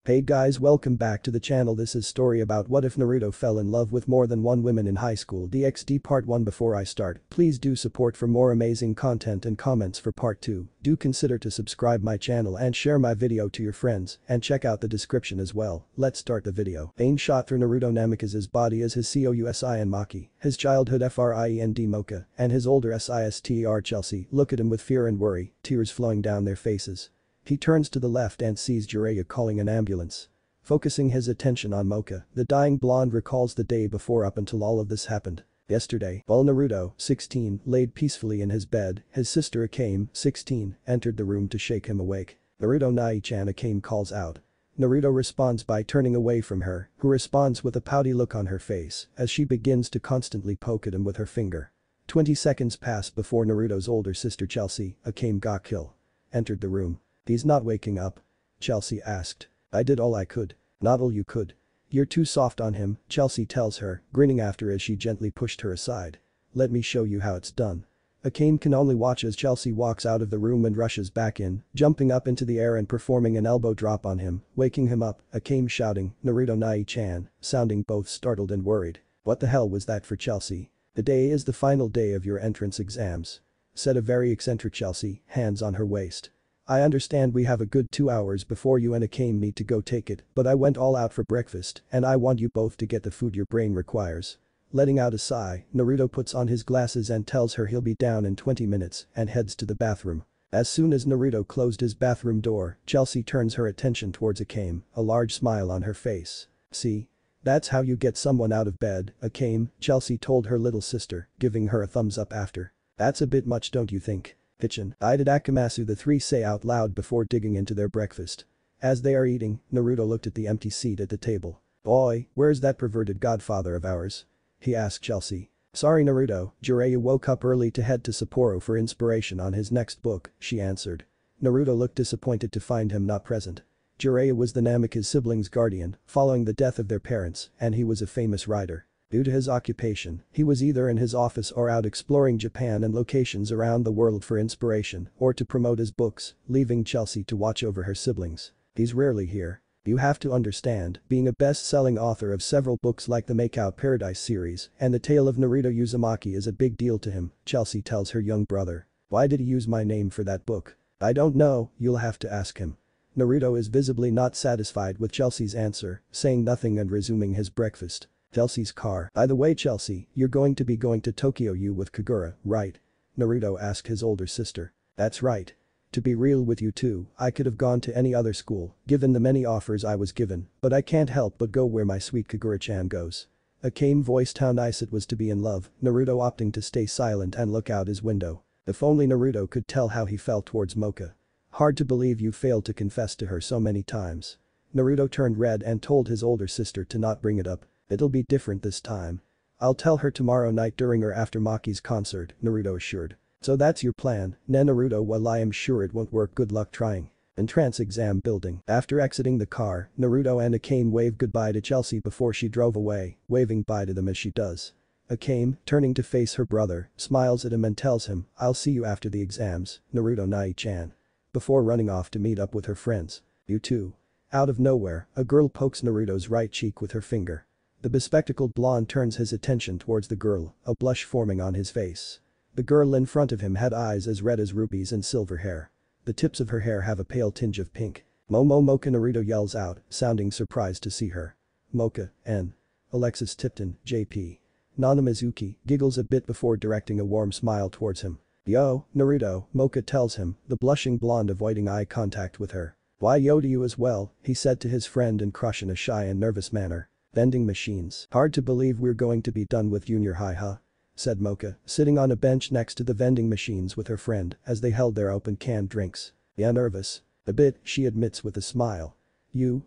Hey guys, welcome back to the channel. This is story about what if Naruto fell in love with more than one woman in Highschool DxD part 1. Before I start, please do support for more amazing content and comments for part 2. Do consider to subscribe my channel and share my video to your friends and check out the description as well. Let's start the video. Aim shot through Naruto Namikaze's body as his COUSI and Maki, his childhood friend Mocha, and his older sister Chelsea look at him with fear and worry, tears flowing down their faces. He turns to the left and sees Jiraiya calling an ambulance. Focusing his attention on Mocha, the dying blonde recalls the day before up until all of this happened. Yesterday, while Naruto, 16, laid peacefully in his bed, his sister Akame, 16, entered the room to shake him awake. "Naruto Nai-chan," Akame calls out. Naruto responds by turning away from her, who responds with a pouty look on her face as she begins to constantly poke at him with her finger. 20 seconds pass before Naruto's older sister Chelsea, Akame Gakil, entered the room. "He's not waking up?" Chelsea asked. "I did all I could." "Not all you could. You're too soft on him," Chelsea tells her, grinning after as she gently pushed her aside. "Let me show you how it's done." Akame can only watch as Chelsea walks out of the room and rushes back in, jumping up into the air and performing an elbow drop on him, waking him up, Akame shouting, "Naruto Nai-chan," sounding both startled and worried. "What the hell was that for Chelsea?" "Today is the final day of your entrance exams," said a very eccentric Chelsea, hands on her waist. "I understand we have a good 2 hours before you and Akame need to go take it, but I went all out for breakfast and I want you both to get the food your brain requires." Letting out a sigh, Naruto puts on his glasses and tells her he'll be down in 20 minutes and heads to the bathroom. As soon as Naruto closed his bathroom door, Chelsea turns her attention towards Akame, a large smile on her face. "See? That's how you get someone out of bed, Akame," Chelsea told her little sister, giving her a thumbs up after. "That's a bit much, don't you think?" "Kitchen, I did Akamasu," the three say out loud before digging into their breakfast. As they are eating, Naruto looked at the empty seat at the table. "Boy, where's that perverted godfather of ours?" he asked Chelsea. "Sorry Naruto, Jiraiya woke up early to head to Sapporo for inspiration on his next book," she answered. Naruto looked disappointed to find him not present. Jiraiya was the Namikaze siblings' guardian, following the death of their parents, and he was a famous writer. Due to his occupation, he was either in his office or out exploring Japan and locations around the world for inspiration or to promote his books, leaving Chelsea to watch over her siblings. He's rarely here. You have to understand, being a best-selling author of several books like the Makeout Paradise series and the tale of Naruto Uzumaki is a big deal to him, Chelsea tells her young brother. "Why did he use my name for that book?" "I don't know, you'll have to ask him." Naruto is visibly not satisfied with Chelsea's answer, saying nothing and resuming his breakfast. Chelsea's car. "By the way Chelsea, you're going to be going to Tokyo U with Kagura, right?" Naruto asked his older sister. "That's right. To be real with you two, I could have gone to any other school, given the many offers I was given, but I can't help but go where my sweet Kagura-chan goes." Akame voiced how nice it was to be in love, Naruto opting to stay silent and look out his window. If only Naruto could tell how he felt towards Mocha. "Hard to believe you failed to confess to her so many times." Naruto turned red and told his older sister to not bring it up. "It'll be different this time. I'll tell her tomorrow night during or after Maki's concert," Naruto assured. "So that's your plan, nah Naruto? Well I am sure it won't work, good luck trying." Entrance exam building. After exiting the car, Naruto and Akame waved goodbye to Chelsea before she drove away, waving bye to them as she does. Akame, turning to face her brother, smiles at him and tells him, "I'll see you after the exams, Naruto Nai-chan." Before running off to meet up with her friends. "You too." Out of nowhere, a girl pokes Naruto's right cheek with her finger. The bespectacled blonde turns his attention towards the girl, a blush forming on his face. The girl in front of him had eyes as red as rubies and silver hair. The tips of her hair have a pale tinge of pink. Mocha," Naruto yells out, sounding surprised to see her. "Mocha, N." Alexis Tipton, JP. Nana Mizuki giggles a bit before directing a warm smile towards him. "Yo, Naruto," Mocha tells him, the blushing blonde avoiding eye contact with her. "Why yo to you as well," he said to his friend and crush in a shy and nervous manner. "Vending machines. Hard to believe we're going to be done with junior high, huh?" said Mocha, sitting on a bench next to the vending machines with her friend as they held their open canned drinks. "Yeah, nervous. A bit," she admits with a smile.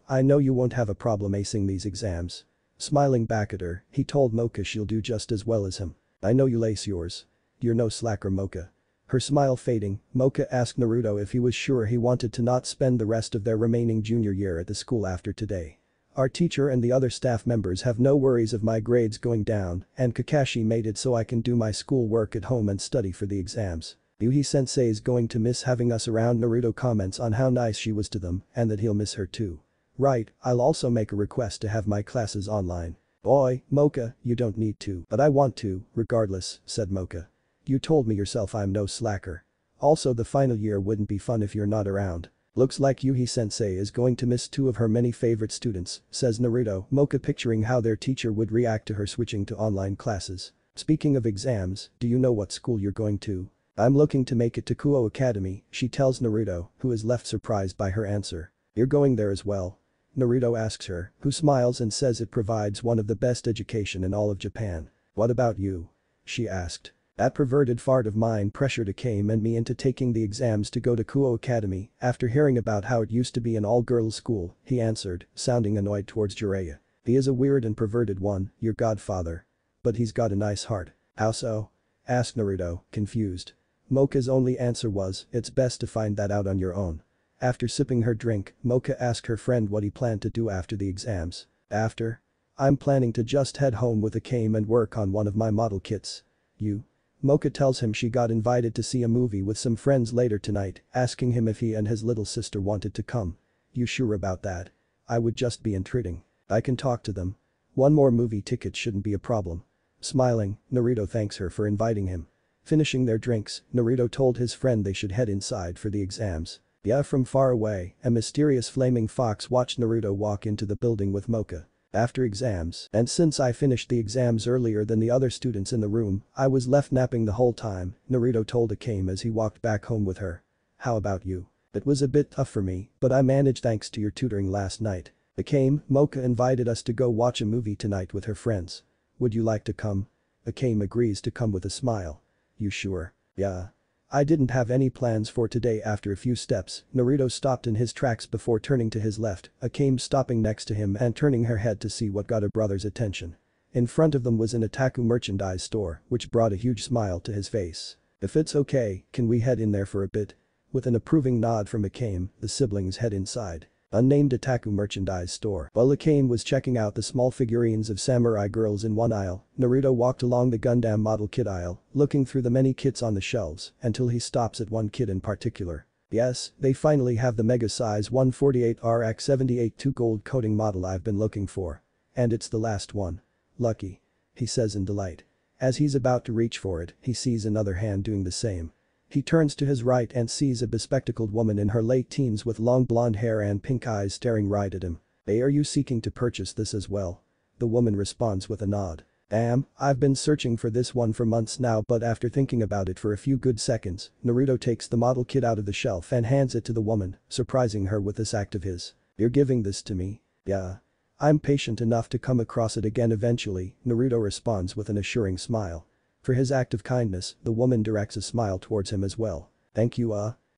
I know you won't have a problem acing these exams." Smiling back at her, he told Mocha she'll do just as well as him. "I know you'll ace yours. You're no slacker Mocha." Her smile fading, Mocha asked Naruto if he was sure he wanted to not spend the rest of their remaining junior year at the school after today. "Our teacher and the other staff members have no worries of my grades going down, and Kakashi made it so I can do my school work at home and study for the exams. Yuhi-sensei's going to miss having us around." Naruto comments on how nice she was to them and that he'll miss her too. Right, I'll also make a request to have my classes online. Boy, Mocha, you don't need to, but I want to, regardless, said Mocha. You told me yourself I'm no slacker. Also the final year wouldn't be fun if you're not around. Looks like Yuhi-sensei is going to miss two of her many favorite students, says Naruto, Mocha picturing how their teacher would react to her switching to online classes. Speaking of exams, do you know what school you're going to? I'm looking to make it to Kuo Academy, she tells Naruto, who is left surprised by her answer. You're going there as well? Naruto asks her, who smiles and says it provides one of the best education in all of Japan. What about you? She asked. That perverted fart of mine pressured Akame and me into taking the exams to go to Kuo Academy after hearing about how it used to be an all-girls school, he answered, sounding annoyed towards Jiraiya. He is a weird and perverted one, your godfather. But he's got a nice heart. How so? Asked Naruto, confused. Mocha's only answer was, it's best to find that out on your own. After sipping her drink, Mocha asked her friend what he planned to do after the exams. After? I'm planning to just head home with Akame and work on one of my model kits. You? Mocha tells him she got invited to see a movie with some friends later tonight, asking him if he and his little sister wanted to come. You sure about that? I would just be intruding. I can talk to them. One more movie ticket shouldn't be a problem. Smiling, Naruto thanks her for inviting him. Finishing their drinks, Naruto told his friend they should head inside for the exams. Yeah, from far away, a mysterious flaming fox watched Naruto walk into the building with Mocha. After exams, and since I finished the exams earlier than the other students in the room, I was left napping the whole time, Naruto told Akame as he walked back home with her. How about you? It was a bit tough for me, but I managed thanks to your tutoring last night. Akame, Mocha invited us to go watch a movie tonight with her friends. Would you like to come? Akame agrees to come with a smile. You sure? Yeah. I didn't have any plans for today. After a few steps, Naruto stopped in his tracks before turning to his left, Akame stopping next to him and turning her head to see what got her brother's attention. In front of them was an otaku merchandise store, which brought a huge smile to his face. If it's okay, can we head in there for a bit? With an approving nod from Akame, the siblings head inside. Unnamed otaku merchandise store. While Akame was checking out the small figurines of samurai girls in one aisle, Naruto walked along the Gundam model kit aisle, looking through the many kits on the shelves until he stops at one kit in particular. Yes, they finally have the mega size 148RX78 2 gold coating model I've been looking for. And it's the last one. Lucky. He says in delight. As he's about to reach for it, he sees another hand doing the same. He turns to his right and sees a bespectacled woman in her late teens with long blonde hair and pink eyes staring right at him. Hey, are you seeking to purchase this as well? The woman responds with a nod. I've been searching for this one for months now, but after thinking about it for a few good seconds, Naruto takes the model kit out of the shelf and hands it to the woman, surprising her with this act of his. You're giving this to me? Yeah. I'm patient enough to come across it again eventually, Naruto responds with an assuring smile. For his act of kindness, the woman directs a smile towards him as well. Thank you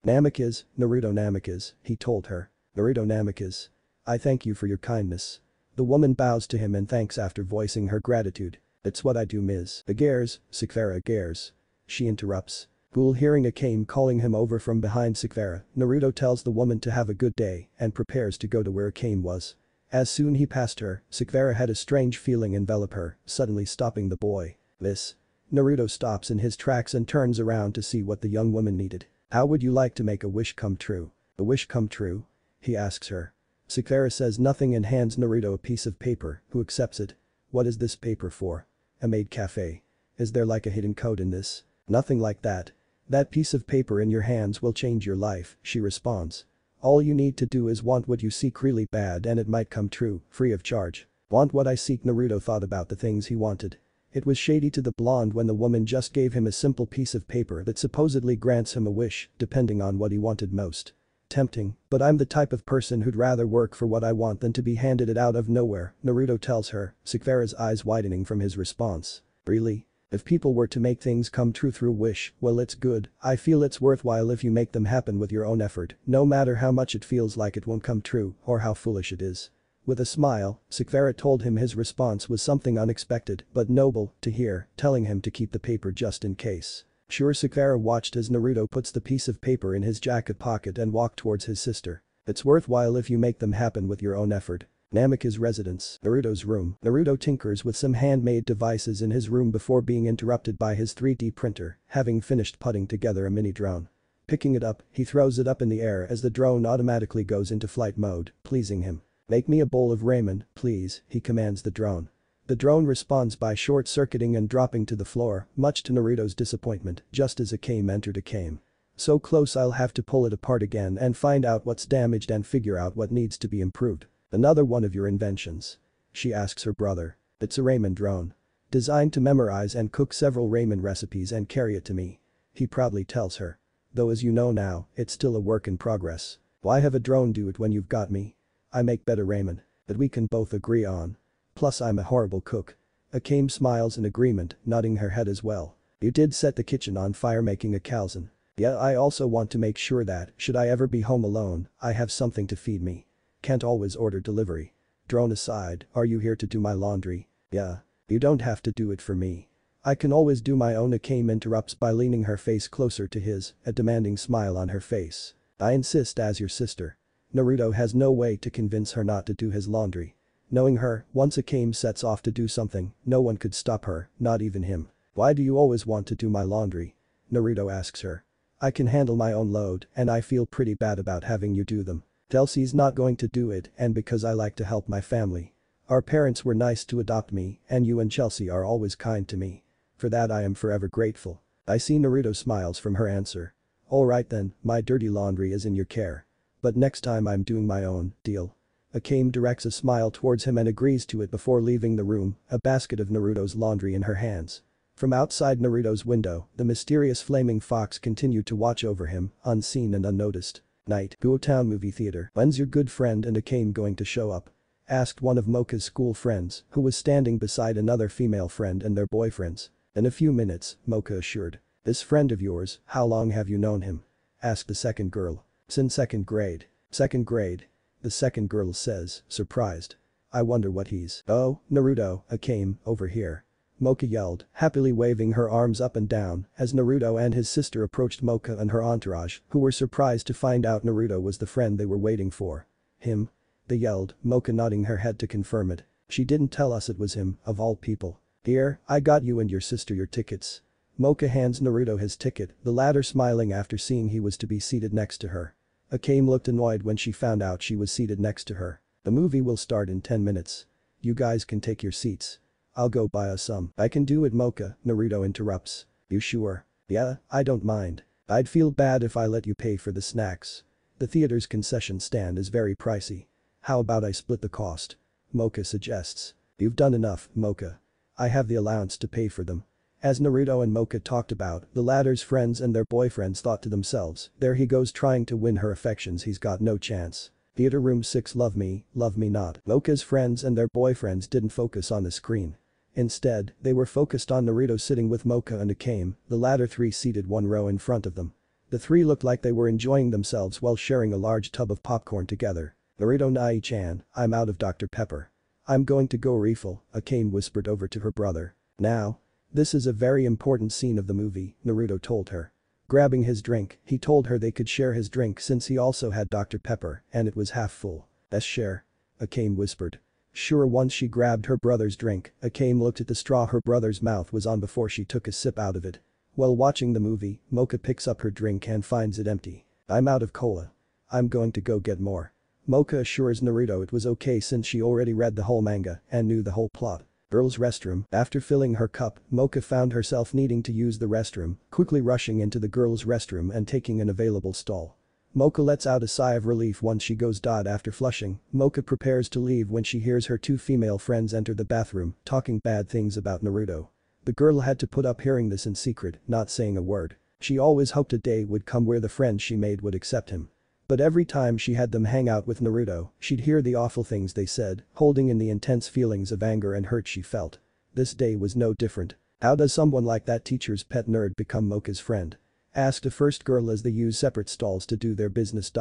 Namikaze, Naruto Namikaze, he told her. Naruto Namikaze. I thank you for your kindness. The woman bows to him and thanks after voicing her gratitude. It's what I do, Ms. Agares, Sakvara Agares. She interrupts. Ghoul hearing Akame calling him over from behind Sakvara, Naruto tells the woman to have a good day and prepares to go to where Akame was. As soon he passed her, Sakvara had a strange feeling envelop her, suddenly stopping the boy. This. Naruto stops in his tracks and turns around to see what the young woman needed. How would you like to make a wish come true? A wish come true? He asks her. Sakvara says nothing and hands Naruto a piece of paper, who accepts it. What is this paper for? A maid cafe. Is there like a hidden code in this? Nothing like that. That piece of paper in your hands will change your life, she responds. All you need to do is want what you seek really bad and it might come true, free of charge. Want what I seek? Naruto thought about the things he wanted. It was shady to the blonde when the woman just gave him a simple piece of paper that supposedly grants him a wish, depending on what he wanted most. Tempting, but I'm the type of person who'd rather work for what I want than to be handed it out of nowhere, Naruto tells her, Sakvara's eyes widening from his response. Really? If people were to make things come true through wish, well it's good, I feel it's worthwhile if you make them happen with your own effort, no matter how much it feels like it won't come true or how foolish it is. With a smile, Sakvara told him his response was something unexpected but noble to hear, telling him to keep the paper just in case. Sure, Sakvara watched as Naruto puts the piece of paper in his jacket pocket and walked towards his sister. It's worthwhile if you make them happen with your own effort. Namika's residence, Naruto's room. Naruto tinkers with some handmade devices in his room before being interrupted by his 3D printer, having finished putting together a mini drone. Picking it up, he throws it up in the air as the drone automatically goes into flight mode, pleasing him. Make me a bowl of ramen, please, he commands the drone. The drone responds by short-circuiting and dropping to the floor, much to Naruto's disappointment, just as Akame entered Akame. So close I'll have to pull it apart again and find out what's damaged and figure out what needs to be improved. Another one of your inventions? She asks her brother. It's a ramen drone. Designed to memorize and cook several ramen recipes and carry it to me. He proudly tells her. Though as you know now, it's still a work in progress. Why have a drone do it when you've got me? I make better ramen. That we can both agree on. Plus I'm a horrible cook. Akame smiles in agreement, nodding her head as well. You did set the kitchen on fire making a calzone. Yeah, I also want to make sure that, should I ever be home alone, I have something to feed me. Can't always order delivery. Drone aside, are you here to do my laundry? Yeah. You don't have to do it for me. I can always do my own. Akame interrupts by leaning her face closer to his, a demanding smile on her face. I insist as your sister. Naruto has no way to convince her not to do his laundry. Knowing her, once Akame sets off to do something, no one could stop her, not even him. Why do you always want to do my laundry? Naruto asks her. I can handle my own load and I feel pretty bad about having you do them. Chelsea's not going to do it and because I like to help my family. Our parents were nice to adopt me and you and Chelsea are always kind to me. For that I am forever grateful. I see Naruto smiles from her answer. Alright then, my dirty laundry is in your care. But next time I'm doing my own, deal? Akame directs a smile towards him and agrees to it before leaving the room, a basket of Naruto's laundry in her hands. From outside Naruto's window, the mysterious flaming fox continued to watch over him, unseen and unnoticed. Night, Go Town movie theater. When's your good friend and Akame going to show up? Asked one of Mocha's school friends, who was standing beside another female friend and their boyfriends. In a few minutes, Mocha assured. This friend of yours, how long have you known him? Asked the second girl. Since second grade. Second grade? The second girl says, surprised. I wonder what he's. Oh, Naruto, Akame, over here. Mocha yelled, happily waving her arms up and down as Naruto and his sister approached Mocha and her entourage, who were surprised to find out Naruto was the friend they were waiting for. Him? They yelled, Mocha nodding her head to confirm it. She didn't tell us it was him, of all people. Here, I got you and your sister your tickets. Mocha hands Naruto his ticket, the latter smiling after seeing he was to be seated next to her. Akame looked annoyed when she found out she was seated next to her. The movie will start in 10 minutes. You guys can take your seats. I'll go buy us some. I can do it, Mocha, Naruto interrupts. You sure? Yeah, I don't mind. I'd feel bad if I let you pay for the snacks. The theater's concession stand is very pricey. How about I split the cost? Mocha suggests. You've done enough, Mocha. I have the allowance to pay for them. As Naruto and Mocha talked about, the latter's friends and their boyfriends thought to themselves, there he goes trying to win her affections, he's got no chance. Theater room 6 love me not. Mocha's friends and their boyfriends didn't focus on the screen. Instead, they were focused on Naruto sitting with Mocha and Akame, the latter three seated one row in front of them. The three looked like they were enjoying themselves while sharing a large tub of popcorn together. Naruto Nai-chan, I'm out of Dr. Pepper. I'm going to go refill, Akame whispered over to her brother. Now? This is a very important scene of the movie, Naruto told her. Grabbing his drink, he told her they could share his drink since he also had Dr. Pepper and it was half full. Let's share. Akame whispered. Sure. Once she grabbed her brother's drink, Akame looked at the straw her brother's mouth was on before she took a sip out of it. While watching the movie, Mocha picks up her drink and finds it empty. I'm out of cola. I'm going to go get more. Mocha assures Naruto it was okay since she already read the whole manga and knew the whole plot. Girls' restroom. After filling her cup, Mocha found herself needing to use the restroom, quickly rushing into the girls' restroom and taking an available stall. Mocha lets out a sigh of relief once she goes. After flushing, Mocha prepares to leave when she hears her two female friends enter the bathroom, talking bad things about Naruto. The girl had to put up hearing this in secret, not saying a word. She always hoped a day would come where the friends she made would accept him. But every time she had them hang out with Naruto, she'd hear the awful things they said, holding in the intense feelings of anger and hurt she felt. This day was no different. How does someone like that teacher's pet nerd become Mocha's friend? Asked a first girl as they use separate stalls to do their business.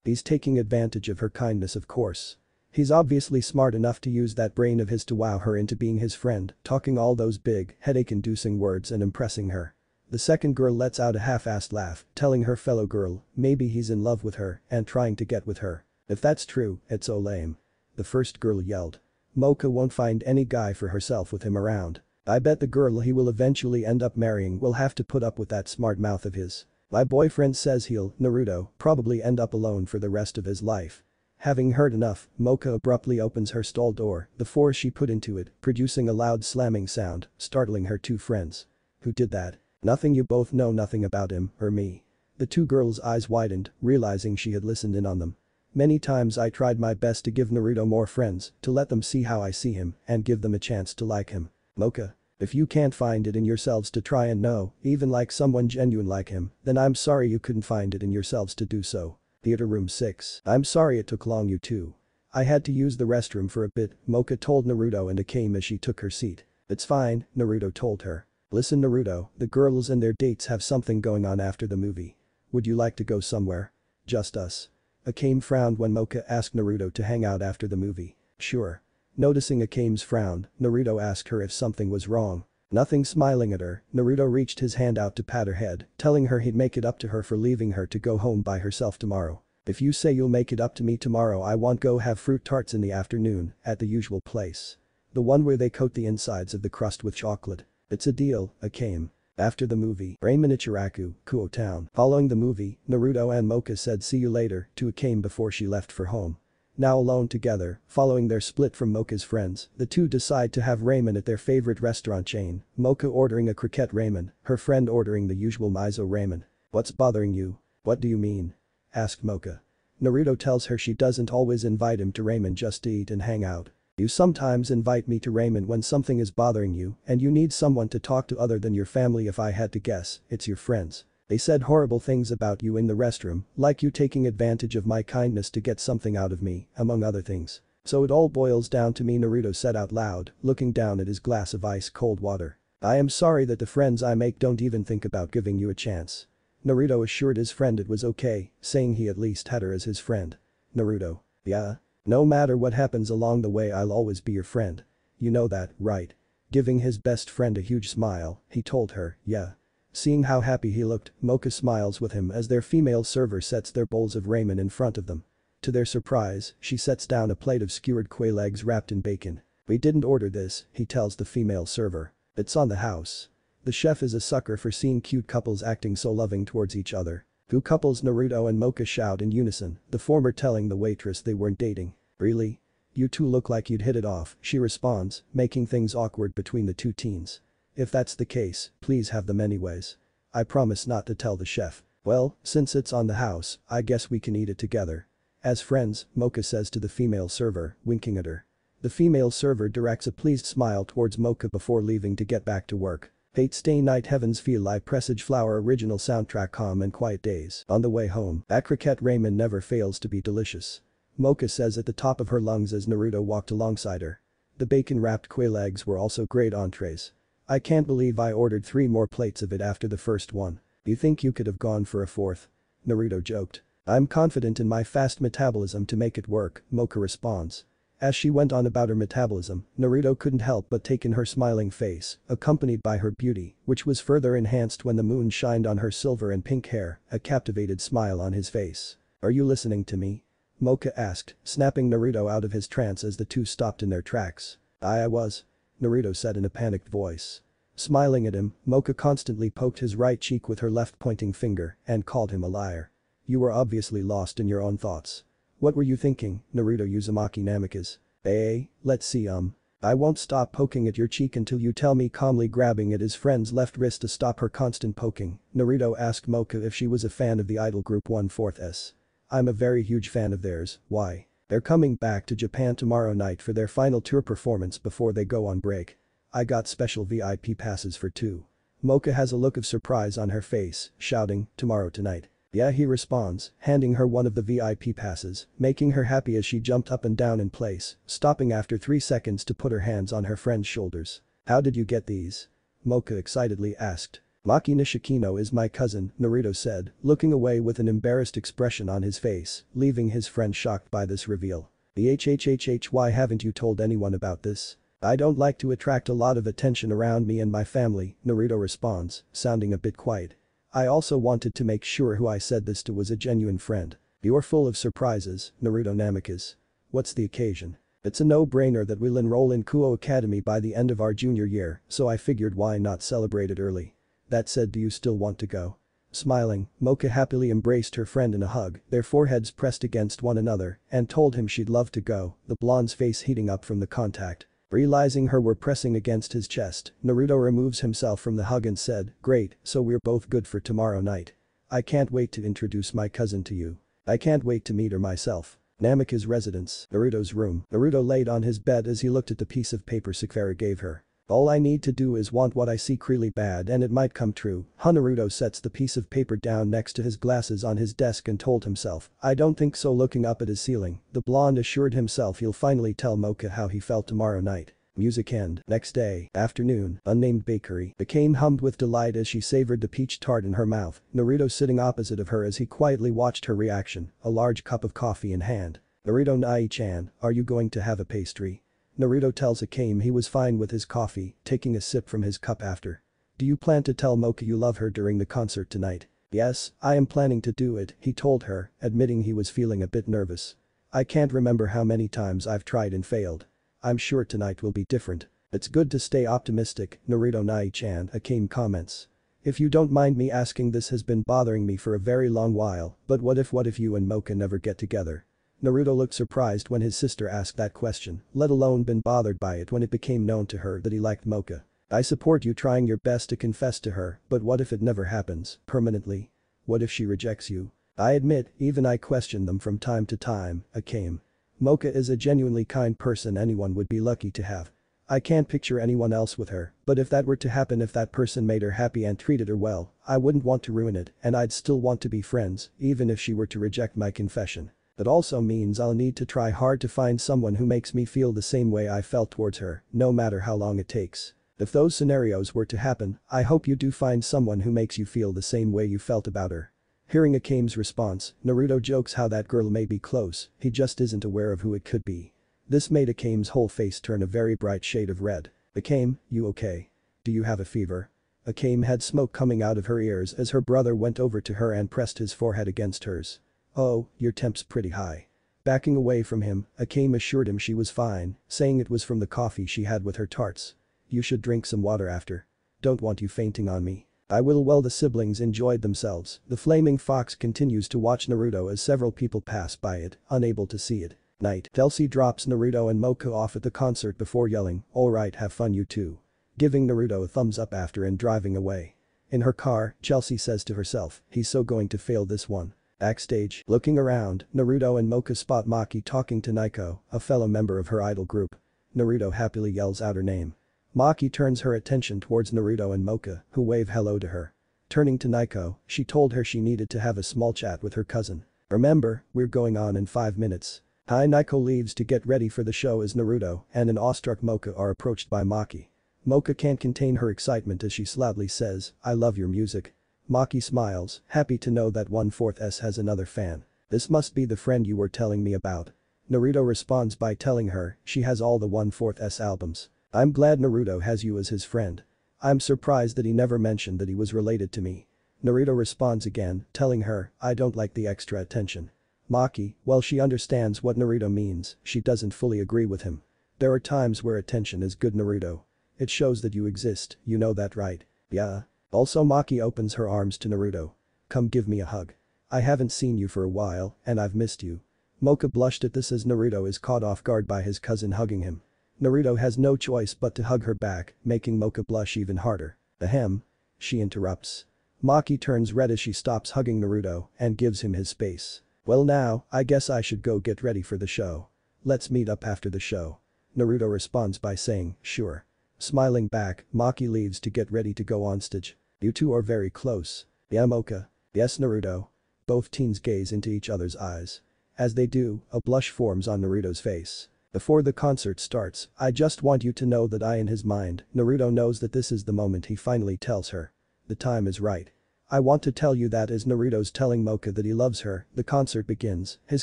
He's taking advantage of her kindness, of course. He's obviously smart enough to use that brain of his to wow her into being his friend, talking all those big, headache-inducing words and impressing her. The second girl lets out a half-assed laugh, telling her fellow girl, maybe he's in love with her and trying to get with her. If that's true, it's so lame. The first girl yelled. Mocha won't find any guy for herself with him around. I bet the girl he will eventually end up marrying will have to put up with that smart mouth of his. My boyfriend says he'll, Naruto, probably end up alone for the rest of his life. Having heard enough, Mocha abruptly opens her stall door, the force she put into it, producing a loud slamming sound, startling her two friends. Who did that? Nothing, you both know nothing about him, or me. The two girls' eyes widened, realizing she had listened in on them. Many times I tried my best to give Naruto more friends, to let them see how I see him, and give them a chance to like him. Mocha. If you can't find it in yourselves to try and know, even like someone genuine like him, then I'm sorry you couldn't find it in yourselves to do so. Theater room 6. I'm sorry it took long, you two. I had to use the restroom for a bit, Mocha told Naruto and Akame as she took her seat. It's fine, Naruto told her. Listen Naruto, the girls and their dates have something going on after the movie. Would you like to go somewhere? Just us. Akame frowned when Mocha asked Naruto to hang out after the movie. Sure. Noticing Akame's frown, Naruto asked her if something was wrong. Nothing, smiling at her, Naruto reached his hand out to pat her head, telling her he'd make it up to her for leaving her to go home by herself tomorrow. If you say you'll make it up to me tomorrow, I won't go have fruit tarts in the afternoon, at the usual place. The one where they coat the insides of the crust with chocolate. It's a deal, Akame. After the movie, Ramen Ichiraku, Kuo Town. Following the movie, Naruto and Mocha said see you later to Akame before she left for home. Now alone together, following their split from Mocha's friends, the two decide to have ramen at their favorite restaurant chain, Mocha ordering a croquette ramen, her friend ordering the usual miso ramen. What's bothering you? What do you mean? Asked Mocha. Naruto tells her she doesn't always invite him to ramen just to eat and hang out. You sometimes invite me to ramen when something is bothering you and you need someone to talk to other than your family. If I had to guess, it's your friends. They said horrible things about you in the restroom, like you taking advantage of my kindness to get something out of me, among other things. So it all boils down to me, Naruto said out loud, looking down at his glass of ice-cold water. I am sorry that the friends I make don't even think about giving you a chance. Naruto assured his friend it was okay, saying he at least had her as his friend. Naruto. Yeah? No matter what happens along the way, I'll always be your friend. You know that, right? Giving his best friend a huge smile, he told her, yeah. Seeing how happy he looked, Mocha smiles with him as their female server sets their bowls of ramen in front of them. To their surprise, she sets down a plate of skewered quail eggs wrapped in bacon. We didn't order this, he tells the female server. It's on the house. The chef is a sucker for seeing cute couples acting so loving towards each other. Who couples? Naruto and Mocha shout in unison, the former telling the waitress they weren't dating. Really? You two look like you'd hit it off, she responds, making things awkward between the two teens. If that's the case, please have them anyways. I promise not to tell the chef. Well, since it's on the house, I guess we can eat it together. As friends, Mocha says to the female server, winking at her. The female server directs a pleased smile towards Mocha before leaving to get back to work. Fate Stay Night Heavens Feel Like Presage Flower original soundtrack. Calm and quiet days. On the way home, that croquette ramen never fails to be delicious. Mocha says at the top of her lungs as Naruto walked alongside her. The bacon-wrapped quail eggs were also great entrees. I can't believe I ordered 3 more plates of it after the first one. You think you could have gone for a 4th? Naruto joked. I'm confident in my fast metabolism to make it work, Mocha responds. As she went on about her metabolism, Naruto couldn't help but take in her smiling face, accompanied by her beauty, which was further enhanced when the moon shined on her silver and pink hair, a captivated smile on his face. Are you listening to me? Mocha asked, snapping Naruto out of his trance as the two stopped in their tracks. I was. Naruto said in a panicked voice. Smiling at him, Mocha constantly poked his right cheek with her left pointing finger and called him a liar. You were obviously lost in your own thoughts. What were you thinking, Naruto Uzumaki Namikaze? Let's see I won't stop poking at your cheek until you tell me, calmly grabbing at his friend's left wrist to stop her constant poking. Naruto asked Mocha if she was a fan of the idol group 1/4. I'm a very huge fan of theirs. Why? They're coming back to Japan tomorrow night for their final tour performance before they go on break. I got special VIP passes for 2. Mocha has a look of surprise on her face, shouting, tomorrow tonight. Yeah, he responds, handing her one of the VIP passes, making her happy as she jumped up and down in place, stopping after 3 seconds to put her hands on her friend's shoulders. How did you get these? Mocha excitedly asked. Maki Nishikino is my cousin, Naruto said, looking away with an embarrassed expression on his face, leaving his friend shocked by this reveal. Why haven't you told anyone about this? I don't like to attract a lot of attention around me and my family, Naruto responds, sounding a bit quiet. I also wanted to make sure who I said this to was a genuine friend. You're full of surprises, Naruto Namikaze. What's the occasion? It's a no-brainer that we'll enroll in Kuo Academy by the end of our junior year, so I figured why not celebrate it early. That said, do you still want to go? Smiling, Mocha happily embraced her friend in a hug, their foreheads pressed against one another, and told him she'd love to go, the blonde's face heating up from the contact. Realizing her were pressing against his chest, Naruto removes himself from the hug and said, "Great, so we're both good for tomorrow night. I can't wait to introduce my cousin to you. I can't wait to meet her myself." Namika's residence, Naruto's room. Naruto laid on his bed as he looked at the piece of paper Sakura gave her. "All I need to do is want what I seek really bad and it might come true." Naruto sets the piece of paper down next to his glasses on his desk and told himself, "I don't think so." Looking up at his ceiling, the blonde assured himself he'll finally tell Mocha how he felt tomorrow night. Music end. Next day, afternoon, unnamed bakery. Akane hummed with delight as she savored the peach tart in her mouth, Naruto sitting opposite of her as he quietly watched her reaction, a large cup of coffee in hand. "Naruto Nai-chan, are you going to have a pastry?" Naruto tells Akane he was fine with his coffee, taking a sip from his cup after. "Do you plan to tell Mocha you love her during the concert tonight?" "Yes, I am planning to do it," he told her, admitting he was feeling a bit nervous. "I can't remember how many times I've tried and failed. I'm sure tonight will be different." "It's good to stay optimistic, Naruto Nai-chan," Akane comments. "If you don't mind me asking, this has been bothering me for a very long while, but what if you and Mocha never get together?" Naruto looked surprised when his sister asked that question, let alone been bothered by it when it became known to her that he liked Mocha. "I support you trying your best to confess to her, but what if it never happens, permanently? What if she rejects you?" "I admit, even I question them from time to time, Akane. Mocha is a genuinely kind person anyone would be lucky to have. I can't picture anyone else with her, but if that were to happen, if that person made her happy and treated her well, I wouldn't want to ruin it and I'd still want to be friends, even if she were to reject my confession. That also means I'll need to try hard to find someone who makes me feel the same way I felt towards her, no matter how long it takes. If those scenarios were to happen, I hope you do find someone who makes you feel the same way you felt about her." Hearing Akame's response, Naruto jokes how that girl may be close, he just isn't aware of who it could be. This made Akame's whole face turn a very bright shade of red. "Akame, you okay? Do you have a fever?" Akame had smoke coming out of her ears as her brother went over to her and pressed his forehead against hers. "Oh, your temp's pretty high." Backing away from him, Akame assured him she was fine, saying it was from the coffee she had with her tarts. "You should drink some water after. Don't want you fainting on me." "I will." While the siblings enjoyed themselves, the flaming fox continues to watch Naruto as several people pass by it, unable to see it. Night. Chelsea drops Naruto and Mocha off at the concert before yelling, "Alright, have fun you too." Giving Naruto a thumbs up after and driving away. In her car, Chelsea says to herself, he's so going to fail this one. Backstage, looking around, Naruto and Mocha spot Maki talking to Naiko, a fellow member of her idol group. Naruto happily yells out her name. Maki turns her attention towards Naruto and Mocha, who wave hello to her. Turning to Naiko, she told her she needed to have a small chat with her cousin. "Remember, we're going on in 5 minutes." Hi. Naiko leaves to get ready for the show as Naruto and an awestruck Mocha are approached by Maki. Mocha can't contain her excitement as she loudly says, "I love your music." Maki smiles, happy to know that 1/4S has another fan. "This must be the friend you were telling me about." Naruto responds by telling her she has all the 1/4S albums. "I'm glad Naruto has you as his friend. I'm surprised that he never mentioned that he was related to me." Naruto responds again, telling her, "I don't like the extra attention." Maki, while she understands what Naruto means, she doesn't fully agree with him. "There are times where attention is good, Naruto. It shows that you exist, you know that, right?" "Yeah." Also, Maki opens her arms to Naruto. "Come give me a hug. I haven't seen you for a while and I've missed you." Mocha blushed at this as Naruto is caught off guard by his cousin hugging him. Naruto has no choice but to hug her back, making Mocha blush even harder. "Ahem." She interrupts. Maki turns red as she stops hugging Naruto and gives him his space. "Well now, I guess I should go get ready for the show. Let's meet up after the show." Naruto responds by saying, "Sure." Smiling back, Maki leaves to get ready to go on stage. "You two are very close." "Yeah, Mocha." "Yes, Naruto." Both teens gaze into each other's eyes. As they do, a blush forms on Naruto's face. Before the concert starts, "I just want you to know that in his mind, Naruto knows that this is the moment he finally tells her. The time is right. I want to tell you that." As Naruto's telling Mocha that he loves her, the concert begins, his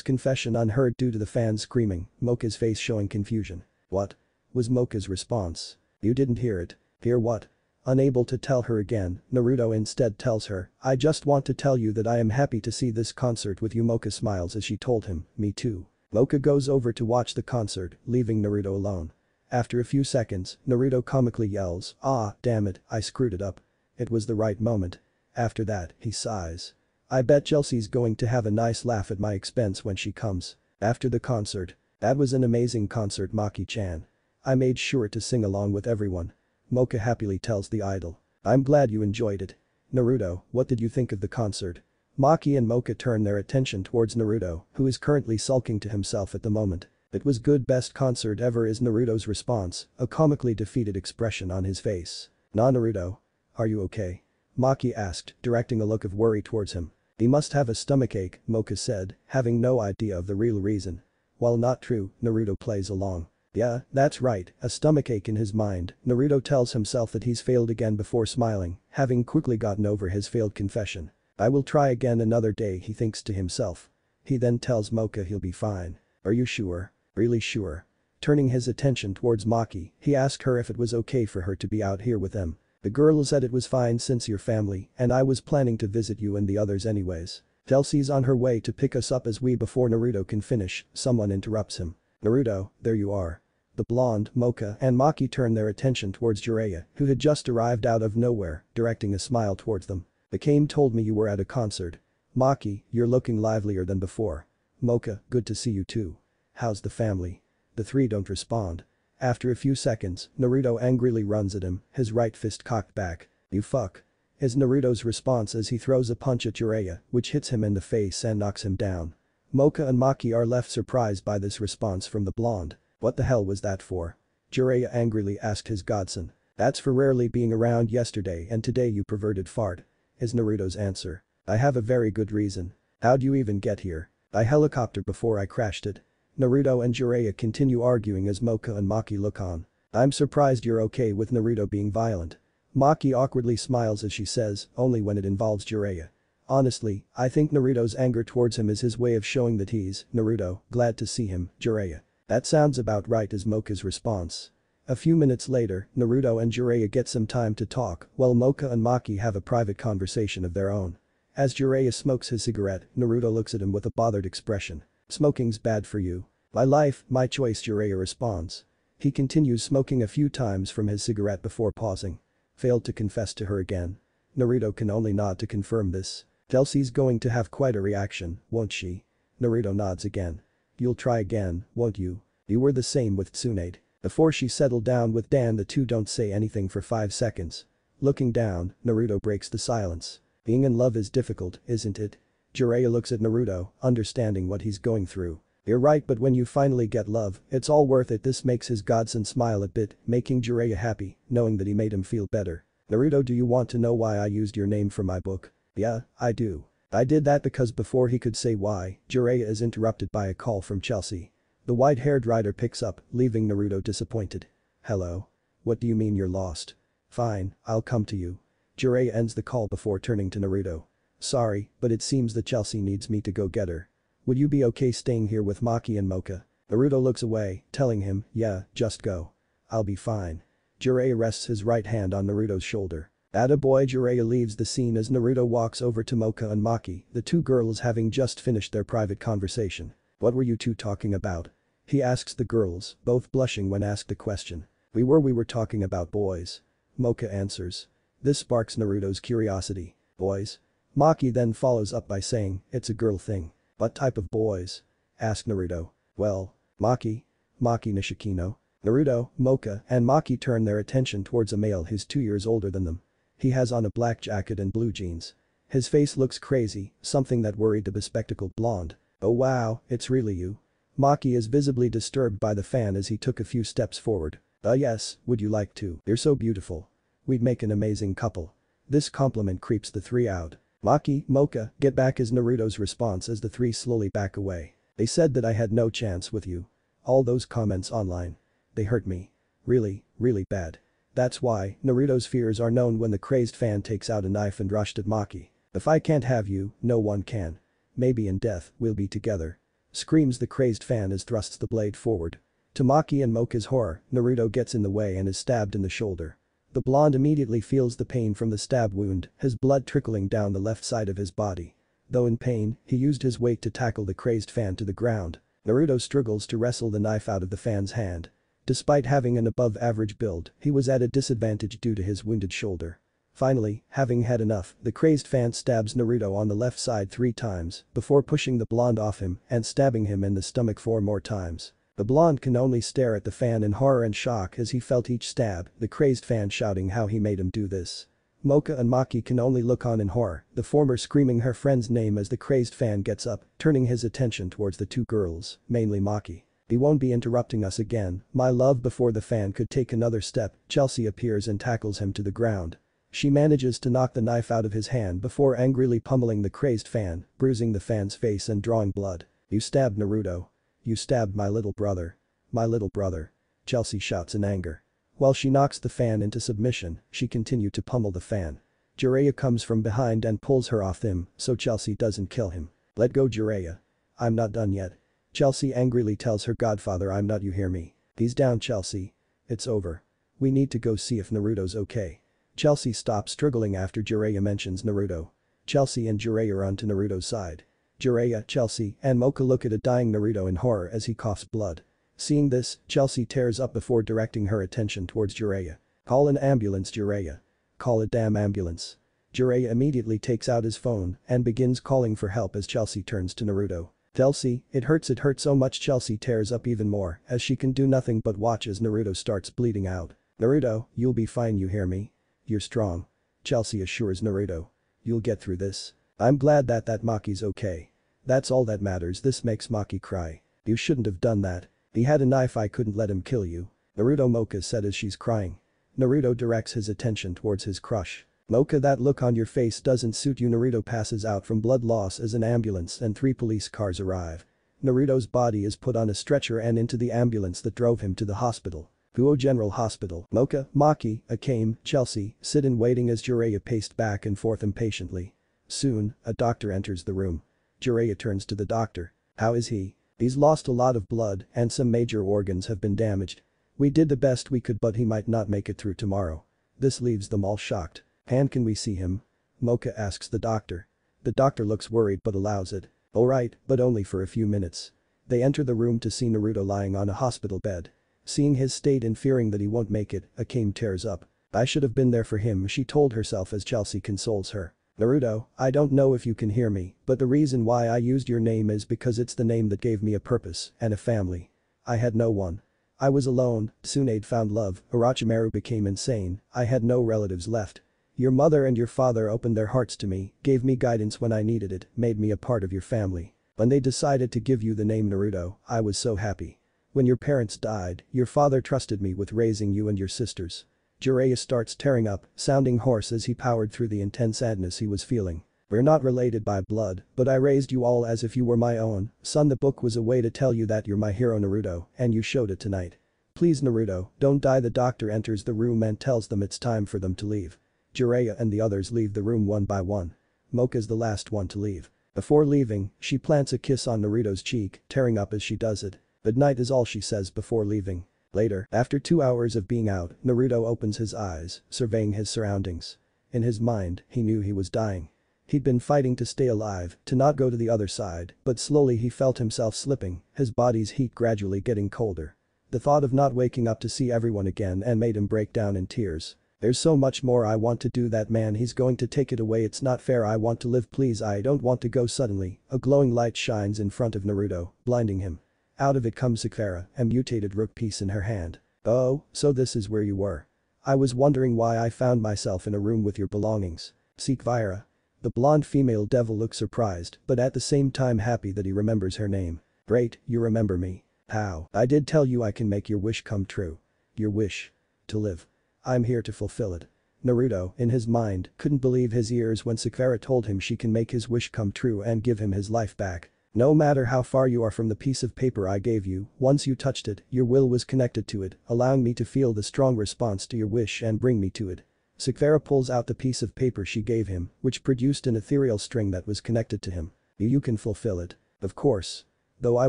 confession unheard due to the fans screaming, Mocha's face showing confusion. "What?" was Mocha's response. "You didn't hear it." "Hear what?" Unable to tell her again, Naruto instead tells her, "I just want to tell you that I am happy to see this concert with you." Mocha smiles as she told him, "Me too." Mocha goes over to watch the concert, leaving Naruto alone. After a few seconds, Naruto comically yells, "Ah, damn it, I screwed it up." It was the right moment. After that, he sighs. I bet Chelsea's going to have a nice laugh at my expense when she comes. After the concert. That was an amazing concert, Maki-chan. I made sure to sing along with everyone. Mocha happily tells the idol. I'm glad you enjoyed it. Naruto, what did you think of the concert? Maki and Mocha turn their attention towards Naruto, who is currently sulking to himself at the moment. It was good, best concert ever is Naruto's response, a comically defeated expression on his face. Nah, Naruto. Are you okay? Maki asked, directing a look of worry towards him. He must have a stomachache, Mocha said, having no idea of the real reason. While not true, Naruto plays along. Yeah, that's right, a stomachache in his mind. Naruto tells himself that he's failed again before smiling, having quickly gotten over his failed confession. I will try again another day, he thinks to himself. He then tells Mocha he'll be fine. Are you sure? Really sure? Turning his attention towards Maki, he asked her if it was okay for her to be out here with them. The girl said it was fine since you're family and I was planning to visit you and the others anyways. Chelsea's on her way to pick us up as we before Naruto can finish, someone interrupts him. Naruto, there you are. The blonde, Mocha and Maki turn their attention towards Jiraiya, who had just arrived out of nowhere, directing a smile towards them. The Kame told me you were at a concert. Maki, you're looking livelier than before. Mocha, good to see you too. How's the family? The three don't respond. After a few seconds, Naruto angrily runs at him, his right fist cocked back. You fuck. Is Naruto's response as he throws a punch at Jiraiya, which hits him in the face and knocks him down. Mocha and Maki are left surprised by this response from the blonde. What the hell was that for? Jiraiya angrily asked his godson. That's for rarely being around yesterday and today you perverted fart. Is Naruto's answer. I have a very good reason. How'd you even get here? I helicoptered before I crashed it. Naruto and Jiraiya continue arguing as Mocha and Maki look on. I'm surprised you're okay with Naruto being violent. Maki awkwardly smiles as she says, only when it involves Jiraiya. Honestly, I think Naruto's anger towards him is his way of showing that he's, Naruto, glad to see him, Jiraiya. That sounds about right is Mocha's response. A few minutes later, Naruto and Jiraiya get some time to talk while Mocha and Maki have a private conversation of their own. As Jiraiya smokes his cigarette, Naruto looks at him with a bothered expression. Smoking's bad for you. My life, my choice, Jiraiya responds. He continues smoking a few times from his cigarette before pausing. Failed to confess to her again. Naruto can only nod to confirm this. Chelsea's going to have quite a reaction, won't she? Naruto nods again. You'll try again, won't you? You were the same with Tsunade. Before she settled down with Dan, the two don't say anything for 5 seconds. Looking down, Naruto breaks the silence. Being in love is difficult, isn't it? Jiraiya looks at Naruto, understanding what he's going through. You're right, but when you finally get love, it's all worth it. This makes his godson smile a bit, making Jiraiya happy, knowing that he made him feel better. Naruto, do you want to know why I used your name for my book? Yeah, I do. I did that because before he could say why, Jiraiya is interrupted by a call from Chelsea. The white-haired rider picks up, leaving Naruto disappointed. Hello? What do you mean you're lost? Fine, I'll come to you. Jiraiya ends the call before turning to Naruto. Sorry, but it seems that Chelsea needs me to go get her. Would you be okay staying here with Maki and Mocha? Naruto looks away, telling him, yeah, just go. I'll be fine. Jiraiya rests his right hand on Naruto's shoulder. Attaboy. Jiraiya leaves the scene as Naruto walks over to Mocha and Maki, the two girls having just finished their private conversation. What were you two talking about? He asks the girls, both blushing when asked the question. We were talking about boys. Mocha answers. This sparks Naruto's curiosity. Boys? Maki then follows up by saying, it's a girl thing. What type of boys? Asked Naruto. Well, Maki Nishikino. Naruto, Mocha, and Maki turn their attention towards a male who's 2 years older than them. He has on a black jacket and blue jeans. His face looks crazy, something that worried the bespectacled blonde. Oh wow, it's really you. Maki is visibly disturbed by the fan as he took a few steps forward. Yes, would you like to? You're so beautiful. We'd make an amazing couple. This compliment creeps the three out. Maki, Mocha, get back is Naruto's response as the three slowly back away. They said that I had no chance with you. All those comments online. They hurt me. Really, really bad. That's why Naruto's fears are known when the crazed fan takes out a knife and rushed at Maki. If I can't have you, no one can. Maybe in death, we'll be together. Screams the crazed fan as thrusts the blade forward. To Maki and Mocha's horror, Naruto gets in the way and is stabbed in the shoulder. The blonde immediately feels the pain from the stab wound, his blood trickling down the left side of his body. Though in pain, he used his weight to tackle the crazed fan to the ground. Naruto struggles to wrestle the knife out of the fan's hand. Despite having an above-average build, he was at a disadvantage due to his wounded shoulder. Finally, having had enough, the crazed fan stabs Naruto on the left side 3 times before pushing the blonde off him and stabbing him in the stomach 4 more times. The blonde can only stare at the fan in horror and shock as he felt each stab, the crazed fan shouting how he made him do this. Mocha and Maki can only look on in horror, the former screaming her friend's name as the crazed fan gets up, turning his attention towards the 2 girls, mainly Maki. "He won't be interrupting us again, my love." Before the fan could take another step, Chelsea appears and tackles him to the ground. She manages to knock the knife out of his hand before angrily pummeling the crazed fan, bruising the fan's face and drawing blood. "You stabbed Naruto. You stabbed my little brother. My little brother." Chelsea shouts in anger. While she knocks the fan into submission, she continued to pummel the fan. Jiraiya comes from behind and pulls her off him, so Chelsea doesn't kill him. "Let go, Jiraiya. I'm not done yet." Chelsea angrily tells her godfather, "I'm not, you hear me? He's down, Chelsea. It's over. We need to go see if Naruto's okay." Chelsea stops struggling after Jiraiya mentions Naruto. Chelsea and Jiraiya are onto Naruto's side. Jiraiya, Chelsea, and Mocha look at a dying Naruto in horror as he coughs blood. Seeing this, Chelsea tears up before directing her attention towards Jiraiya. "Call an ambulance, Jiraiya. Call a damn ambulance." Jiraiya immediately takes out his phone and begins calling for help as Chelsea turns to Naruto. "Chelsea, it hurts so much." Chelsea tears up even more as she can do nothing but watch as Naruto starts bleeding out. "Naruto, you'll be fine, you hear me? You're strong." Chelsea assures Naruto. "You'll get through this. I'm glad that Maki's okay. That's all that matters." This makes Maki cry. "You shouldn't have done that. He had a knife, I couldn't let him kill you." Naruto, Mocha said as she's crying. Naruto directs his attention towards his crush. "Mocha, that look on your face doesn't suit you." Naruto passes out from blood loss as an ambulance and 3 police cars arrive. Naruto's body is put on a stretcher and into the ambulance that drove him to the hospital. Guo General Hospital. Mocha, Maki, Akame, Chelsea sit in waiting as Jiraiya paced back and forth impatiently. Soon, a doctor enters the room. Jiraiya turns to the doctor. "How is he?" "He's lost a lot of blood and some major organs have been damaged. We did the best we could, but he might not make it through tomorrow." This leaves them all shocked. "And can we see him?" Mocha asks the doctor. The doctor looks worried but allows it. "Alright, but only for a few minutes." They enter the room to see Naruto lying on a hospital bed. Seeing his state and fearing that he won't make it, Akame tears up. "I should have been there for him," she told herself as Chelsea consoles her. "Naruto, I don't know if you can hear me, but the reason why I used your name is because it's the name that gave me a purpose and a family. I had no one. I was alone. Tsunade found love, Orochimaru became insane, I had no relatives left. Your mother and your father opened their hearts to me, gave me guidance when I needed it, made me a part of your family. When they decided to give you the name Naruto, I was so happy. When your parents died, your father trusted me with raising you and your sisters." Jiraiya starts tearing up, sounding hoarse as he powered through the intense sadness he was feeling. "We're not related by blood, but I raised you all as if you were my own, son. The book was a way to tell you that you're my hero, Naruto, and you showed it tonight. Please, Naruto, don't die." The doctor enters the room and tells them it's time for them to leave. Jiraiya and the others leave the room one by one. Mocha's the last one to leave. Before leaving, she plants a kiss on Naruto's cheek, tearing up as she does it. "Good night" is all she says before leaving. Later, after 2 hours of being out, Naruto opens his eyes, surveying his surroundings. In his mind, he knew he was dying. He'd been fighting to stay alive, to not go to the other side, but slowly he felt himself slipping, his body's heat gradually getting colder. The thought of not waking up to see everyone again and made him break down in tears. "There's so much more I want to do. That man, he's going to take it away. It's not fair. I want to live, please. I don't want to go." Suddenly, a glowing light shines in front of Naruto, blinding him. Out of it comes Sakura, a mutated rook piece in her hand. "Oh, so this is where you were. I was wondering why I found myself in a room with your belongings." Sakura. The blonde female devil looks surprised, but at the same time happy that he remembers her name. "Great, you remember me. How?" "I did tell you I can make your wish come true." "Your wish? To live. I'm here to fulfill it." Naruto, in his mind, couldn't believe his ears when Sakura told him she can make his wish come true and give him his life back. "No matter how far you are from the piece of paper I gave you, once you touched it, your will was connected to it, allowing me to feel the strong response to your wish and bring me to it." Sakura pulls out the piece of paper she gave him, which produced an ethereal string that was connected to him. "You can fulfill it. Of course. Though I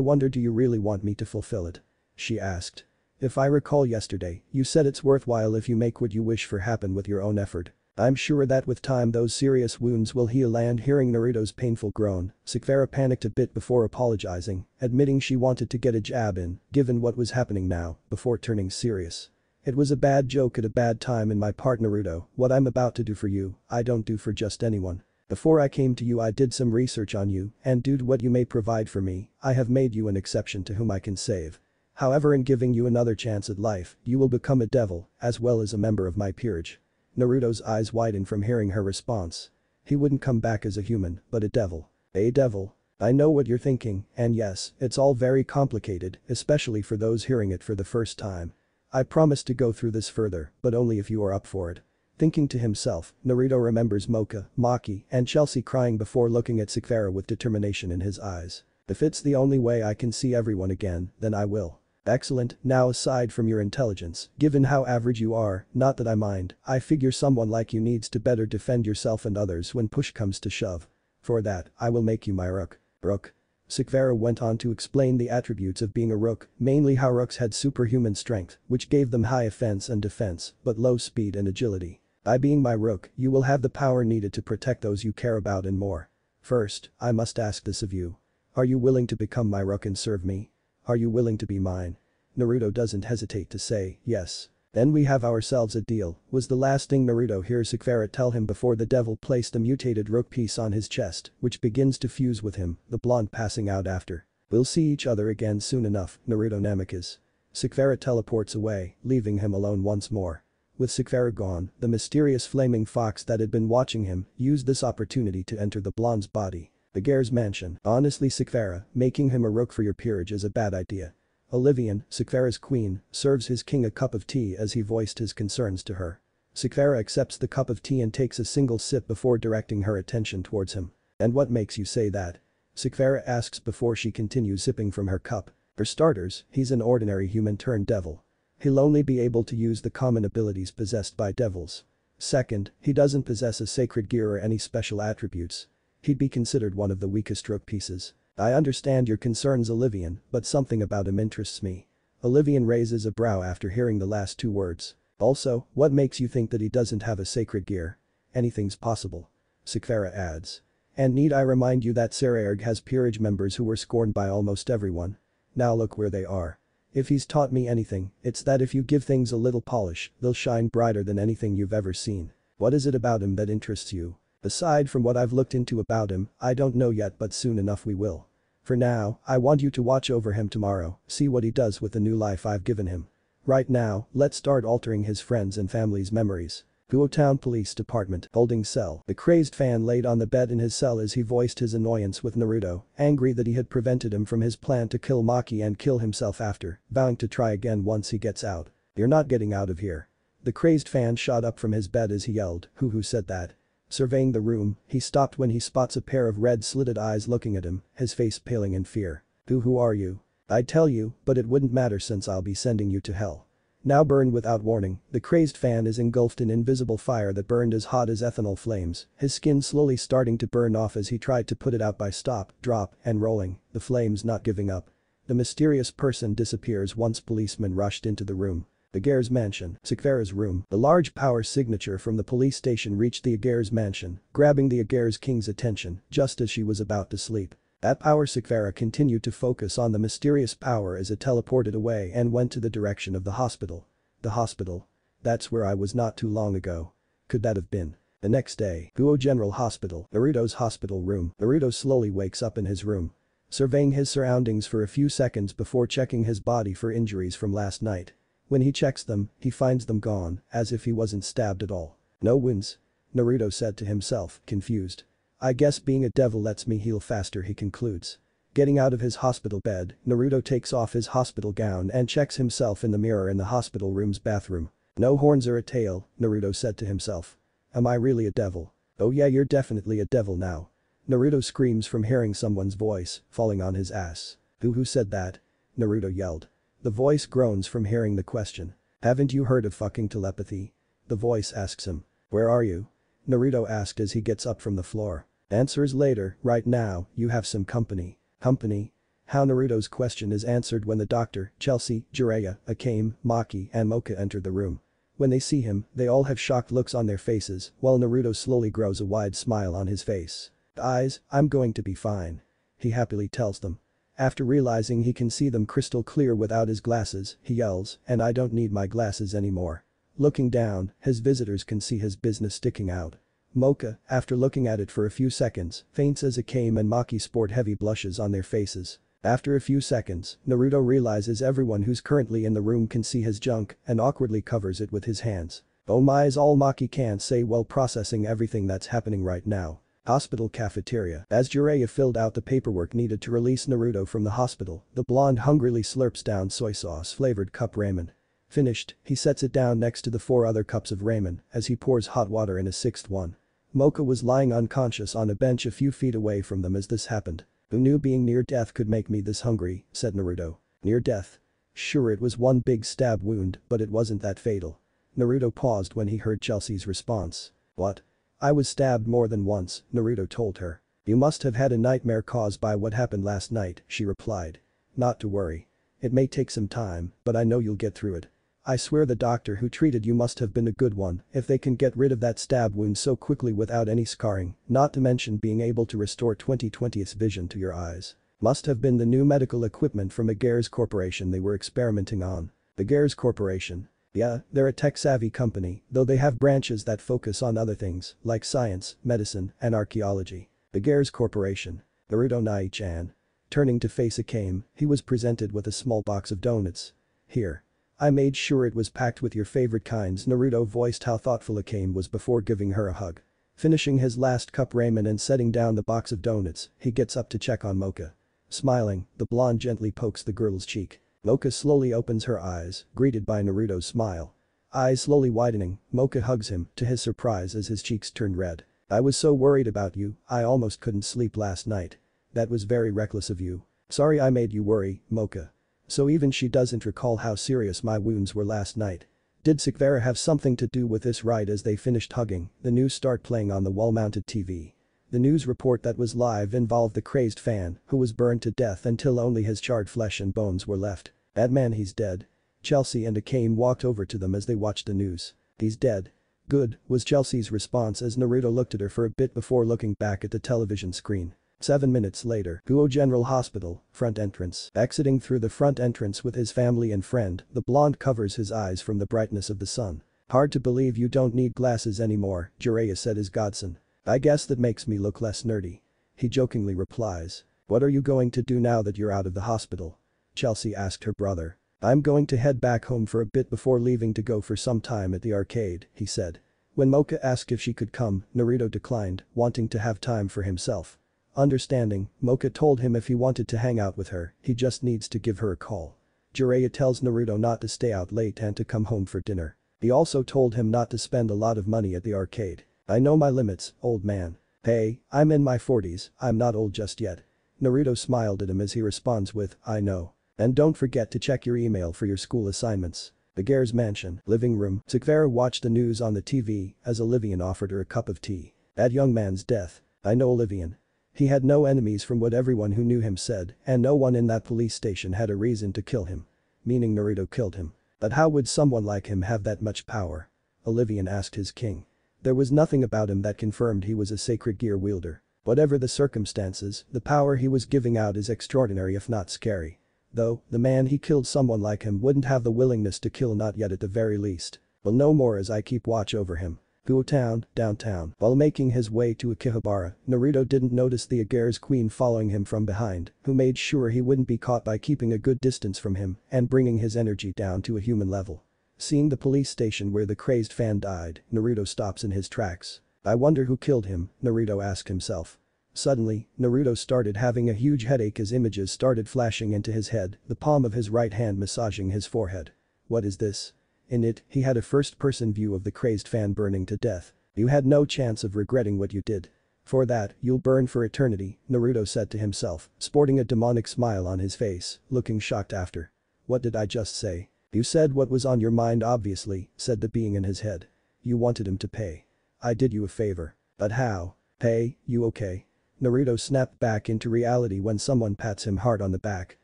wonder, do you really want me to fulfill it?" she asked. "If I recall yesterday, you said it's worthwhile if you make what you wish for happen with your own effort. I'm sure that with time those serious wounds will heal." And hearing Naruto's painful groan, Sakura panicked a bit before apologizing, admitting she wanted to get a jab in, given what was happening now, before turning serious. It was a bad joke at a bad time in my part Naruto, what I'm about to do for you, I don't do for just anyone. Before I came to you I did some research on you, and due to what you may provide for me, I have made you an exception to whom I can save. However, in giving you another chance at life, you will become a devil, as well as a member of my peerage. Naruto's eyes widened from hearing her response. He wouldn't come back as a human, but a devil. A devil? I know what you're thinking, and yes, it's all very complicated, especially for those hearing it for the first time. I promise to go through this further, but only if you are up for it. Thinking to himself, Naruto remembers Mocha, Maki, and Chelsea crying before looking at Sakura with determination in his eyes. If it's the only way I can see everyone again, then I will. Excellent, now aside from your intelligence, given how average you are, not that I mind, I figure someone like you needs to better defend yourself and others when push comes to shove. For that, I will make you my rook. Rook. Sakura went on to explain the attributes of being a rook, mainly how rooks had superhuman strength, which gave them high offense and defense, but low speed and agility. By being my rook, you will have the power needed to protect those you care about and more. First, I must ask this of you. Are you willing to become my rook and serve me? Are you willing to be mine? Naruto doesn't hesitate to say, yes. Then we have ourselves a deal, was the last thing Naruto hears Sakura tell him before the devil placed a mutated rook piece on his chest, which begins to fuse with him, the blonde passing out after. We'll see each other again soon enough, Naruto Namikaze. Sakura teleports away, leaving him alone once more. With Sakura gone, the mysterious flaming fox that had been watching him used this opportunity to enter the blonde's body. The Gare's mansion. Honestly Sakura, making him a rook for your peerage is a bad idea. Olivian, Sakura's queen, serves his king a cup of tea as he voiced his concerns to her. Sakura accepts the cup of tea and takes a single sip before directing her attention towards him. And what makes you say that? Sakura asks before she continues sipping from her cup. For starters, he's an ordinary human turned devil. He'll only be able to use the common abilities possessed by devils. Second, he doesn't possess a sacred gear or any special attributes. He'd be considered one of the weakest rook pieces. I understand your concerns Olivian, but something about him interests me. Olivian raises a brow after hearing the last two words. Also, what makes you think that he doesn't have a sacred gear? Anything's possible. Sakura adds. And need I remind you that Saraerg has peerage members who were scorned by almost everyone? Now look where they are. If he's taught me anything, it's that if you give things a little polish, they'll shine brighter than anything you've ever seen. What is it about him that interests you? Aside from what I've looked into about him, I don't know yet but soon enough we will. For now, I want you to watch over him tomorrow, see what he does with the new life I've given him. Right now, let's start altering his friends and family's memories. Guo Town Police Department, holding cell. The crazed fan laid on the bed in his cell as he voiced his annoyance with Naruto, angry that he had prevented him from his plan to kill Maki and kill himself after, vowing to try again once he gets out. You're not getting out of here. The crazed fan shot up from his bed as he yelled, who said that? Surveying the room, he stopped when he spots a pair of red slitted eyes looking at him, his face paling in fear. Who are you? I'd tell you, but it wouldn't matter since I'll be sending you to hell. Now burn without warning, the crazed fan is engulfed in invisible fire that burned as hot as ethanol flames, his skin slowly starting to burn off as he tried to put it out by stop, drop, and rolling, the flames not giving up. The mysterious person disappears once policemen rushed into the room. The Gare's mansion, Sakura's room. The large power signature from the police station reached the Agare's mansion, grabbing the Agare's king's attention just as she was about to sleep. That power Sakura continued to focus on the mysterious power as it teleported away and went to the direction of the hospital. The hospital? That's where I was not too long ago. Could that have been? The next day, Guo General Hospital, Naruto's hospital room. Naruto slowly wakes up in his room. Surveying his surroundings for a few seconds before checking his body for injuries from last night. When he checks them, he finds them gone, as if he wasn't stabbed at all. No wounds? Naruto said to himself, confused. I guess being a devil lets me heal faster, he concludes. Getting out of his hospital bed, Naruto takes off his hospital gown and checks himself in the mirror in the hospital room's bathroom. No horns or a tail, Naruto said to himself. Am I really a devil? Oh yeah, you're definitely a devil now. Naruto screams from hearing someone's voice, falling on his ass. Who said that? Naruto yelled. The voice groans from hearing the question. Haven't you heard of fucking telepathy? The voice asks him. Where are you? Naruto asked as he gets up from the floor. Answers later, right now, you have some company. Company? How Naruto's question is answered when the doctor, Chelsea, Jiraiya, Akame, Maki, and Mocha enter the room. When they see him, they all have shocked looks on their faces, while Naruto slowly grows a wide smile on his face. Eyes, I'm going to be fine. He happily tells them. After realizing he can see them crystal clear without his glasses, he yells, "And I don't need my glasses anymore." Looking down, his visitors can see his business sticking out. Mocha, after looking at it for a few seconds, faints as Akame and Maki sport heavy blushes on their faces. After a few seconds, Naruto realizes everyone who's currently in the room can see his junk and awkwardly covers it with his hands. "Oh my" is all Maki can say while processing everything that's happening right now. Hospital cafeteria. As Jiraiya filled out the paperwork needed to release Naruto from the hospital, the blonde hungrily slurps down soy sauce flavored cup ramen. Finished, he sets it down next to the 4 other cups of ramen as he pours hot water in a 6th one. Mocha was lying unconscious on a bench a few feet away from them as this happened. "Who knew being near death could make me this hungry," said Naruto. Near death? Sure, it was one big stab wound, but it wasn't that fatal. Naruto paused when he heard Chelsea's response. "What?" "I was stabbed more than once," Naruto told her. "You must have had a nightmare caused by what happened last night," she replied. "Not to worry. It may take some time, but I know you'll get through it. I swear the doctor who treated you must have been a good one if they can get rid of that stab wound so quickly without any scarring, not to mention being able to restore 20/20's vision to your eyes. Must have been the new medical equipment from a Gears Corporation they were experimenting on." The Gears Corporation? Yeah, they're a tech-savvy company, though they have branches that focus on other things, like science, medicine, and archaeology. The Gears Corporation. Naruto Nai-chan. Turning to face Akame, he was presented with a small box of donuts. "Here. I made sure it was packed with your favorite kinds." Naruto voiced how thoughtful Akame was before giving her a hug. Finishing his last cup ramen and setting down the box of donuts, he gets up to check on Mocha. Smiling, the blonde gently pokes the girl's cheek. Mocha slowly opens her eyes, greeted by Naruto's smile. Eyes slowly widening, Mocha hugs him, to his surprise as his cheeks turned red. "I was so worried about you, I almost couldn't sleep last night. That was very reckless of you. Sorry I made you worry, Mocha." So even she doesn't recall how serious my wounds were last night. Did Sekvera have something to do with this? Right as they finished hugging, the news start playing on the wall-mounted TV. The news report that was live involved the crazed fan, who was burned to death until only his charred flesh and bones were left. "That man, he's dead." Chelsea and Akame walked over to them as they watched the news. "He's dead." "Good," was Chelsea's response as Naruto looked at her for a bit before looking back at the television screen. 7 minutes later, Guo General Hospital, front entrance. Exiting through the front entrance with his family and friend, the blonde covers his eyes from the brightness of the sun. "Hard to believe you don't need glasses anymore," Jiraiya said his godson. "I guess that makes me look less nerdy." He jokingly replies. "What are you going to do now that you're out of the hospital?" Chelsea asked her brother. "I'm going to head back home for a bit before leaving to go for some time at the arcade," he said. When Mocha asked if she could come, Naruto declined, wanting to have time for himself. Understanding, Mocha told him if he wanted to hang out with her, he just needs to give her a call. Jiraiya tells Naruto not to stay out late and to come home for dinner. He also told him not to spend a lot of money at the arcade. "I know my limits, old man." "Hey, I'm in my 40s, I'm not old just yet." Naruto smiled at him as he responds with, "I know. And don't forget to check your email for your school assignments." The Gears mansion, living room. Sekvera watched the news on the TV as Olivian offered her a cup of tea. "That young man's death. I know Olivian. He had no enemies from what everyone who knew him said, and no one in that police station had a reason to kill him." Meaning Naruto killed him. "But how would someone like him have that much power?" Olivian asked his king. "There was nothing about him that confirmed he was a sacred gear wielder. Whatever the circumstances, the power he was giving out is extraordinary if not scary. Though, the man he killed someone like him wouldn't have the willingness to kill, not yet at the very least. We'll know more as I keep watch over him." Guo Town, downtown. While making his way to Akihabara, Naruto didn't notice the Agear's queen following him from behind, who made sure he wouldn't be caught by keeping a good distance from him and bringing his energy down to a human level. Seeing the police station where the crazed fan died, Naruto stops in his tracks. "I wonder who killed him," Naruto asked himself. Suddenly, Naruto started having a huge headache as images started flashing into his head, the palm of his right hand massaging his forehead. What is this? In it, he had a first-person view of the crazed fan burning to death. "You had no chance of regretting what you did. For that, you'll burn for eternity," Naruto said to himself, sporting a demonic smile on his face, looking shocked after. "What did I just say?" "You said what was on your mind obviously," said the being in his head. "You wanted him to pay. I did you a favor. But how? Pay, you okay?" Naruto snapped back into reality when someone pats him hard on the back.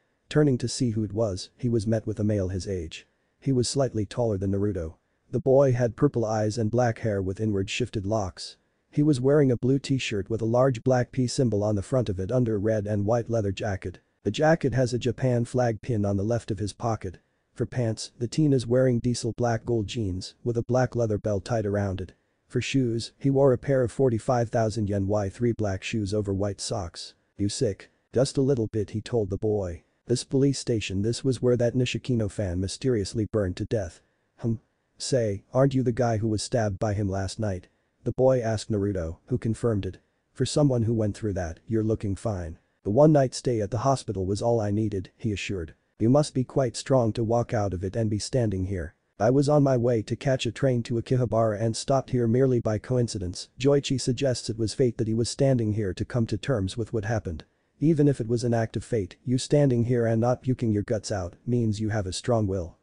Turning to see who it was, he was met with a male his age. He was slightly taller than Naruto. The boy had purple eyes and black hair with inward shifted locks. He was wearing a blue t-shirt with a large black P symbol on the front of it under a red and white leather jacket. The jacket has a Japan flag pin on the left of his pocket. For pants, the teen is wearing diesel black gold jeans with a black leather belt tied around it. For shoes, he wore a pair of 45,000 yen Y3 black shoes over white socks. You sick? Just a little bit, he told the boy. This police station, this was where that Nishikino fan mysteriously burned to death. Say, aren't you the guy who was stabbed by him last night? The boy asked Naruto, who confirmed it. For someone who went through that, you're looking fine. The one-night stay at the hospital was all I needed, he assured. You must be quite strong to walk out of it and be standing here. I was on my way to catch a train to Akihabara and stopped here merely by coincidence. Joichi suggests it was fate that he was standing here to come to terms with what happened. Even if it was an act of fate, you standing here and not puking your guts out means you have a strong will.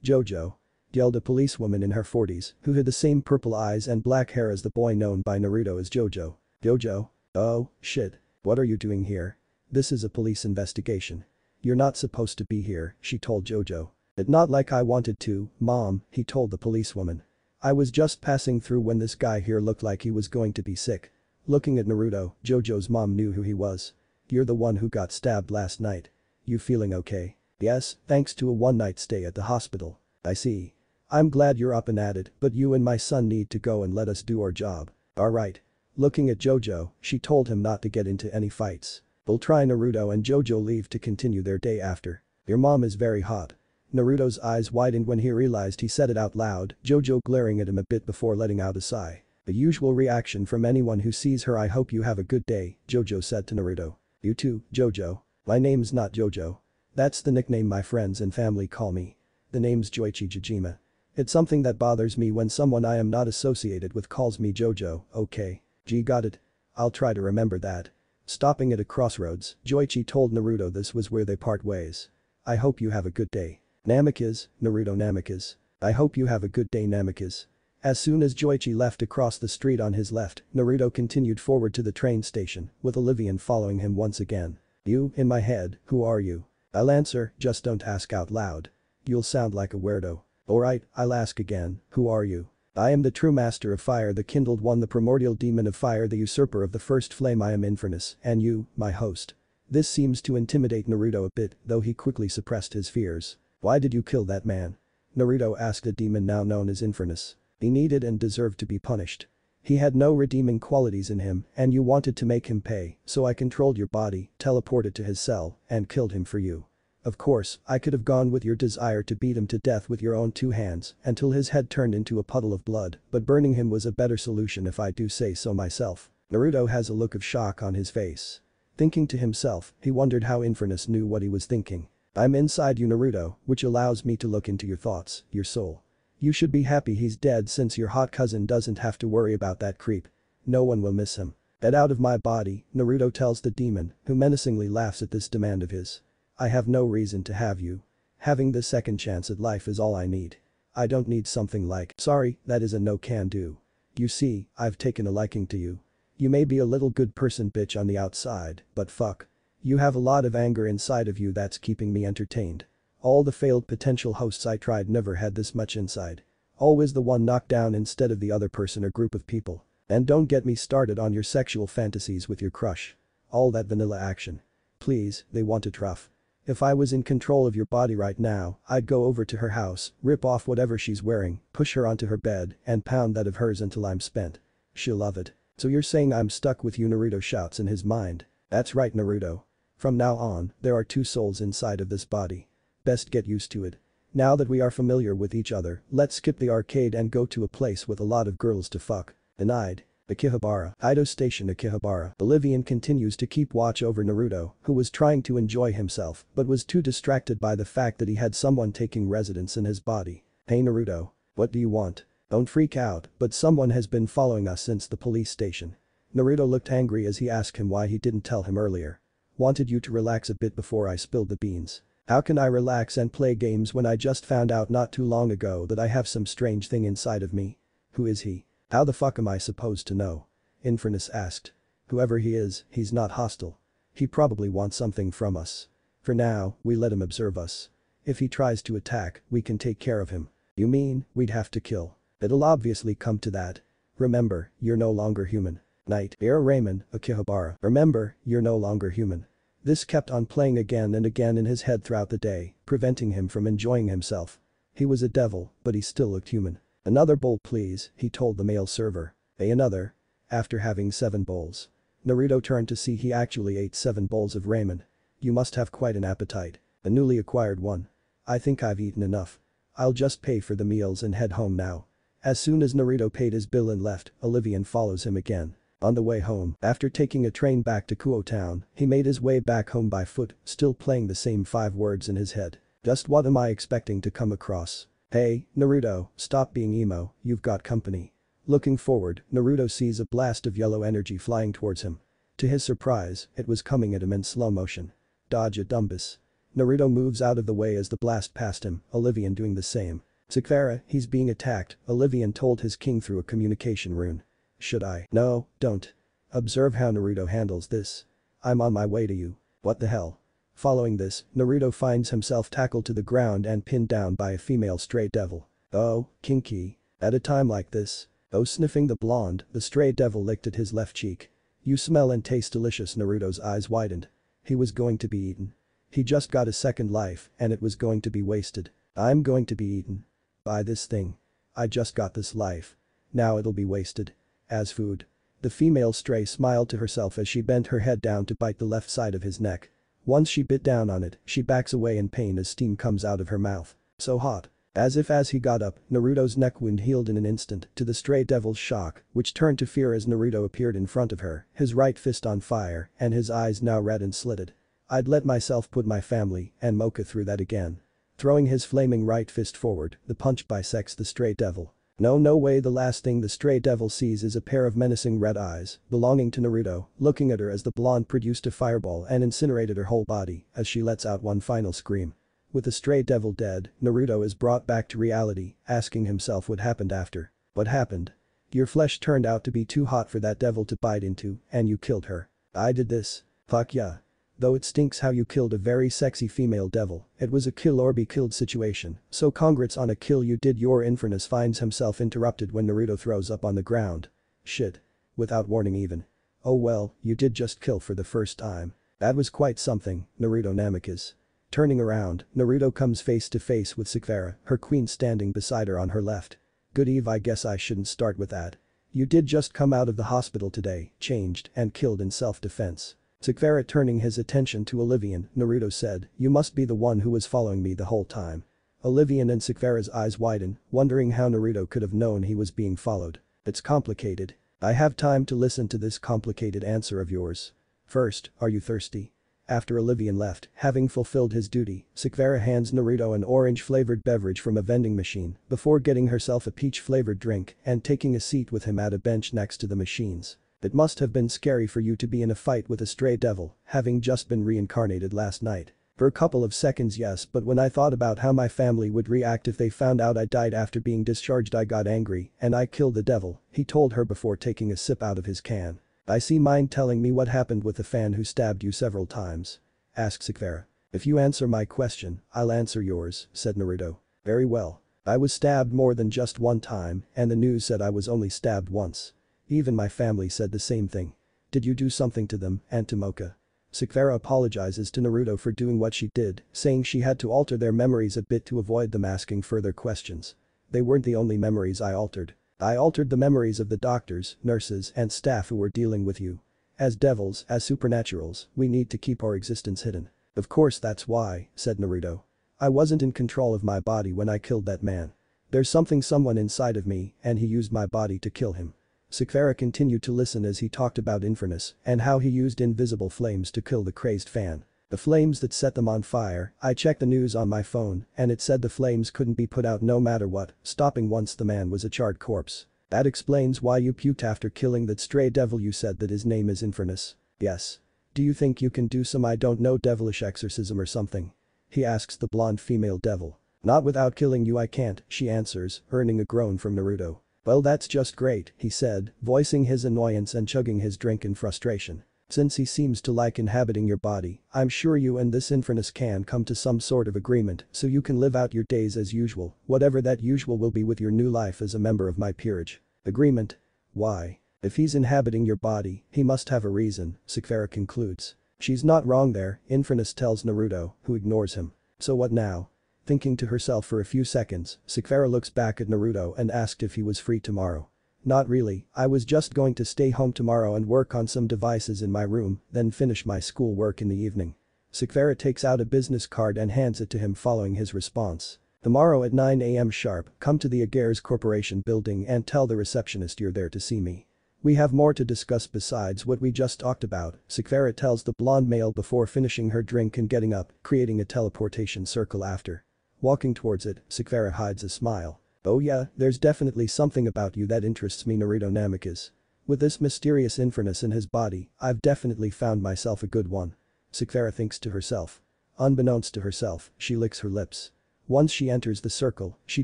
Jojo. Yelled a policewoman in her 40s who had the same purple eyes and black hair as the boy known by Naruto as Jojo. Jojo? Oh, shit. What are you doing here? This is a police investigation. You're not supposed to be here, she told Jojo. It's not like I wanted to, Mom, he told the policewoman. I was just passing through when this guy here looked like he was going to be sick. Looking at Naruto, Jojo's mom knew who he was. You're the one who got stabbed last night. You feeling okay? Yes, thanks to a one-night stay at the hospital. I see. I'm glad you're up and at it, but you and my son need to go and let us do our job. Alright. Looking at Jojo, she told him not to get into any fights. We'll try. Naruto and Jojo leave to continue their day after. Your mom is very hot. Naruto's eyes widened when he realized he said it out loud, Jojo glaring at him a bit before letting out a sigh. The usual reaction from anyone who sees her. I hope you have a good day, Jojo said to Naruto. You too, Jojo. My name's not Jojo. That's the nickname my friends and family call me. The name's Joichi Jijima. It's something that bothers me when someone I am not associated with calls me Jojo, okay? G got it. I'll try to remember that. Stopping at a crossroads, Joichi told Naruto this was where they part ways. I hope you have a good day. Namikaze, Naruto. Namikaze. I hope you have a good day, Namikaze. As soon as Joichi left across the street on his left, Naruto continued forward to the train station, with Olivian following him once again. You, in my head, who are you? I'll answer, just don't ask out loud. You'll sound like a weirdo. Alright, I'll ask again, who are you? I am the true master of fire, the kindled one, the primordial demon of fire, the usurper of the first flame. I am Infernus, and you, my host. This seems to intimidate Naruto a bit, though he quickly suppressed his fears. Why did you kill that man? Naruto asked the demon now known as Infernus. He needed and deserved to be punished. He had no redeeming qualities in him, and you wanted to make him pay, so I controlled your body, teleported to his cell, and killed him for you. Of course, I could have gone with your desire to beat him to death with your own two hands until his head turned into a puddle of blood, but burning him was a better solution if I do say so myself. Naruto has a look of shock on his face. Thinking to himself, he wondered how Infernus knew what he was thinking. I'm inside you, Naruto, which allows me to look into your thoughts, your soul. You should be happy he's dead since your hot cousin doesn't have to worry about that creep. No one will miss him. Get out of my body, Naruto tells the demon, who menacingly laughs at this demand of his. I have no reason to have you. Having the second chance at life is all I need. I don't need something like, sorry, that is a no can do. You see, I've taken a liking to you. You may be a little good person bitch on the outside, but fuck. You have a lot of anger inside of you that's keeping me entertained. All the failed potential hosts I tried never had this much inside. Always the one knocked down instead of the other person or group of people. And don't get me started on your sexual fantasies with your crush. All that vanilla action. Please, they want it rough. If I was in control of your body right now, I'd go over to her house, rip off whatever she's wearing, push her onto her bed, and pound that of hers until I'm spent. She'll love it. So you're saying I'm stuck with you, Naruto shouts in his mind. That's right, Naruto. From now on, there are two souls inside of this body. Best get used to it. Now that we are familiar with each other, let's skip the arcade and go to a place with a lot of girls to fuck. Denied. Akihabara. Ido Station, Akihabara. Olivian continues to keep watch over Naruto, who was trying to enjoy himself but was too distracted by the fact that he had someone taking residence in his body. Hey Naruto. What do you want? Don't freak out, but someone has been following us since the police station. Naruto looked angry as he asked him why he didn't tell him earlier. Wanted you to relax a bit before I spilled the beans. How can I relax and play games when I just found out not too long ago that I have some strange thing inside of me? Who is he? How the fuck am I supposed to know? Infernus asked. Whoever he is, he's not hostile. He probably wants something from us. For now, we let him observe us. If he tries to attack, we can take care of him. You mean, we'd have to kill? It'll obviously come to that. Remember, you're no longer human. Night. Air Raymond, Akihabara. Remember, you're no longer human. This kept on playing again and again in his head throughout the day, preventing him from enjoying himself. He was a devil, but he still looked human. "Another bowl please," he told the male server. Another. After having 7 bowls. Naruto turned to see he actually ate 7 bowls of ramen. "You must have quite an appetite. A newly acquired one. I think I've eaten enough. I'll just pay for the meals and head home now." As soon as Naruto paid his bill and left, Olivian follows him again. On the way home, after taking a train back to Kuo Town, he made his way back home by foot, still playing the same 5 words in his head. Just what am I expecting to come across? "Hey, Naruto, stop being emo, you've got company." Looking forward, Naruto sees a blast of yellow energy flying towards him. To his surprise, it was coming at him in slow motion. Dodge a dumbus. Naruto moves out of the way as the blast passed him, Olivian doing the same. "Sakura, he's being attacked," Olivian told his king through a communication rune. "Should I?" "No, don't. Observe how Naruto handles this. I'm on my way to you." "What the hell?" Following this, Naruto finds himself tackled to the ground and pinned down by a female stray devil. "Oh, kinky. At a time like this." Oh, sniffing the blonde, the stray devil licked at his left cheek. "You smell and taste delicious." Naruto's eyes widened. He was going to be eaten. He just got a second life and it was going to be wasted. "I'm going to be eaten. By this thing. I just got this life. Now it'll be wasted. As food." The female stray smiled to herself as she bent her head down to bite the left side of his neck. Once she bit down on it, she backs away in pain as steam comes out of her mouth. "So hot." As he got up, Naruto's neck wound healed in an instant, to the stray devil's shock, which turned to fear as Naruto appeared in front of her, his right fist on fire, and his eyes now red and slitted. "I'd let myself put my family and Mocha through that again." Throwing his flaming right fist forward, the punch bisects the stray devil. No way. The last thing the stray devil sees is a pair of menacing red eyes, belonging to Naruto, looking at her as the blonde produced a fireball and incinerated her whole body as she lets out one final scream. With the stray devil dead, Naruto is brought back to reality, asking himself what happened after. "What happened?" "Your flesh turned out to be too hot for that devil to bite into, and you killed her." "I did this." "Fuck yeah. Though it stinks how you killed a very sexy female devil, it was a kill or be killed situation, so congrats on a kill you did." Your Infernus finds himself interrupted when Naruto throws up on the ground. "Shit. Without warning even. Oh well, you did just kill for the first time. That was quite something, Naruto Namikaze." Turning around, Naruto comes face to face with Sakura, her queen standing beside her on her left. "Good eve, I guess I shouldn't start with that. You did just come out of the hospital today, changed and killed in self-defense." Sakura turning his attention to Olivian, Naruto said, "You must be the one who was following me the whole time." Olivian and Sakura's eyes widen, wondering how Naruto could have known he was being followed. "It's complicated. I have time to listen to this complicated answer of yours. First, are you thirsty?" After Olivian left, having fulfilled his duty, Sakura hands Naruto an orange-flavored beverage from a vending machine before getting herself a peach-flavored drink and taking a seat with him at a bench next to the machines. "It must have been scary for you to be in a fight with a stray devil, having just been reincarnated last night." "For a couple of seconds yes, but when I thought about how my family would react if they found out I died after being discharged I got angry and I killed the devil," he told her before taking a sip out of his can. "I see. Mind telling me what happened with the fan who stabbed you several times?" asked Sakura. "If you answer my question, I'll answer yours," said Naruto. "Very well. I was stabbed more than just one time and the news said I was only stabbed once. Even my family said the same thing." "Did you do something to them and to Mocha?" Sakura apologizes to Naruto for doing what she did, saying she had to alter their memories a bit to avoid them asking further questions. "They weren't the only memories I altered. I altered the memories of the doctors, nurses and staff who were dealing with you. As devils, as supernaturals, we need to keep our existence hidden." "Of course that's why," said Naruto. "I wasn't in control of my body when I killed that man. There's someone inside of me and he used my body to kill him." Sakura continued to listen as he talked about Infernus and how he used invisible flames to kill the crazed fan. "The flames that set them on fire, I checked the news on my phone and it said the flames couldn't be put out no matter what, stopping once the man was a charred corpse." "That explains why you puked after killing that stray devil. You said that his name is Infernus." "Yes. Do you think you can do some I don't know devilish exorcism or something?" he asks the blonde female devil. "Not without killing you I can't," she answers, earning a groan from Naruto. "Well that's just great," he said, voicing his annoyance and chugging his drink in frustration. "Since he seems to like inhabiting your body, I'm sure you and this Infernus can come to some sort of agreement so you can live out your days as usual, whatever that usual will be with your new life as a member of my peerage." "Agreement? Why? If he's inhabiting your body, he must have a reason," Sakura concludes. She's not wrong there, Infernus tells Naruto, who ignores him. So what now? Thinking to herself for a few seconds, Sakura looks back at Naruto and asked if he was free tomorrow. Not really, I was just going to stay home tomorrow and work on some devices in my room, then finish my school work in the evening. Sakura takes out a business card and hands it to him following his response. Tomorrow at 9 AM sharp, come to the Agares Corporation building and tell the receptionist you're there to see me. We have more to discuss besides what we just talked about, Sakura tells the blonde male before finishing her drink and getting up, creating a teleportation circle after. Walking towards it, Sakura hides a smile. Oh yeah, there's definitely something about you that interests me, Naruto Namikaze. With this mysterious Infernus in his body, I've definitely found myself a good one. Sakura thinks to herself. Unbeknownst to herself, she licks her lips. Once she enters the circle, she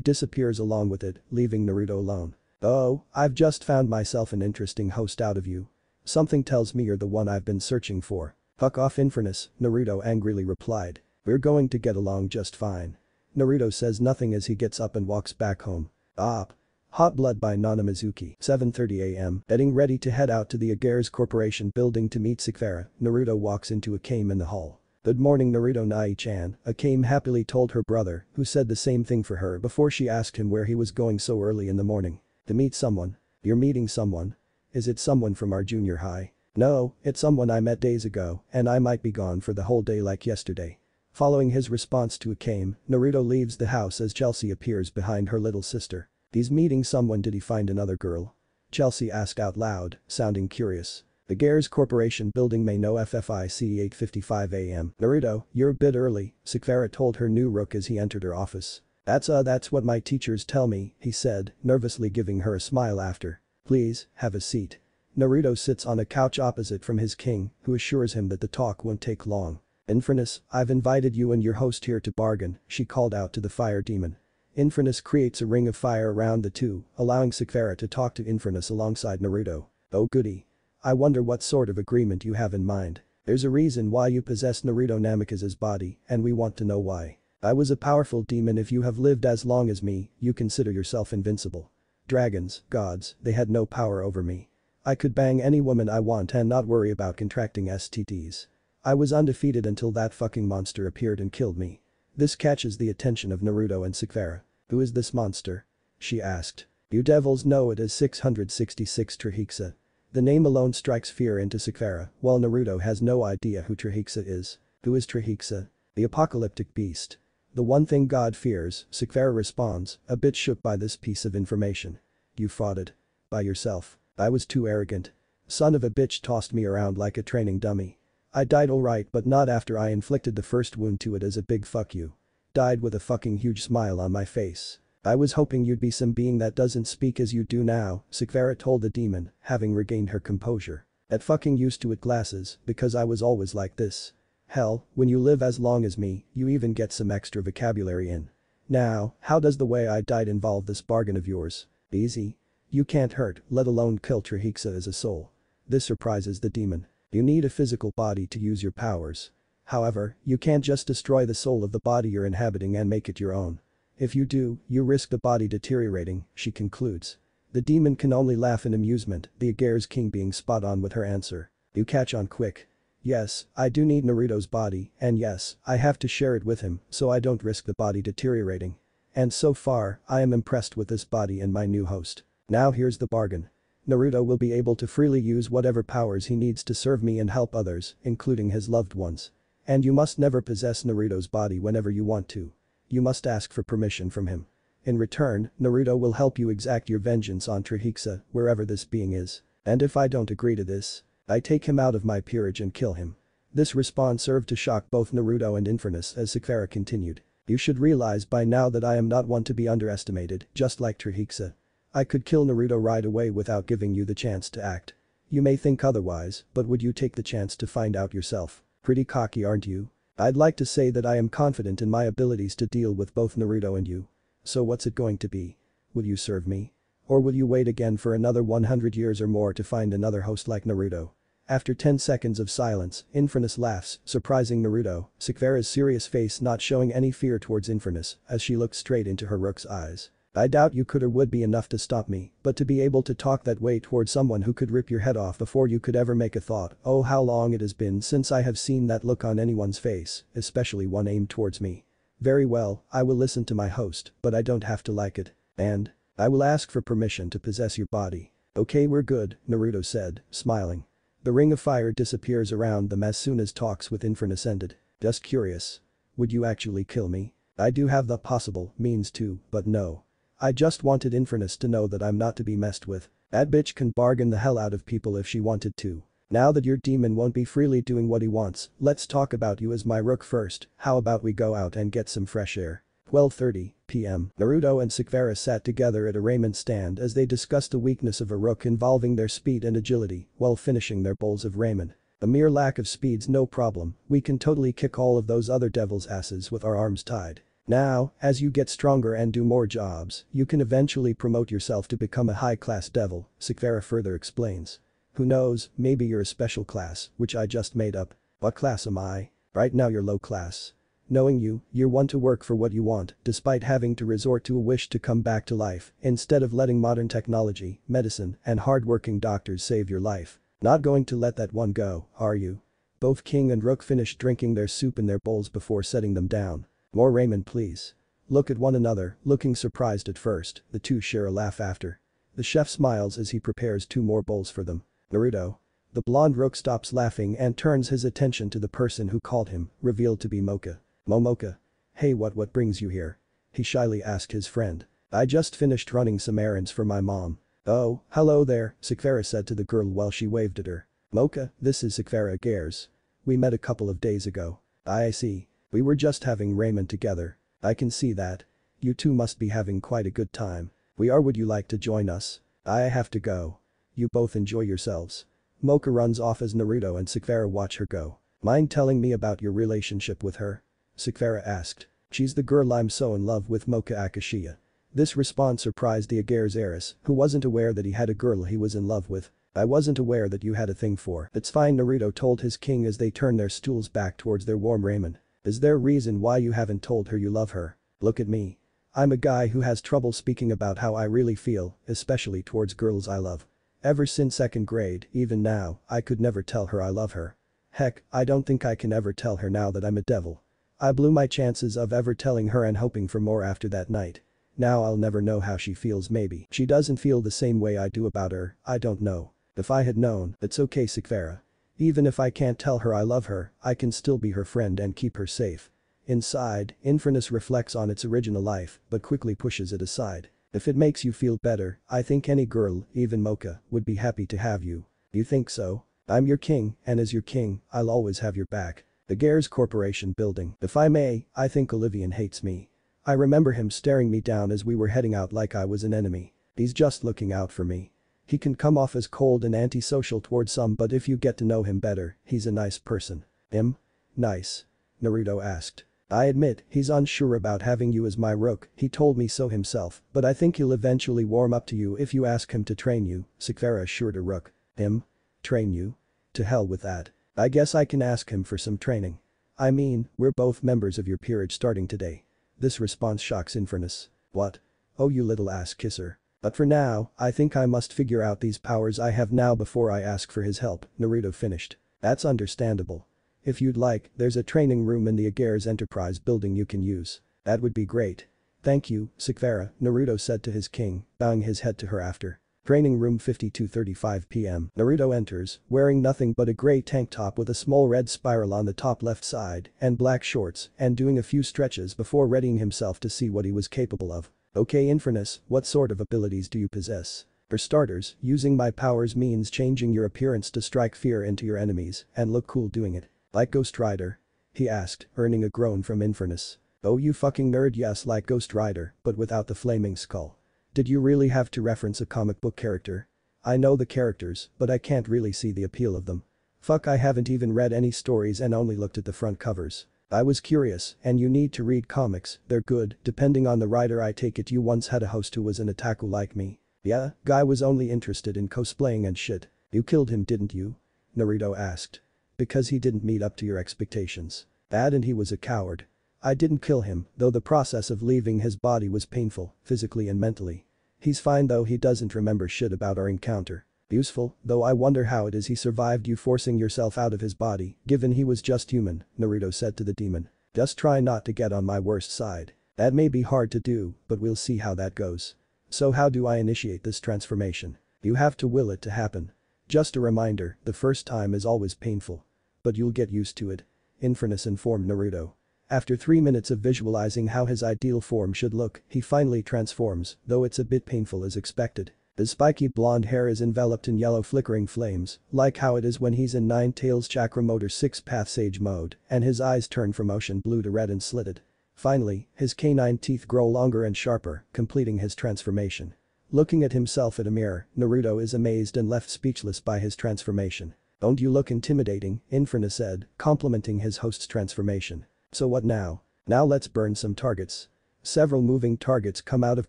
disappears along with it, leaving Naruto alone. Oh, I've just found myself an interesting host out of you. Something tells me you're the one I've been searching for. Fuck off Infernus, Naruto angrily replied. We're going to get along just fine. Naruto says nothing as he gets up and walks back home. Hot Blood by Nana Mizuki. 7:30 AM. Getting ready to head out to the Agares Corporation building to meet Sakura, Naruto walks into Akame in the hall. Good morning Naruto Nai-chan, Akame happily told her brother, who said the same thing for her before she asked him where he was going so early in the morning. To meet someone. You're meeting someone? Is it someone from our junior high? No, it's someone I met days ago, and I might be gone for the whole day like yesterday. Following his response to Akame, Naruto leaves the house as Chelsea appears behind her little sister. He's meeting someone. Did he find another girl? Chelsea asked out loud, sounding curious. The Agares Corporation building may know FFIC 8:55 AM. Naruto, you're a bit early, Sakura told her new rook as he entered her office. That's what my teachers tell me, he said, nervously giving her a smile after. Please, have a seat. Naruto sits on a couch opposite from his king, who assures him that the talk won't take long. Infernus, I've invited you and your host here to bargain, she called out to the fire demon. Infernus creates a ring of fire around the two, allowing Sakura to talk to Infernus alongside Naruto. Oh goody. I wonder what sort of agreement you have in mind. There's a reason why you possess Naruto Namikaze's body, and we want to know why. I was a powerful demon. If you have lived as long as me, you consider yourself invincible. Dragons, gods, they had no power over me. I could bang any woman I want and not worry about contracting STDs. I was undefeated until that fucking monster appeared and killed me. This catches the attention of Naruto and Sakura. Who is this monster? She asked. You devils know it as 666 Trihexa. The name alone strikes fear into Sakura, while Naruto has no idea who Trihexa is. Who is Trihexa? The apocalyptic beast. The one thing God fears, Sakura responds, a bit shook by this piece of information. You fought it. By yourself. I was too arrogant. Son of a bitch tossed me around like a training dummy. I died alright but not after I inflicted the first wound to it as a big fuck you. Died with a fucking huge smile on my face. I was hoping you'd be some being that doesn't speak as you do now, Sakura told the demon, having regained her composure. That fucking used to it glasses, because I was always like this. Hell, when you live as long as me, you even get some extra vocabulary in. Now, how does the way I died involve this bargain of yours? Easy. You can't hurt, let alone kill Trihexa as a soul. This surprises the demon. You need a physical body to use your powers. However, you can't just destroy the soul of the body you're inhabiting and make it your own. If you do, you risk the body deteriorating, she concludes. The demon can only laugh in amusement, the Agares king being spot on with her answer. You catch on quick. Yes, I do need Naruto's body, and yes, I have to share it with him so I don't risk the body deteriorating. And so far, I am impressed with this body and my new host. Now here's the bargain. Naruto will be able to freely use whatever powers he needs to serve me and help others, including his loved ones. And you must never possess Naruto's body whenever you want to. You must ask for permission from him. In return, Naruto will help you exact your vengeance on Trihexa, wherever this being is. And if I don't agree to this, I take him out of my peerage and kill him. This response served to shock both Naruto and Infernus as Sakura continued. You should realize by now that I am not one to be underestimated, just like Trihexa. I could kill Naruto right away without giving you the chance to act. You may think otherwise, but would you take the chance to find out yourself? Pretty cocky, aren't you? I'd like to say that I am confident in my abilities to deal with both Naruto and you. So what's it going to be? Will you serve me? Or will you wait again for another 100 years or more to find another host like Naruto? After 10 seconds of silence, Infernus laughs, surprising Naruto, Sakura's serious face not showing any fear towards Infernus as she looked straight into her rook's eyes. I doubt you could or would be enough to stop me, but to be able to talk that way toward someone who could rip your head off before you could ever make a thought, oh how long it has been since I have seen that look on anyone's face, especially one aimed towards me. Very well, I will listen to my host, but I don't have to like it. And I will ask for permission to possess your body. Okay, we're good, Naruto said, smiling. The ring of fire disappears around them as soon as talks with Infernus ended. Just curious. Would you actually kill me? I do have the possible means to, but no. I just wanted Infernus to know that I'm not to be messed with. That bitch can bargain the hell out of people if she wanted to. Now that your demon won't be freely doing what he wants, let's talk about you as my rook first. How about we go out and get some fresh air? 12:30 p.m. Naruto and Sakvara sat together at a ramen stand as they discussed the weakness of a rook involving their speed and agility while finishing their bowls of ramen. A mere lack of speed's no problem, we can totally kick all of those other devil's asses with our arms tied. Now, as you get stronger and do more jobs, you can eventually promote yourself to become a high-class devil, Sakvara further explains. Who knows, maybe you're a special class, which I just made up. What class am I? Right now you're low class. Knowing you, you're one to work for what you want, despite having to resort to a wish to come back to life, instead of letting modern technology, medicine, and hard-working doctors save your life. Not going to let that one go, are you? Both King and Rook finished drinking their soup in their bowls before setting them down. More ramen please. Look at one another, looking surprised at first, the two share a laugh after. The chef smiles as he prepares 2 more bowls for them. Naruto. The blonde Rook stops laughing and turns his attention to the person who called him, revealed to be Mocha. Momoka. Hey what brings you here? He shyly asked his friend. I just finished running some errands for my mom. Oh, hello there, Sakvara said to the girl while she waved at her. Mocha, this is Sakvara Gares. We met a couple of days ago. I see. We were just having ramen together. I can see that. You two must be having quite a good time. We are. Would you like to join us? I have to go. You both enjoy yourselves. Mocha runs off as Naruto and Sakvara watch her go. Mind telling me about your relationship with her? Sakvara asked. She's the girl I'm so in love with, Mocha Akashiya. This response surprised the Agare's heiress, who wasn't aware that he had a girl he was in love with. I wasn't aware that you had a thing for. It's fine, Naruto told his king as they turned their stools back towards their warm ramen. Is there a reason why you haven't told her you love her? Look at me. I'm a guy who has trouble speaking about how I really feel, especially towards girls I love. Ever since 2nd grade, even now, I could never tell her I love her. Heck, I don't think I can ever tell her now that I'm a devil. I blew my chances of ever telling her and hoping for more after that night. Now I'll never know how she feels. Maybe she doesn't feel the same way I do about her, I don't know. If I had known, it's okay, Sakvara. Even if I can't tell her I love her, I can still be her friend and keep her safe. Inside, Infernus reflects on its original life, but quickly pushes it aside. If it makes you feel better, I think any girl, even Mocha, would be happy to have you. You think so? I'm your king, and as your king, I'll always have your back. The Gares Corporation building. If I may, I think Olivian hates me. I remember him staring me down as we were heading out like I was an enemy. He's just looking out for me. He can come off as cold and antisocial towards some, but if you get to know him better, he's a nice person. Him? Nice? Naruto asked. I admit, he's unsure about having you as my rook, he told me so himself, but I think he'll eventually warm up to you if you ask him to train you, Sakvara assured a rook. Him? Train you? To hell with that. I guess I can ask him for some training. I mean, we're both members of your peerage starting today. This response shocks Infernus. What? Oh, you little ass kisser. But for now, I think I must figure out these powers I have now before I ask for his help, Naruto finished. That's understandable. If you'd like, there's a training room in the Agare's Enterprise building you can use. That would be great. Thank you, Sakvara, Naruto said to his king, bowing his head to her after. Training room 52:35 p.m. Naruto enters, wearing nothing but a grey tank top with a small red spiral on the top left side and black shorts and doing a few stretches before readying himself to see what he was capable of. Okay, Infernus, what sort of abilities do you possess? For starters, using my powers means changing your appearance to strike fear into your enemies and look cool doing it. Like Ghost Rider? He asked, earning a groan from Infernus. Oh you fucking nerd, yes, like Ghost Rider, but without the flaming skull. Did you really have to reference a comic book character? I know the characters, but I can't really see the appeal of them. Fuck, I haven't even read any stories and only looked at the front covers. I was curious, and you need to read comics, they're good, depending on the writer. I take it you once had a host who was an otaku like me. Yeah, guy was only interested in cosplaying and shit. You killed him, didn't you? Naruto asked. Because he didn't meet up to your expectations. Bad, and he was a coward. I didn't kill him, though the process of leaving his body was painful, physically and mentally. He's fine though he doesn't remember shit about our encounter. Useful, though I wonder how it is he survived you forcing yourself out of his body, given he was just human, Naruto said to the demon. Just try not to get on my worst side. That may be hard to do, but we'll see how that goes. So how do I initiate this transformation? You have to will it to happen. Just a reminder, the first time is always painful. But you'll get used to it. Infernus informed Naruto. After 3 minutes of visualizing how his ideal form should look, he finally transforms, though it's a bit painful as expected. His spiky blonde hair is enveloped in yellow flickering flames, like how it is when he's in Nine Tails Chakra Mode or Six Path Sage Mode, and his eyes turn from ocean blue to red and slitted. Finally, his canine teeth grow longer and sharper, completing his transformation. Looking at himself at a mirror, Naruto is amazed and left speechless by his transformation. Don't you look intimidating, Infernus said, complimenting his host's transformation. So what now? Now let's burn some targets. Several moving targets come out of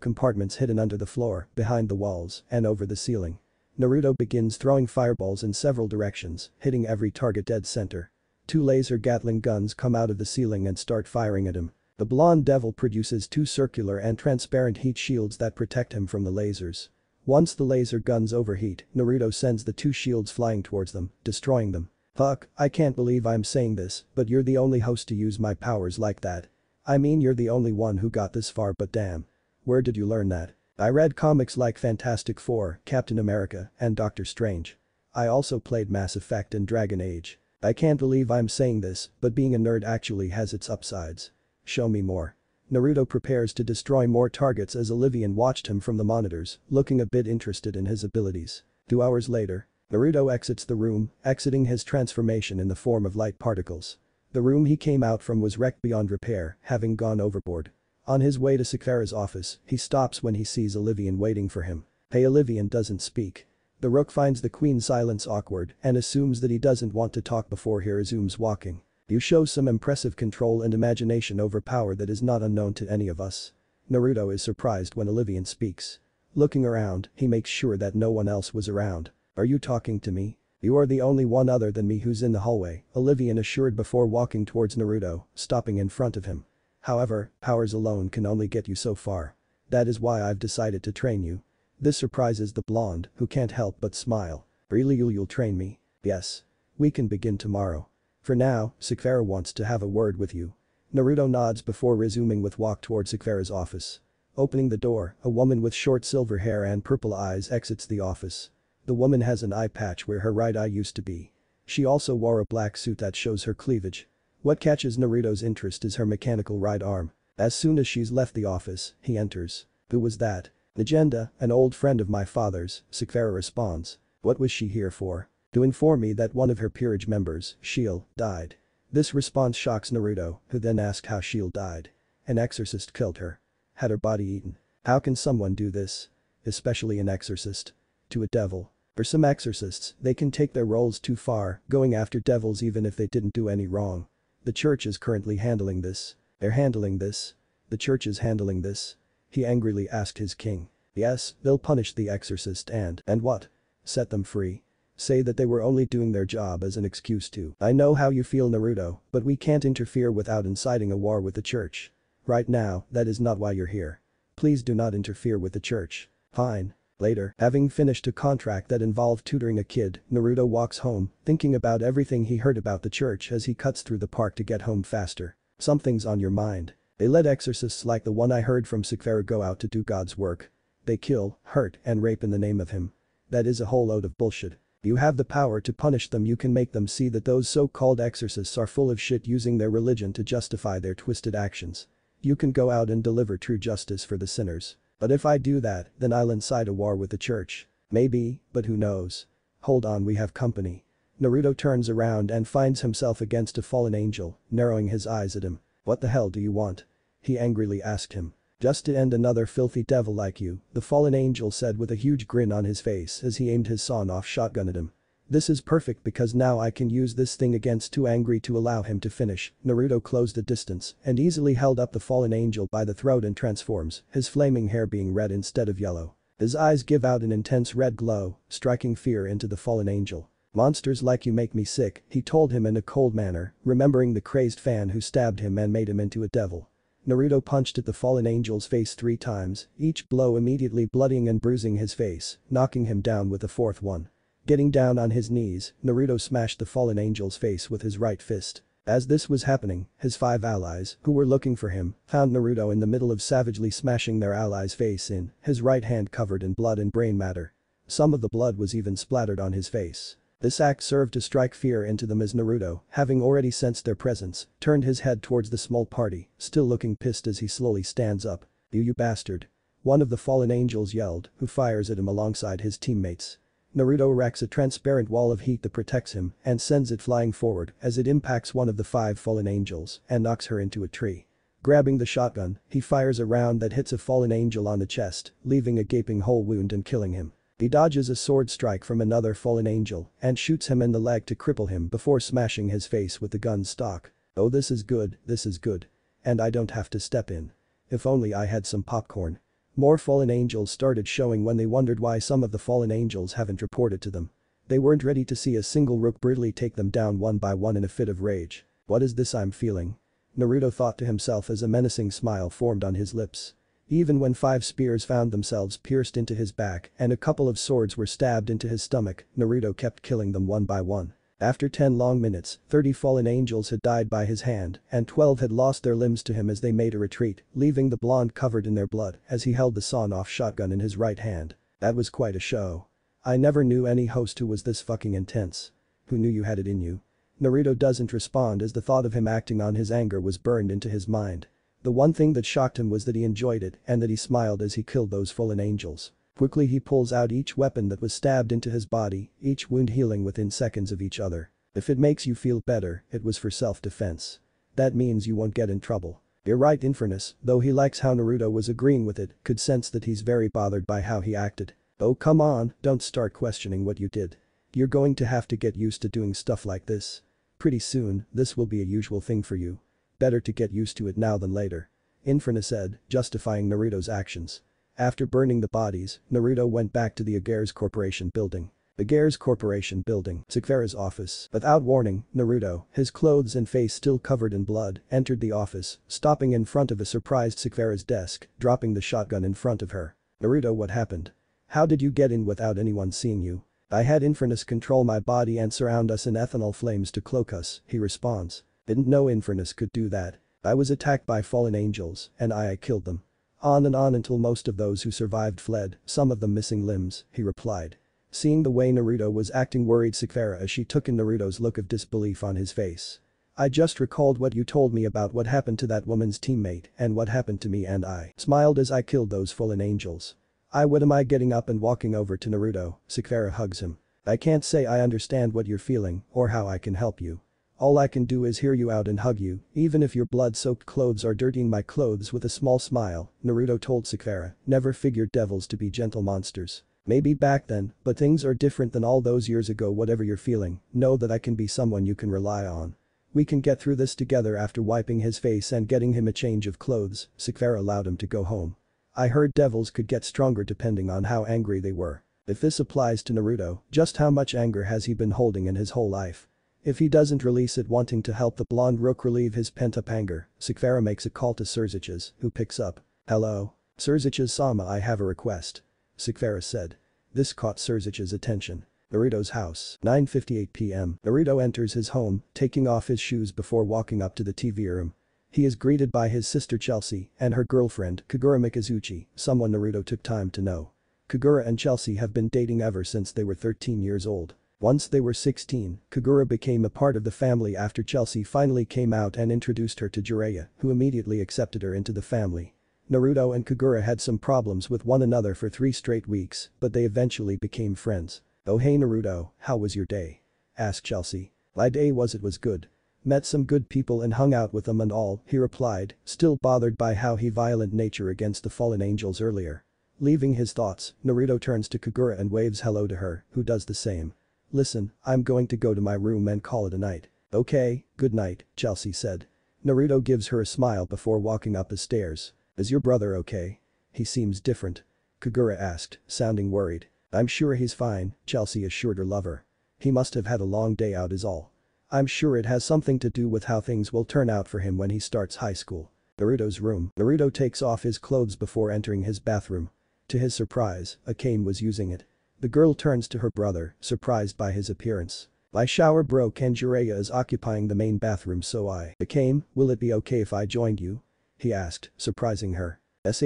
compartments hidden under the floor, behind the walls, and over the ceiling. Naruto begins throwing fireballs in several directions, hitting every target dead center. 2 laser Gatling guns come out of the ceiling and start firing at him. The blonde devil produces 2 circular and transparent heat shields that protect him from the lasers. Once the laser guns overheat, Naruto sends the 2 shields flying towards them, destroying them. Fuck, I can't believe I'm saying this, but you're the only host to use my powers like that. I mean you're the only one who got this far, but damn. Where did you learn that? I read comics like Fantastic Four, Captain America, and Doctor Strange. I also played Mass Effect and Dragon Age. I can't believe I'm saying this, but being a nerd actually has its upsides. Show me more. Naruto prepares to destroy more targets as Olivian watched him from the monitors, looking a bit interested in his abilities. 2 hours later, Naruto exits the room, exiting his transformation in the form of light particles. The room he came out from was wrecked beyond repair, having gone overboard. On his way to Sakura's office, he stops when he sees Olivian waiting for him. Hey, Olivian doesn't speak. The Rook finds the Queen's silence awkward and assumes that he doesn't want to talk before he resumes walking. You show some impressive control and imagination over power that is not unknown to any of us. Naruto is surprised when Olivian speaks. Looking around, he makes sure that no one else was around. Are you talking to me? You are the only one other than me who's in the hallway, Olivian assured before walking towards Naruto, stopping in front of him. However, powers alone can only get you so far. That is why I've decided to train you. This surprises the blonde, who can't help but smile. Really, you'll train me? Yes. We can begin tomorrow. For now, Sakura wants to have a word with you. Naruto nods before resuming with walk towards Sakura's office. Opening the door, a woman with short silver hair and purple eyes exits the office. The woman has an eye patch where her right eye used to be. She also wore a black suit that shows her cleavage. What catches Naruto's interest is her mechanical right arm. As soon as she's left the office, he enters. Who was that? Legenda, an old friend of my father's, Sakura responds. What was she here for? To inform me that one of her peerage members, Shield, died. This response shocks Naruto, who then asks how Shield died. An exorcist killed her. Had her body eaten. How can someone do this? Especially an exorcist. To a devil. For some exorcists, they can take their roles too far, going after devils even if they didn't do any wrong. The church is currently handling this. They're handling this. The church is handling this. He angrily asked his king. Yes, they'll punish the exorcist and what? Set them free. Say that they were only doing their job as an excuse to. I know how you feel, Naruto, but we can't interfere without inciting a war with the church. Right now, that is not why you're here. Please do not interfere with the church. Fine. Later, having finished a contract that involved tutoring a kid, Naruto walks home, thinking about everything he heard about the church as he cuts through the park to get home faster. Something's on your mind. They let exorcists like the one I heard from Sakura go out to do God's work. They kill, hurt, and rape in the name of him. That is a whole load of bullshit. You have the power to punish them. You can make them see that those so-called exorcists are full of shit using their religion to justify their twisted actions. You can go out and deliver true justice for the sinners. But if I do that, then I'll incite a war with the church. Maybe, but who knows. Hold on, we have company. Naruto turns around and finds himself against a fallen angel, narrowing his eyes at him. What the hell do you want? He angrily asked him. Just to end another filthy devil like you, the fallen angel said with a huge grin on his face as he aimed his sawn-off shotgun at him. This is perfect because now I can use this thing against too angry to allow him to finish. Naruto closed the distance and easily held up the fallen angel by the throat and transforms, his flaming hair being red instead of yellow. His eyes give out an intense red glow, striking fear into the fallen angel. "Monsters like you make me sick," he told him in a cold manner, remembering the crazed fan who stabbed him and made him into a devil. Naruto punched at the fallen angel's face 3 times, each blow immediately bloodying and bruising his face, knocking him down with the fourth one. Getting down on his knees, Naruto smashed the fallen angel's face with his right fist. As this was happening, his 5 allies, who were looking for him, found Naruto in the middle of savagely smashing their allies' face in, his right hand covered in blood and brain matter. Some of the blood was even splattered on his face. This act served to strike fear into them as Naruto, having already sensed their presence, turned his head towards the small party, still looking pissed as he slowly stands up. You bastard." One of the fallen angels yelled, who fires at him alongside his teammates. Naruto erects a transparent wall of heat that protects him and sends it flying forward as it impacts one of the 5 fallen angels and knocks her into a tree. Grabbing the shotgun, he fires a round that hits a fallen angel on the chest, leaving a gaping hole wound and killing him. He dodges a sword strike from another fallen angel and shoots him in the leg to cripple him before smashing his face with the gun's stock. "Oh, this is good, this is good. And I don't have to step in. If only I had some popcorn." More fallen angels started showing when they wondered why some of the fallen angels haven't reported to them. They weren't ready to see a single rook brutally take them down one by one in a fit of rage. "What is this I'm feeling?" Naruto thought to himself as a menacing smile formed on his lips. Even when 5 spears found themselves pierced into his back and a couple of swords were stabbed into his stomach, Naruto kept killing them one by one. After 10 long minutes, 30 fallen angels had died by his hand and 12 had lost their limbs to him as they made a retreat, leaving the blonde covered in their blood as he held the sawn-off shotgun in his right hand. That was quite a show. I never knew any host who was this fucking intense. Who knew you had it in you? Naruto doesn't respond as the thought of him acting on his anger was burned into his mind. The one thing that shocked him was that he enjoyed it and that he smiled as he killed those fallen angels. Quickly he pulls out each weapon that was stabbed into his body, each wound healing within seconds of each other. If it makes you feel better, it was for self-defense. That means you won't get in trouble. You're right, Infernus, though he likes how Naruto was agreeing with it, could sense that he's very bothered by how he acted. Oh come on, don't start questioning what you did. You're going to have to get used to doing stuff like this. Pretty soon, this will be a usual thing for you. Better to get used to it now than later. Infernus said, justifying Naruto's actions. After burning the bodies, Naruto went back to the Agares Corporation building. Agares Corporation building, Sakvara's office. Without warning, Naruto, his clothes and face still covered in blood, entered the office, stopping in front of a surprised Sakvara's desk, dropping the shotgun in front of her. "Naruto, what happened? How did you get in without anyone seeing you?" "I had Infernus control my body and surround us in ethanol flames to cloak us," he responds. "Didn't know Infernus could do that. I was attacked by fallen angels, and I killed them." On and on until most of those who survived fled, some of them missing limbs, he replied. Seeing the way Naruto was acting worried Sakvara as she took in Naruto's look of disbelief on his face. "I just recalled what you told me about what happened to that woman's teammate and what happened to me and I smiled as I killed those fallen angels." What am I getting up and walking over to Naruto, Sakvara hugs him. "I can't say I understand what you're feeling or how I can help you. All I can do is hear you out and hug you, even if your blood-soaked clothes are dirtying my clothes." With a small smile, Naruto told Sakvara, "Never figured devils to be gentle monsters. Maybe back then, but things are different than all those years ago. Whatever you're feeling, know that I can be someone you can rely on. We can get through this together." After wiping his face and getting him a change of clothes, Sakvara allowed him to go home. "I heard devils could get stronger depending on how angry they were. If this applies to Naruto, just how much anger has he been holding in his whole life? If he doesn't release it," wanting to help the blonde rook relieve his pent-up anger, Sakvara makes a call to Surziches, who picks up. "Hello? Surziches-sama, I have a request," Sakvara said. This caught Surziches' attention. Naruto's house. 9:58 p.m. Naruto enters his home, taking off his shoes before walking up to the TV room. He is greeted by his sister Chelsea and her girlfriend Kagura Mikazuchi, someone Naruto took time to know. Kagura and Chelsea have been dating ever since they were 13 years old. Once they were 16, Kagura became a part of the family after Chelsea finally came out and introduced her to Jiraiya, who immediately accepted her into the family. Naruto and Kagura had some problems with one another for 3 straight weeks, but they eventually became friends. "Oh hey Naruto, how was your day?" asked Chelsea. "My day was good. Met some good people and hung out with them and all," he replied, still bothered by how he violent nature against the fallen angels earlier. Leaving his thoughts, Naruto turns to Kagura and waves hello to her, who does the same. "Listen, I'm going to go to my room and call it a night." "Okay, good night," Chelsea said. Naruto gives her a smile before walking up the stairs. "Is your brother okay? He seems different," Kagura asked, sounding worried. "I'm sure he's fine," Chelsea assured her lover. He must have had a long day out is all. I'm sure it has something to do with how things will turn out for him when he starts high school. Naruto's room. Naruto takes off his clothes before entering his bathroom. To his surprise, Akane was using it. The girl turns to her brother, surprised by his appearance. My shower broke and Jiraiya is occupying the main bathroom so Akane, will it be okay if I joined you? He asked, surprising her.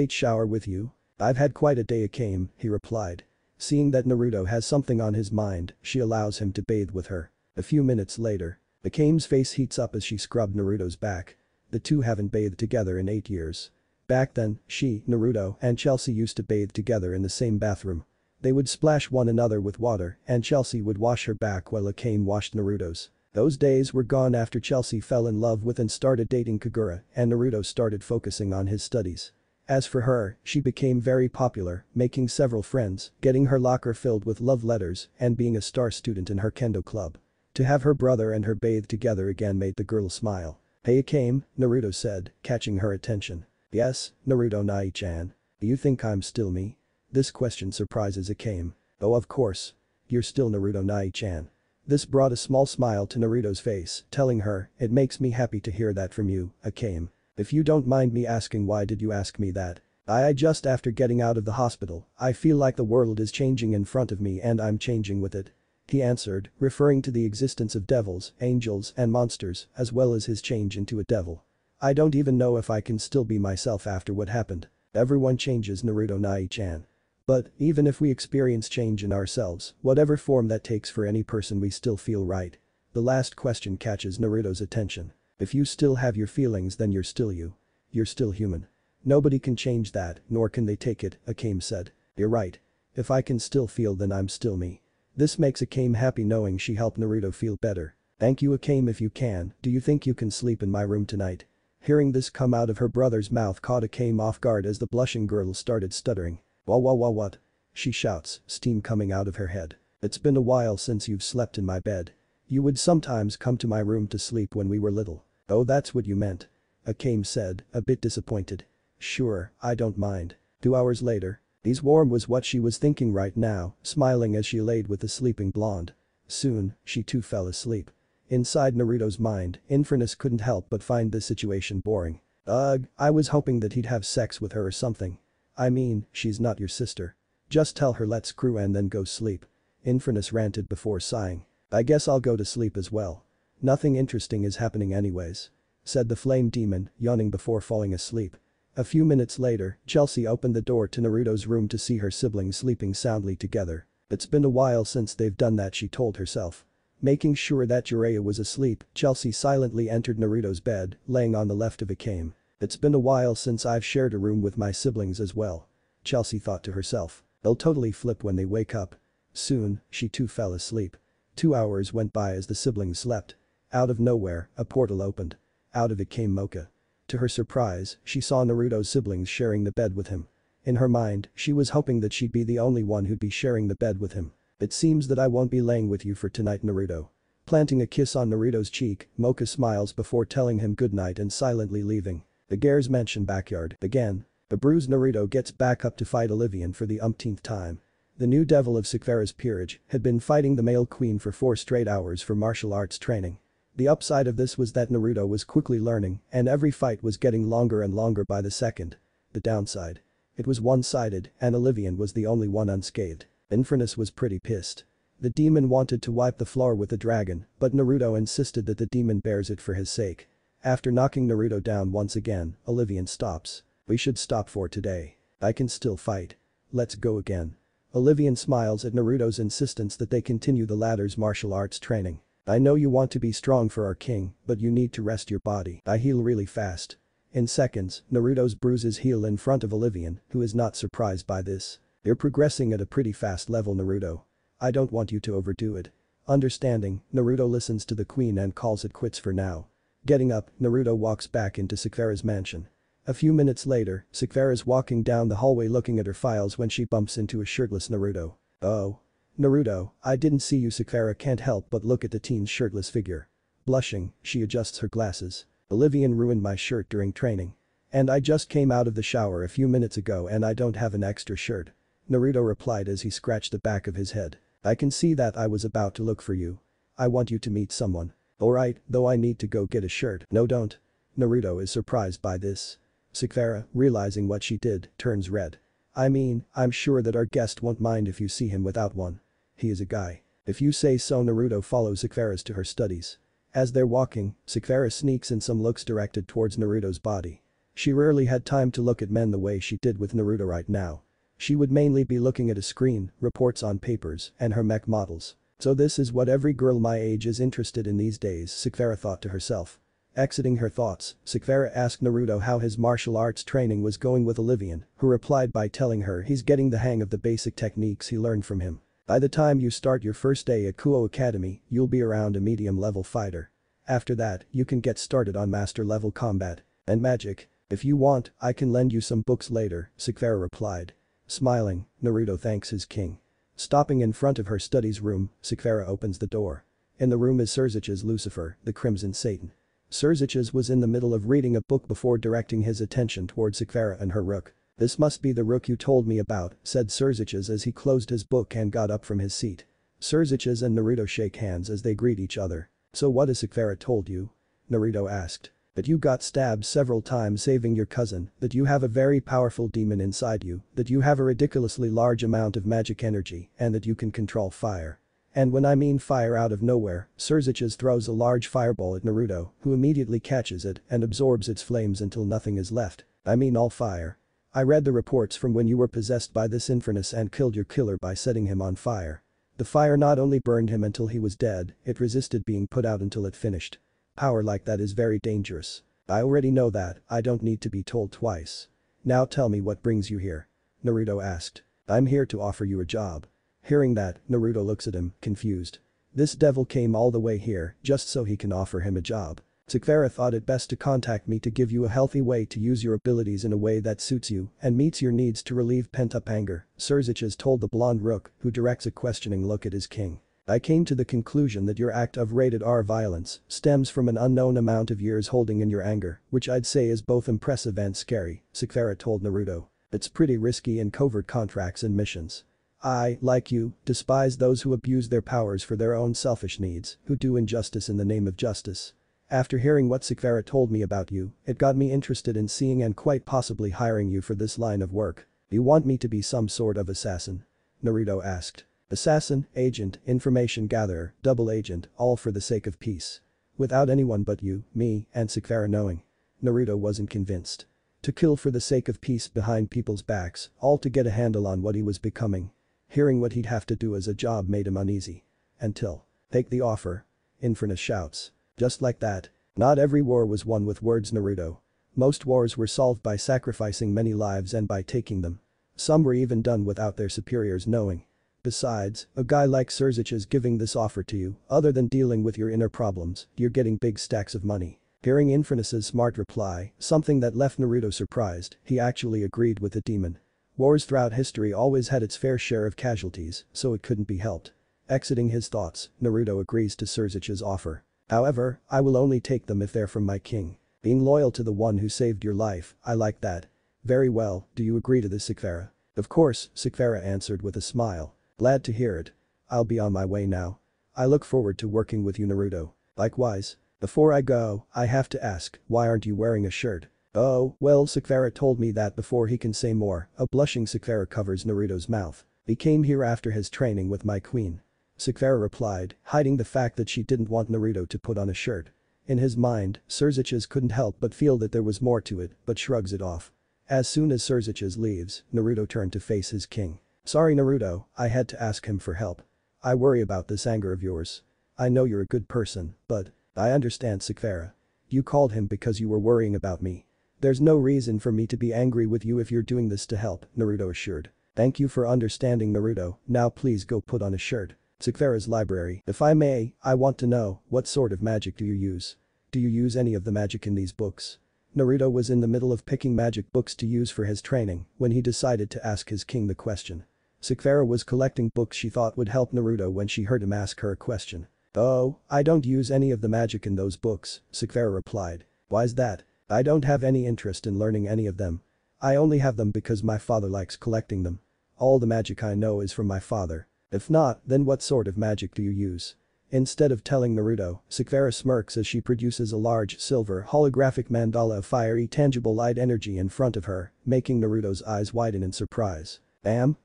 Shower with you? I've had quite a day Akane, he replied. Seeing that Naruto has something on his mind, she allows him to bathe with her. A few minutes later, Akane's face heats up as she scrubbed Naruto's back. The two haven't bathed together in 8 years. Back then, she, Naruto, and Chelsea used to bathe together in the same bathroom. They would splash one another with water and Chelsea would wash her back while Akane washed Naruto's. Those days were gone after Chelsea fell in love with and started dating Kagura and Naruto started focusing on his studies. As for her, she became very popular, making several friends, getting her locker filled with love letters and being a star student in her kendo club. To have her brother and her bathe together again made the girl smile. Hey Akane, Naruto said, catching her attention. Yes, Naruto Nai-chan. Do you think I'm still me? This question surprises Akane. Oh of course. You're still Naruto Nai-chan. This brought a small smile to Naruto's face, telling her, it makes me happy to hear that from you, Akane. If you don't mind me asking why did you ask me that? I just after getting out of the hospital, I feel like the world is changing in front of me and I'm changing with it. He answered, referring to the existence of devils, angels and monsters, as well as his change into a devil. I don't even know if I can still be myself after what happened. Everyone changes Naruto Nai-chan. But, even if we experience change in ourselves, whatever form that takes for any person we still feel right. The last question catches Naruto's attention. If you still have your feelings then you're still you. You're still human. Nobody can change that, nor can they take it, Akane said. You're right. If I can still feel then I'm still me. This makes Akane happy knowing she helped Naruto feel better. Thank you Akane if you can, do you think you can sleep in my room tonight? Hearing this come out of her brother's mouth caught Akane off guard as the blushing girl started stuttering. What? She shouts, steam coming out of her head. It's been a while since you've slept in my bed. You would sometimes come to my room to sleep when we were little. Oh that's what you meant. Akane said, a bit disappointed. Sure, I don't mind. 2 hours later. These warm was what she was thinking right now, smiling as she laid with the sleeping blonde. Soon, she too fell asleep. Inside Naruto's mind, Infernus couldn't help but find this situation boring. Ugh, I was hoping that he'd have sex with her or something. I mean, she's not your sister. Just tell her let's screw and then go sleep. Infernus ranted before sighing. I guess I'll go to sleep as well. Nothing interesting is happening anyways. Said the flame demon, yawning before falling asleep. A few minutes later, Chelsea opened the door to Naruto's room to see her siblings sleeping soundly together. It's been a while since they've done that she told herself. Making sure that Jiraiya was asleep, Chelsea silently entered Naruto's bed, laying on the left of Akane. It's been a while since I've shared a room with my siblings as well. Chelsea thought to herself. They'll totally flip when they wake up. Soon, she too fell asleep. 2 hours went by as the siblings slept. Out of nowhere, a portal opened. Out of it came Mocha. To her surprise, she saw Naruto's siblings sharing the bed with him. In her mind, she was hoping that she'd be the only one who'd be sharing the bed with him. It seems that I won't be laying with you for tonight Naruto. Planting a kiss on Naruto's cheek, Mocha smiles before telling him goodnight and silently leaving. The Gare's mansion backyard. Again. The bruised Naruto gets back up to fight Olivian for the umpteenth time. The new devil of Sekvera's peerage had been fighting the male queen for 4 straight hours for martial arts training. The upside of this was that Naruto was quickly learning and every fight was getting longer and longer by the second. The downside. It was one-sided and Olivian was the only one unscathed. Infernus was pretty pissed. The demon wanted to wipe the floor with the dragon, but Naruto insisted that the demon bears it for his sake. After knocking Naruto down once again, Olivian stops. We should stop for today. I can still fight. Let's go again. Olivian smiles at Naruto's insistence that they continue the latter's martial arts training. I know you want to be strong for our king, but you need to rest your body. I heal really fast. In seconds, Naruto's bruises heal in front of Olivian, who is not surprised by this. You're progressing at a pretty fast level Naruto. I don't want you to overdo it. Understanding, Naruto listens to the queen and calls it quits for now. Getting up, Naruto walks back into Sekvera's mansion. A few minutes later, Sekvera's walking down the hallway looking at her files when she bumps into a shirtless Naruto. Oh. Naruto, I didn't see you Sekvera can't help but look at the teen's shirtless figure. Blushing, she adjusts her glasses. Olivian ruined my shirt during training. And I just came out of the shower a few minutes ago and I don't have an extra shirt. Naruto replied as he scratched the back of his head. I can see that I was about to look for you. I want you to meet someone. Alright, though I need to go get a shirt. No don't. Naruto is surprised by this. Sakura, realizing what she did, turns red. I mean, I'm sure that our guest won't mind if you see him without one. He is a guy. If you say so. Naruto follows Sakura to her studies. As they're walking, Sakura sneaks in some looks directed towards Naruto's body. She rarely had time to look at men the way she did with Naruto right now. She would mainly be looking at a screen, reports on papers, and her mech models. So this is what every girl my age is interested in these days, Sakura thought to herself. Exiting her thoughts, Sakura asked Naruto how his martial arts training was going with Olivian, who replied by telling her he's getting the hang of the basic techniques he learned from him. By the time you start your first day at Kuo Academy, you'll be around a medium-level fighter. After that, you can get started on master-level combat. And magic. If you want, I can lend you some books later, Sakura replied. Smiling, Naruto thanks his king. Stopping in front of her studies room, Sakura opens the door. In the room is Surzich's Lucifer, the Crimson Satan. Surzich's was in the middle of reading a book before directing his attention toward Sakura and her rook. This must be the rook you told me about, said Surzich's as he closed his book and got up from his seat. Surzich's and Naruto shake hands as they greet each other. So what has Sakura told you? Naruto asked. That you got stabbed several times saving your cousin, that you have a very powerful demon inside you, that you have a ridiculously large amount of magic energy, and that you can control fire. And when I mean fire out of nowhere, Surzich's throws a large fireball at Naruto, who immediately catches it and absorbs its flames until nothing is left. I mean all fire. I read the reports from when you were possessed by this infernus and killed your killer by setting him on fire. The fire not only burned him until he was dead, it resisted being put out until it finished. Power like that is very dangerous. I already know that, I don't need to be told twice. Now tell me what brings you here. Naruto asked. I'm here to offer you a job. Hearing that, Naruto looks at him, confused. This devil came all the way here just so he can offer him a job. Sakura thought it best to contact me to give you a healthy way to use your abilities in a way that suits you and meets your needs to relieve pent-up anger, Surzich's told the blonde rook, who directs a questioning look at his king. I came to the conclusion that your act of rated R violence stems from an unknown amount of years holding in your anger, which I'd say is both impressive and scary, Sakura told Naruto. It's pretty risky in covert contracts and missions. I, like you, despise those who abuse their powers for their own selfish needs, who do injustice in the name of justice. After hearing what Sakura told me about you, it got me interested in seeing and quite possibly hiring you for this line of work. Do you want me to be some sort of assassin? Naruto asked. Assassin, agent, information gatherer, double agent, all for the sake of peace. Without anyone but you, me, and Sakura knowing. Naruto wasn't convinced. To kill for the sake of peace behind people's backs, all to get a handle on what he was becoming. Hearing what he'd have to do as a job made him uneasy. Until. Take the offer. Infernus shouts. Just like that. Not every war was won with words, Naruto. Most wars were solved by sacrificing many lives and by taking them. Some were even done without their superiors knowing. Besides, a guy like Surzich's giving this offer to you, other than dealing with your inner problems, you're getting big stacks of money. Hearing Infernus's smart reply, something that left Naruto surprised, he actually agreed with the demon. Wars throughout history always had its fair share of casualties, so it couldn't be helped. Exiting his thoughts, Naruto agrees to Surzich's offer. However, I will only take them if they're from my king. Being loyal to the one who saved your life, I like that. Very well, do you agree to this, Sakura? Of course, Sakura answered with a smile. Glad to hear it. I'll be on my way now. I look forward to working with you, Naruto. Likewise. Before I go, I have to ask, why aren't you wearing a shirt? Oh, well, Sakura told me that before he can say more. A blushing Sakura covers Naruto's mouth. He came here after his training with my queen. Sakura replied, hiding the fact that she didn't want Naruto to put on a shirt. In his mind, Surzich's couldn't help but feel that there was more to it, but shrugs it off. As soon as Surzich's leaves, Naruto turned to face his king. Sorry, Naruto, I had to ask him for help. I worry about this anger of yours. I know you're a good person, but I understand, Sakura. You called him because you were worrying about me. There's no reason for me to be angry with you if you're doing this to help, Naruto assured. Thank you for understanding, Naruto, now please go put on a shirt. Sakura's library. If I may, I want to know, what sort of magic do you use? Do you use any of the magic in these books? Naruto was in the middle of picking magic books to use for his training when he decided to ask his king the question. Sakura was collecting books she thought would help Naruto when she heard him ask her a question. Oh, I don't use any of the magic in those books, Sakura replied. Why's that? I don't have any interest in learning any of them. I only have them because my father likes collecting them. All the magic I know is from my father. If not, then what sort of magic do you use? Instead of telling Naruto, Sakura smirks as she produces a large, silver, holographic mandala of fiery tangible light energy in front of her, making Naruto's eyes widen in surprise.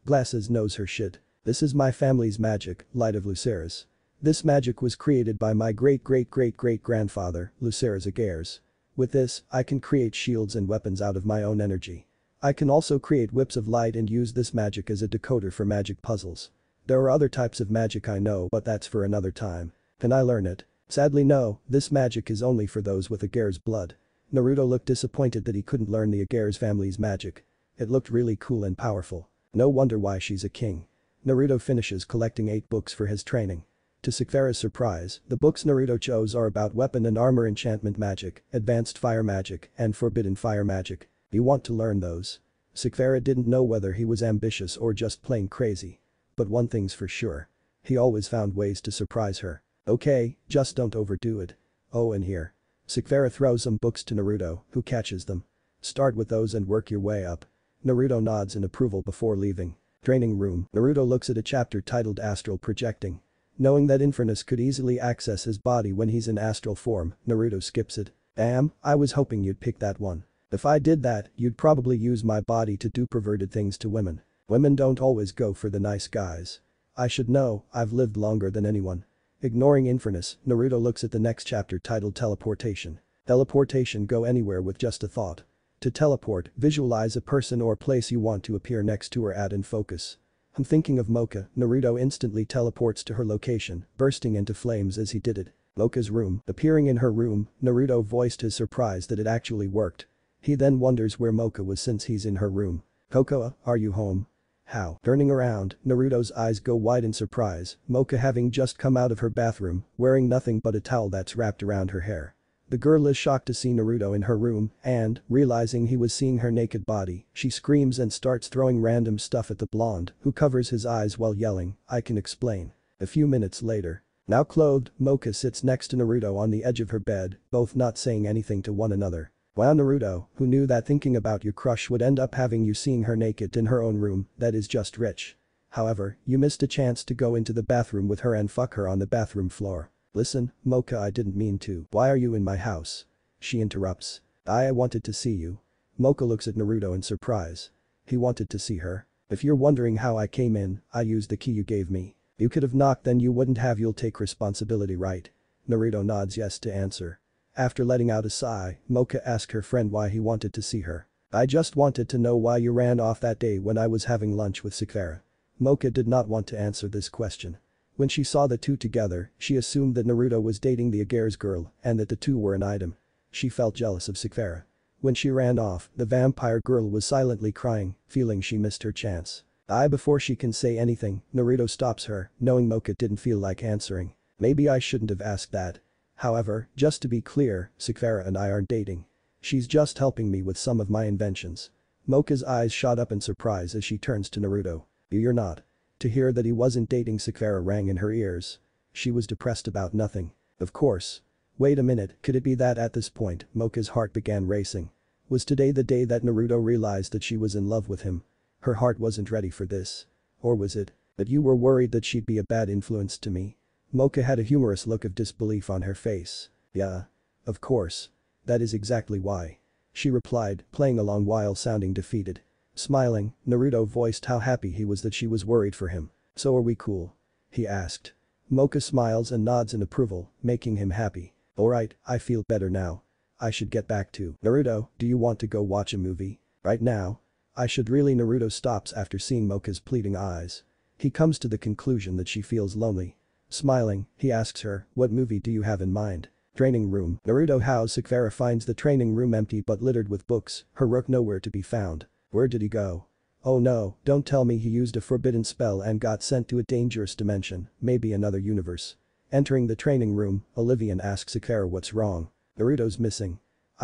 Glasses knows her shit. This is my family's magic, Light of Lucerys. This magic was created by my great-great-great-great-grandfather, Lucerys Agares. With this, I can create shields and weapons out of my own energy. I can also create whips of light and use this magic as a decoder for magic puzzles. There are other types of magic I know, but that's for another time. Can I learn it? Sadly no, this magic is only for those with Agares blood. Naruto looked disappointed that he couldn't learn the Agares family's magic. It looked really cool and powerful. No wonder why she's a king. Naruto finishes collecting 8 books for his training. To Sakura's surprise, the books Naruto chose are about weapon and armor enchantment magic, advanced fire magic, and forbidden fire magic. You want to learn those? Sakura didn't know whether he was ambitious or just plain crazy. But one thing's for sure. He always found ways to surprise her. Okay, just don't overdo it. Oh, and here. Sakura throws some books to Naruto, who catches them. Start with those and work your way up. Naruto nods in approval before leaving. Training room. Naruto looks at a chapter titled Astral Projecting. Knowing that Infernus could easily access his body when he's in astral form, Naruto skips it. I was hoping you'd pick that one. If I did that, you'd probably use my body to do perverted things to women. Women don't always go for the nice guys. I should know, I've lived longer than anyone. Ignoring Infernus, Naruto looks at the next chapter titled Teleportation. Teleportation, go anywhere with just a thought. To teleport, visualize a person or place you want to appear next to or at in focus. I'm thinking of Mocha. Naruto instantly teleports to her location, bursting into flames as he did it. Mocha's room. Appearing in her room, Naruto voiced his surprise that it actually worked. He then wonders where Mocha was since he's in her room. Kokoa, are you home? How? Turning around, Naruto's eyes go wide in surprise, Mocha having just come out of her bathroom, wearing nothing but a towel that's wrapped around her hair. The girl is shocked to see Naruto in her room and, realizing he was seeing her naked body, she screams and starts throwing random stuff at the blonde, who covers his eyes while yelling, "I can explain." A few minutes later. Now clothed, Mocha sits next to Naruto on the edge of her bed, both not saying anything to one another. Wow, Naruto, who knew that thinking about your crush would end up having you seeing her naked in her own room, that is just rich. However, you missed a chance to go into the bathroom with her and fuck her on the bathroom floor. Listen, Mocha, I didn't mean to. Why are you in my house? She interrupts. I wanted to see you. Mocha looks at Naruto in surprise. He wanted to see her. If you're wondering how I came in, I used the key you gave me. You could have knocked, then you wouldn't have. You'll take responsibility, right? Naruto nods yes to answer. After letting out a sigh, Mocha asks her friend why he wanted to see her. I just wanted to know why you ran off that day when I was having lunch with Sakura. Mocha did not want to answer this question. When she saw the two together, she assumed that Naruto was dating the Agares girl and that the two were an item. She felt jealous of Sakura. When she ran off, the vampire girl was silently crying, feeling she missed her chance. Before she can say anything, Naruto stops her, knowing Mocha didn't feel like answering. Maybe I shouldn't have asked that. However, just to be clear, Sakura and I aren't dating. She's just helping me with some of my inventions. Mocha's eyes shot up in surprise as she turns to Naruto. You're not. To hear that he wasn't dating Sakura rang in her ears. She was depressed about nothing. Of course. Wait a minute, could it be that at this point, Mocha's heart began racing? Was today the day that Naruto realized that she was in love with him? Her heart wasn't ready for this. Or was it that you were worried that she'd be a bad influence to me? Mocha had a humorous look of disbelief on her face. Yeah. Of course. That is exactly why. She replied, playing along while sounding defeated. Smiling, Naruto voiced how happy he was that she was worried for him. So are we cool? He asked. Mocha smiles and nods in approval, making him happy. Alright, I feel better now. I should get back to Naruto, do you want to go watch a movie? Right now? I should really. Naruto stops after seeing Mocha's pleading eyes. He comes to the conclusion that she feels lonely. Smiling, he asks her, what movie do you have in mind? Training room. Naruto howls. Sakura finds the training room empty but littered with books, her rook nowhere to be found. Where did he go? Oh no, don't tell me he used a forbidden spell and got sent to a dangerous dimension, maybe another universe. Entering the training room, Olivian asks Sakura what's wrong. Naruto's missing.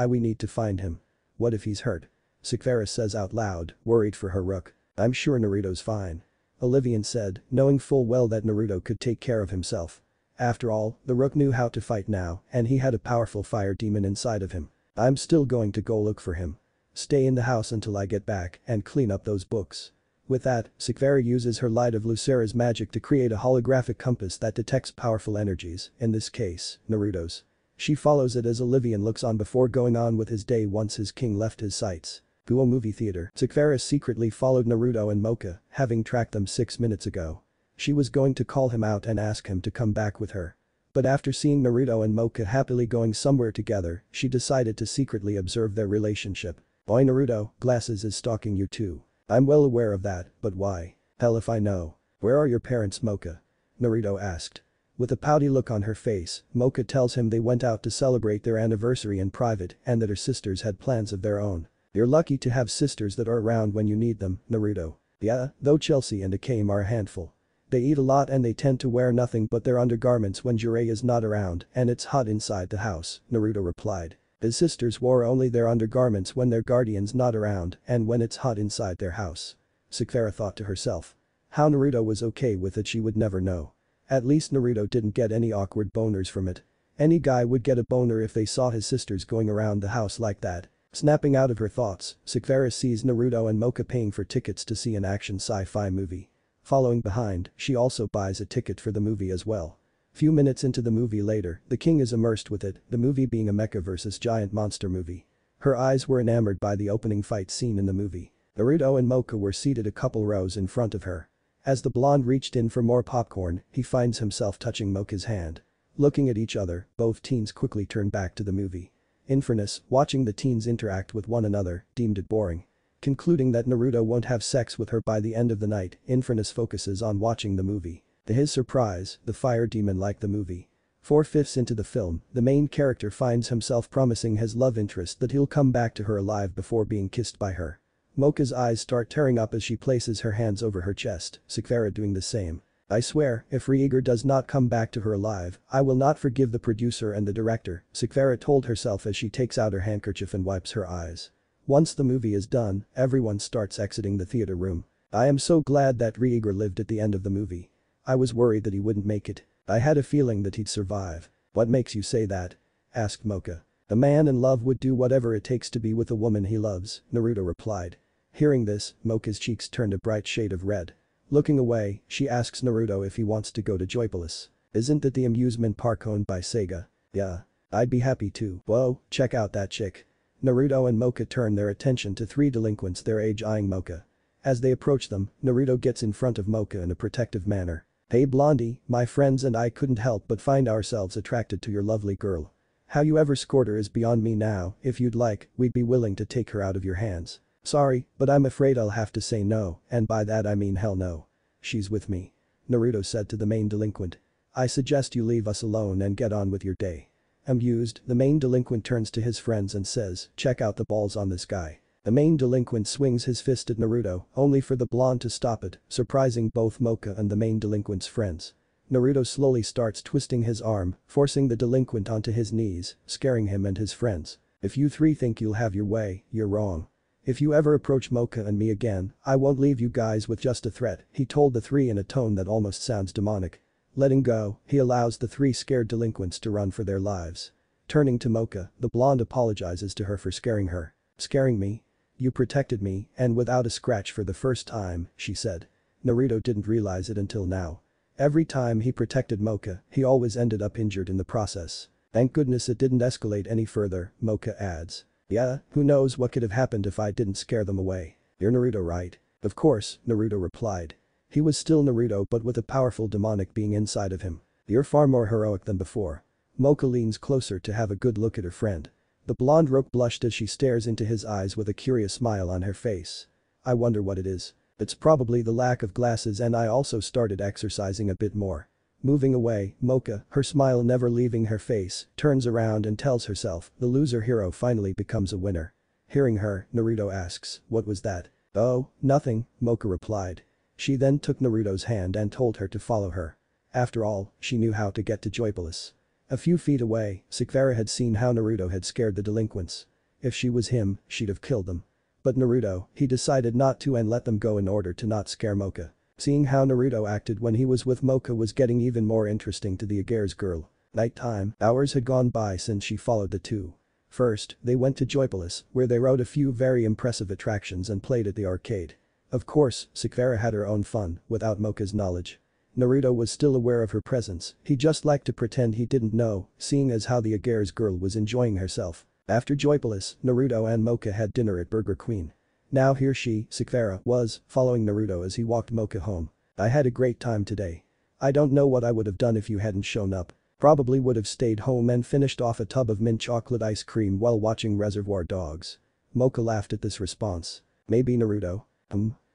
We need to find him. What if he's hurt? Sakura says out loud, worried for her rook. I'm sure Naruto's fine. Olivian said, knowing full well that Naruto could take care of himself. After all, the rook knew how to fight now and he had a powerful fire demon inside of him. I'm still going to go look for him. Stay in the house until I get back and clean up those books. With that, Sakvara uses her Light of Lucera's magic to create a holographic compass that detects powerful energies, in this case, Naruto's. She follows it as Olivian looks on before going on with his day once his king left his sights. Guo movie theater. Sakvara secretly followed Naruto and Mocha, having tracked them 6 minutes ago. She was going to call him out and ask him to come back with her. But after seeing Naruto and Mocha happily going somewhere together, she decided to secretly observe their relationship. "Boy Naruto, Glasses is stalking you too. I'm well aware of that, but why? Hell if I know. Where are your parents, Mocha?" Naruto asked. With a pouty look on her face, Mocha tells him they went out to celebrate their anniversary in private and that her sisters had plans of their own. "You're lucky to have sisters that are around when you need them, Naruto." "Yeah, though Chelsea and Akame are a handful. They eat a lot and they tend to wear nothing but their undergarments when Jiraiya is not around and it's hot inside the house," Naruto replied. His sisters wore only their undergarments when their guardian's not around and when it's hot inside their house. Sakvara thought to herself. How Naruto was okay with it she would never know. At least Naruto didn't get any awkward boners from it. Any guy would get a boner if they saw his sisters going around the house like that. Snapping out of her thoughts, Sakvara sees Naruto and Mocha paying for tickets to see an action sci-fi movie. Following behind, she also buys a ticket for the movie as well. Few minutes into the movie later, the king is immersed with it, the movie being a mecha versus giant monster movie. Her eyes were enamored by the opening fight scene in the movie. Naruto and Mocha were seated a couple rows in front of her. As the blonde reached in for more popcorn, he finds himself touching Mocha's hand. Looking at each other, both teens quickly turn back to the movie. Infernus, watching the teens interact with one another, deemed it boring. Concluding that Naruto won't have sex with her by the end of the night, Infernus focuses on watching the movie. To his surprise, the fire demon liked the movie. 4/5 into the film, the main character finds himself promising his love interest that he'll come back to her alive before being kissed by her. Mocha's eyes start tearing up as she places her hands over her chest, Sakvara doing the same. "I swear, if Rieger does not come back to her alive, I will not forgive the producer and the director," Sakvara told herself as she takes out her handkerchief and wipes her eyes. Once the movie is done, everyone starts exiting the theater room. "I am so glad that Rieger lived at the end of the movie. I was worried that he wouldn't make it. I had a feeling that he'd survive." "What makes you say that?" asked Mocha. "A man in love would do whatever it takes to be with a woman he loves," Naruto replied. Hearing this, Mocha's cheeks turned a bright shade of red. Looking away, she asks Naruto if he wants to go to Joypolis. "Isn't that the amusement park owned by Sega?" "Yeah. I'd be happy to." "Whoa, check out that chick." Naruto and Mocha turn their attention to three delinquents their age eyeing Mocha. As they approach them, Naruto gets in front of Mocha in a protective manner. "Hey Blondie, my friends and I couldn't help but find ourselves attracted to your lovely girl. How you ever scored her is beyond me now, if you'd like, we'd be willing to take her out of your hands." "Sorry, but I'm afraid I'll have to say no, and by that I mean hell no. She's with me," Naruto said to the main delinquent. "I suggest you leave us alone and get on with your day." Amused, the main delinquent turns to his friends and says, "Check out the balls on this guy." The main delinquent swings his fist at Naruto, only for the blonde to stop it, surprising both Mocha and the main delinquent's friends. Naruto slowly starts twisting his arm, forcing the delinquent onto his knees, scaring him and his friends. "If you three think you'll have your way, you're wrong. If you ever approach Mocha and me again, I won't leave you guys with just a threat," he told the three in a tone that almost sounds demonic. Letting go, he allows the three scared delinquents to run for their lives. Turning to Mocha, the blonde apologizes to her for scaring her. "Scaring me? You protected me, and without a scratch for the first time," she said. Naruto didn't realize it until now. Every time he protected Mocha, he always ended up injured in the process. "Thank goodness it didn't escalate any further," Mocha adds. "Yeah, who knows what could have happened if I didn't scare them away. You're Naruto, right?" "Of course," Naruto replied. He was still Naruto but with a powerful demonic being inside of him. "You're far more heroic than before." Mocha leans closer to have a good look at her friend. The blonde rogue blushed as she stares into his eyes with a curious smile on her face. "I wonder what it is. It's probably the lack of glasses and I also started exercising a bit more." Moving away, Mocha, her smile never leaving her face, turns around and tells herself the loser hero finally becomes a winner. Hearing her, Naruto asks, "What was that?" "Oh, nothing," Mocha replied. She then took Naruto's hand and told her to follow her. After all, she knew how to get to Joypolis. A few feet away, Sakvara had seen how Naruto had scared the delinquents. If she was him, she'd have killed them. But Naruto, he decided not to and let them go in order to not scare Mocha. Seeing how Naruto acted when he was with Mocha was getting even more interesting to the Agere's girl. Nighttime, hours had gone by since she followed the two. First, they went to Joypolis, where they rode a few very impressive attractions and played at the arcade. Of course, Sakura had her own fun, without Mocha's knowledge. Naruto was still aware of her presence, he just liked to pretend he didn't know, seeing as how the Agare's girl was enjoying herself. After Joypolis, Naruto and Mocha had dinner at Burger Queen. Now here she, Sakura, was, following Naruto as he walked Mocha home. I had a great time today. I don't know what I would have done if you hadn't shown up. Probably would have stayed home and finished off a tub of mint chocolate ice cream while watching Reservoir Dogs. Mocha laughed at this response. Maybe Naruto.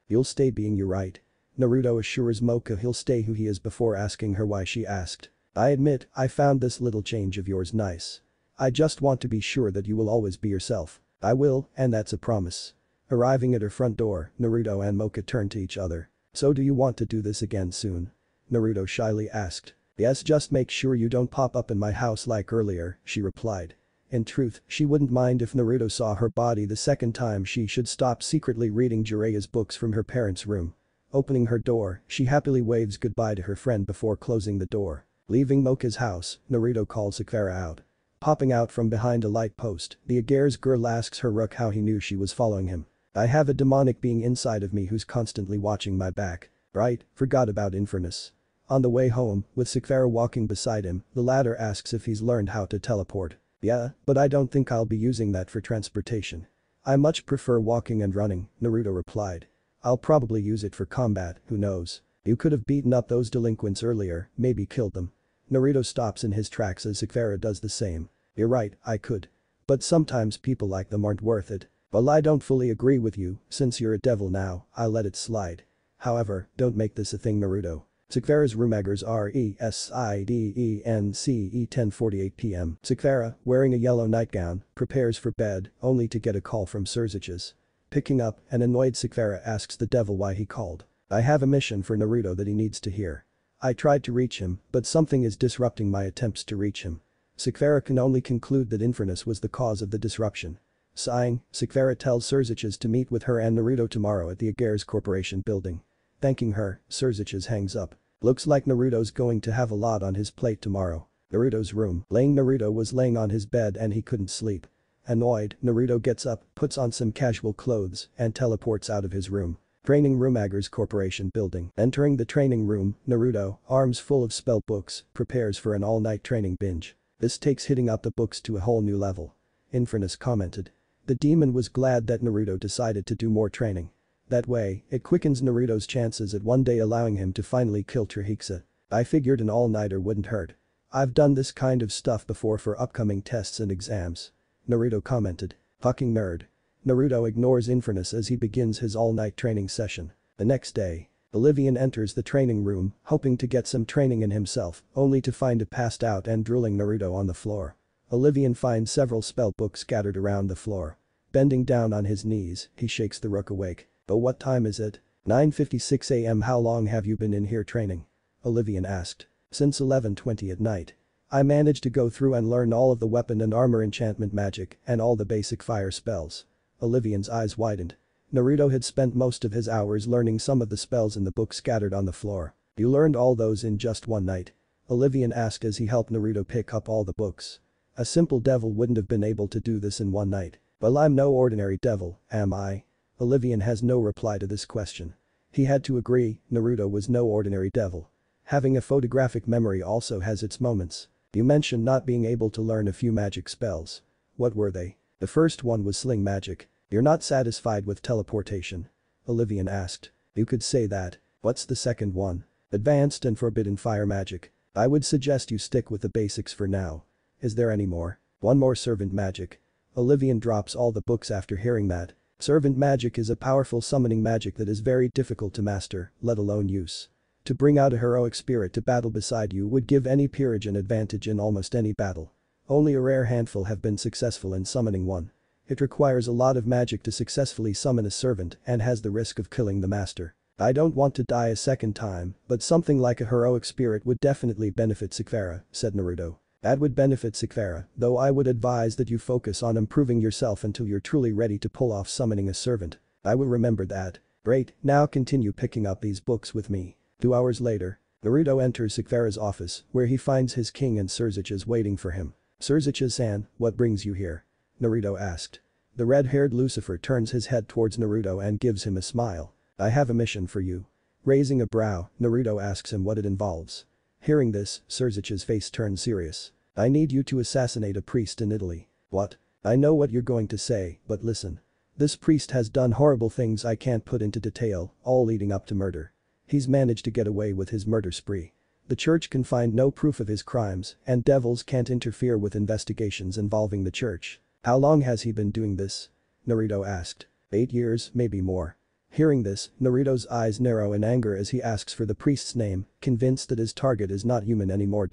You'll stay being you right. Naruto assures Mocha he'll stay who he is before asking her why she asked. I admit, I found this little change of yours nice. I just want to be sure that you will always be yourself. I will, and that's a promise. Arriving at her front door, Naruto and Mocha turned to each other. So do you want to do this again soon? Naruto shyly asked. Yes, just make sure you don't pop up in my house like earlier, she replied. In truth, she wouldn't mind if Naruto saw her body the second time she should stop secretly reading Jiraiya's books from her parents' room. Opening her door, she happily waves goodbye to her friend before closing the door. Leaving Mocha's house, Naruto calls Sakura out. Popping out from behind a light post, the Agare's girl asks her rook how he knew she was following him. I have a demonic being inside of me who's constantly watching my back. Right, forgot about Infernus. On the way home, with Sakura walking beside him, the latter asks if he's learned how to teleport. Yeah, but I don't think I'll be using that for transportation. I much prefer walking and running, Naruto replied. I'll probably use it for combat, who knows. You could have beaten up those delinquents earlier, maybe killed them. Naruto stops in his tracks as Sakura does the same. You're right, I could. But sometimes people like them aren't worth it. Well, I don't fully agree with you, since you're a devil now, I'll let it slide. However, don't make this a thing, Naruto. Sakura's room hours are ESIDENCE 10:48 p.m. Sakura, wearing a yellow nightgown, prepares for bed, only to get a call from Surziches. Picking up, an annoyed Sakura asks the devil why he called. I have a mission for Naruto that he needs to hear. I tried to reach him, but something is disrupting my attempts to reach him. Sakura can only conclude that Infernus was the cause of the disruption. Sighing, Sakura tells Surziches to meet with her and Naruto tomorrow at the Agares Corporation building. Thanking her, Surziches hangs up. Looks like Naruto's going to have a lot on his plate tomorrow. Naruto's room. Naruto was laying on his bed and he couldn't sleep. Annoyed, Naruto gets up, puts on some casual clothes, and teleports out of his room. Training room Agares Corporation building. Entering the training room, Naruto, arms full of spell books, prepares for an all-night training binge. This takes hitting up the books to a whole new level. Infernus commented. The demon was glad that Naruto decided to do more training. That way, it quickens Naruto's chances at one day allowing him to finally kill Trihiksa. I figured an all-nighter wouldn't hurt. I've done this kind of stuff before for upcoming tests and exams. Naruto commented. Fucking nerd. Naruto ignores Infernus as he begins his all-night training session. The next day, Olivian enters the training room, hoping to get some training in himself, only to find a passed out and drooling Naruto on the floor. Olivian finds several spell books scattered around the floor. Bending down on his knees, he shakes the rook awake. But what time is it? 9:56 a.m. How long have you been in here training? Olivian asked. Since 11:20 at night. I managed to go through and learn all of the weapon and armor enchantment magic and all the basic fire spells. Olivian's eyes widened. Naruto had spent most of his hours learning some of the spells in the book scattered on the floor. You learned all those in just one night? Olivian asked as he helped Naruto pick up all the books. A simple devil wouldn't have been able to do this in one night. Well, I'm no ordinary devil, am I? Olivian has no reply to this question. He had to agree, Naruto was no ordinary devil. Having a photographic memory also has its moments. You mentioned not being able to learn a few magic spells. What were they? The first one was sling magic. You're not satisfied with teleportation? Olivian asked. You could say that. What's the second one? Advanced and forbidden fire magic. I would suggest you stick with the basics for now. Is there any more? One more servant magic. Olivian drops all the books after hearing that. Servant magic is a powerful summoning magic that is very difficult to master, let alone use. To bring out a heroic spirit to battle beside you would give any peerage an advantage in almost any battle. Only a rare handful have been successful in summoning one. It requires a lot of magic to successfully summon a servant and has the risk of killing the master. I don't want to die a second time, but something like a heroic spirit would definitely benefit Sakura, said Naruto. That would benefit Sakura, though I would advise that you focus on improving yourself until you're truly ready to pull off summoning a servant. I will remember that. Great, now continue picking up these books with me. 2 hours later, Naruto enters Sakura's office, where he finds his king and Surziches waiting for him. Surziches-san, what brings you here? Naruto asked. The red-haired Lucifer turns his head towards Naruto and gives him a smile. I have a mission for you. Raising a brow, Naruto asks him what it involves. Hearing this, Surzich's face turns serious. I need you to assassinate a priest in Italy. What? I know what you're going to say, but listen. This priest has done horrible things I can't put into detail, all leading up to murder. He's managed to get away with his murder spree. The church can find no proof of his crimes, and devils can't interfere with investigations involving the church. How long has he been doing this? Naruto asked. 8 years, maybe more. Hearing this, Naruto's eyes narrow in anger as he asks for the priest's name, convinced that his target is not human anymore.